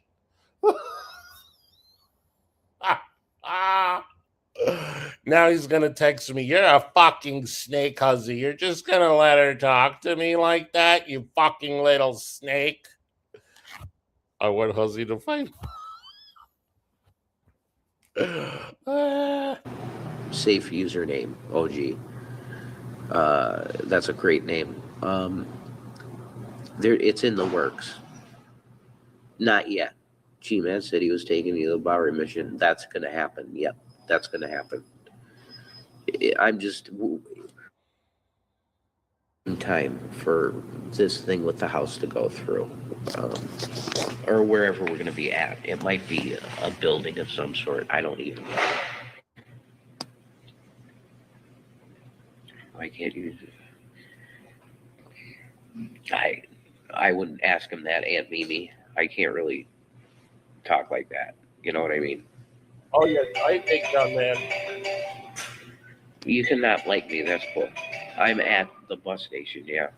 Now he's gonna text me. You're a fucking snake, Hussy. You're just gonna let her talk to me like that, you fucking little snake. I want Hussy to fight. Safe username, OG. That's a great name. It's in the works. Not yet. G-Man said he was taking you to the Bowery mission. That's going to happen. Yep, that's going to happen. I'm just in time for this thing with the house to go through, or wherever we're going to be at. It might be a building of some sort. I don't even know. Why can't you? I wouldn't ask him that, Aunt Mimi. I can't really talk like that. You know what I mean? Oh yeah, I think young man. You cannot like me. That's cool. I'm at the bus station. Yeah.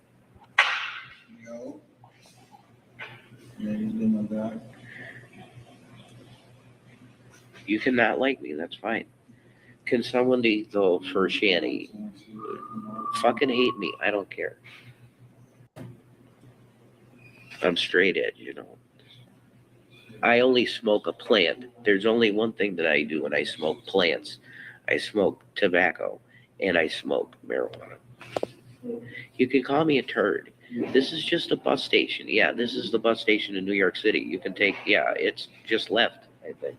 No. Yeah, he's been like that. You cannot like me. That's fine. Can someone though for Shanny fucking hate me? I don't care. I'm straight edge, you know. I only smoke a plant. There's only one thing that I do when I smoke plants. I smoke tobacco and I smoke marijuana. You can call me a turd. This is just a bus station. Yeah, this is the bus station in New York City. You can take, it's just left, I think.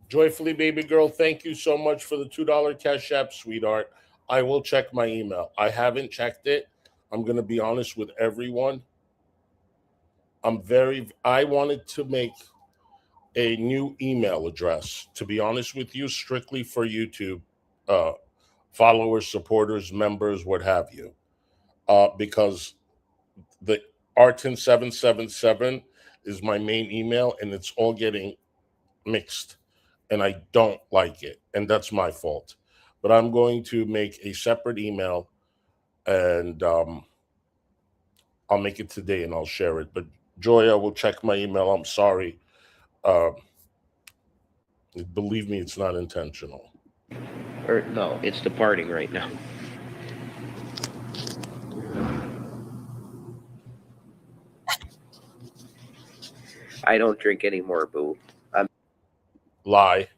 Joyfully, baby girl, thank you so much for the $2 Cash App, sweetheart. I will check my email. I haven't checked it, I'm going to be honest with everyone. I wanted to make a new email address, to be honest with you, strictly for YouTube followers, supporters, members, what have you. Because the Artin777 is my main email and it's all getting mixed and I don't like it. And that's my fault. But I'm going to make a separate email and I'll make it today and I'll share it. But Joya will check my email. I'm sorry. Believe me, it's not intentional. Or no, it's departing right now. I don't drink anymore, boo. Lie.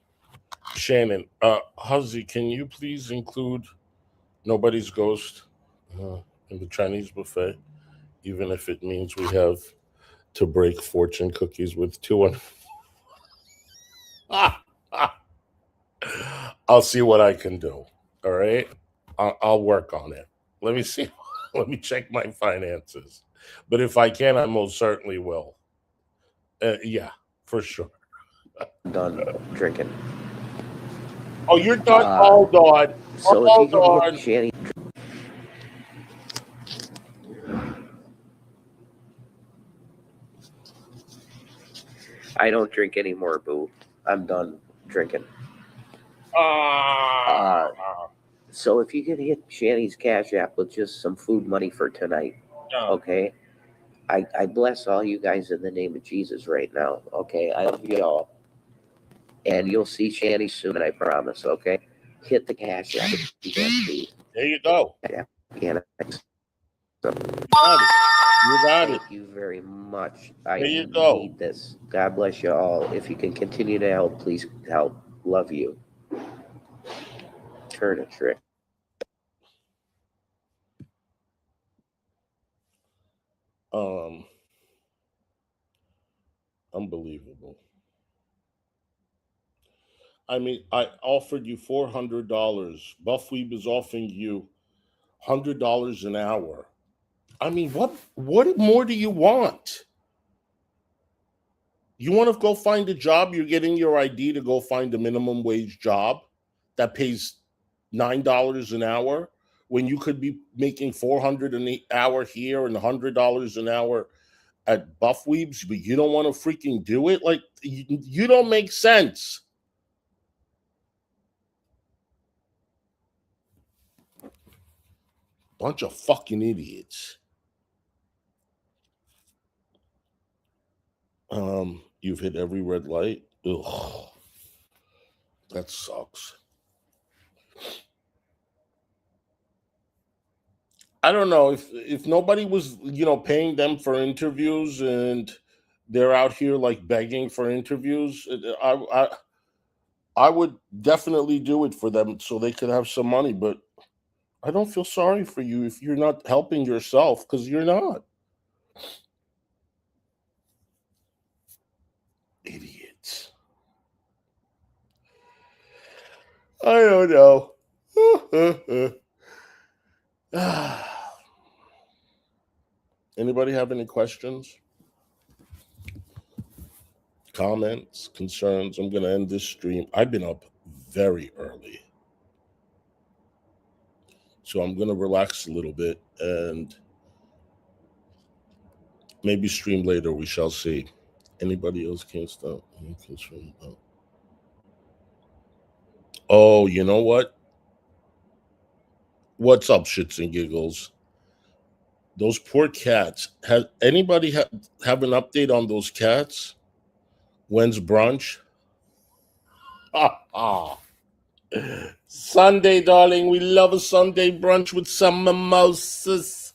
Shannon, Hussy, can you please include Nobody's Ghost in the Chinese buffet, even if it means we have to break fortune cookies with 2 I'll see what I can do. All right, I'll work on it. Let me see. Let me check my finances. But if I can, I most certainly will. Yeah, for sure. Done drinking. Oh, you're done? Hold on. So if you can hit Shanny. I don't drink anymore, boo. I'm done drinking. So if you could hit Shanny's Cash App with just some food money for tonight, okay? I bless all you guys in the name of Jesus right now, okay? I love you all. And you'll see Shanny soon, I promise, okay? Hit the Cash App. There you go. Yeah. You got it. Thank you very much. I There you go. need this. God bless you all. If you can continue to help, please help. Love you. Turn a trick. Unbelievable. I mean, I offered you $400. Buffweeb is offering you $100 an hour. I mean, what more do you want? You want to go find a job? You're getting your ID to go find a minimum wage job that pays $9 an hour when you could be making $400 an hour here and $100 an hour at Buffweebs, but you don't want to freaking do it? Like, you don't make sense. Bunch of fucking idiots. You've hit every red light. Ugh. That sucks. I don't know if nobody was, paying them for interviews and they're out here like begging for interviews. I would definitely do it for them so they could have some money, but I don't feel sorry for you if you're not helping yourself, because you're not. Idiots. I don't know. Anybody have any questions? Comments, concerns? I'm going to end this stream. I've been up very early, so I'm going to relax a little bit and maybe stream later. We shall see. Anybody else can't stop? Oh, you know what? What's up, shits and giggles? Those poor cats. Has anybody have an update on those cats? When's brunch? Sunday, darling. We love a Sunday brunch with some mimosas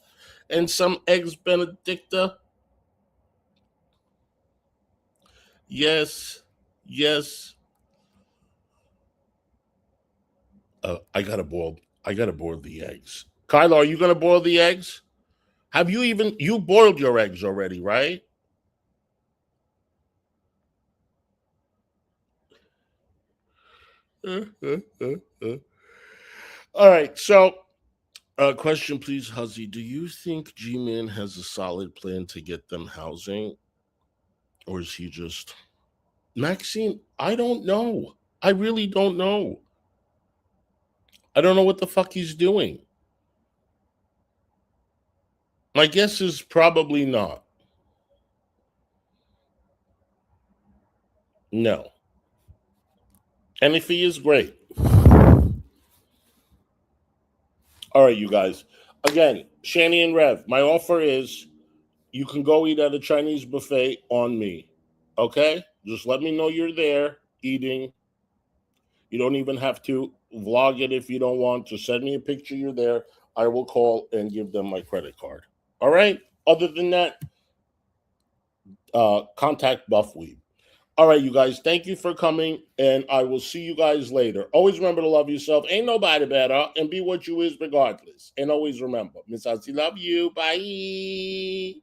and some eggs Benedicta. Yes. I gotta boil the eggs. Kyla, are you gonna boil the eggs? Have you boiled your eggs already, right? All right, so Question, please, Hussy. Do you think G-Man has a solid plan to get them housing? Or is he just... Maxine, I don't know. I really don't know. I don't know what the fuck he's doing. My guess is probably not. No. And if he is, great. All right, you guys. Again, Shanny and Rev, my offer is you can go eat at a Chinese buffet on me. Okay? Just let me know you're there eating. You don't even have to vlog it if you don't want. Just send me a picture you're there. I will call and give them my credit card. All right? Other than that, contact Buffweed. All right, you guys, thank you for coming, and I will see you guys later. Always remember to love yourself. Ain't nobody better, and be what you is regardless. And always remember, Miss Hussy, love you. Bye.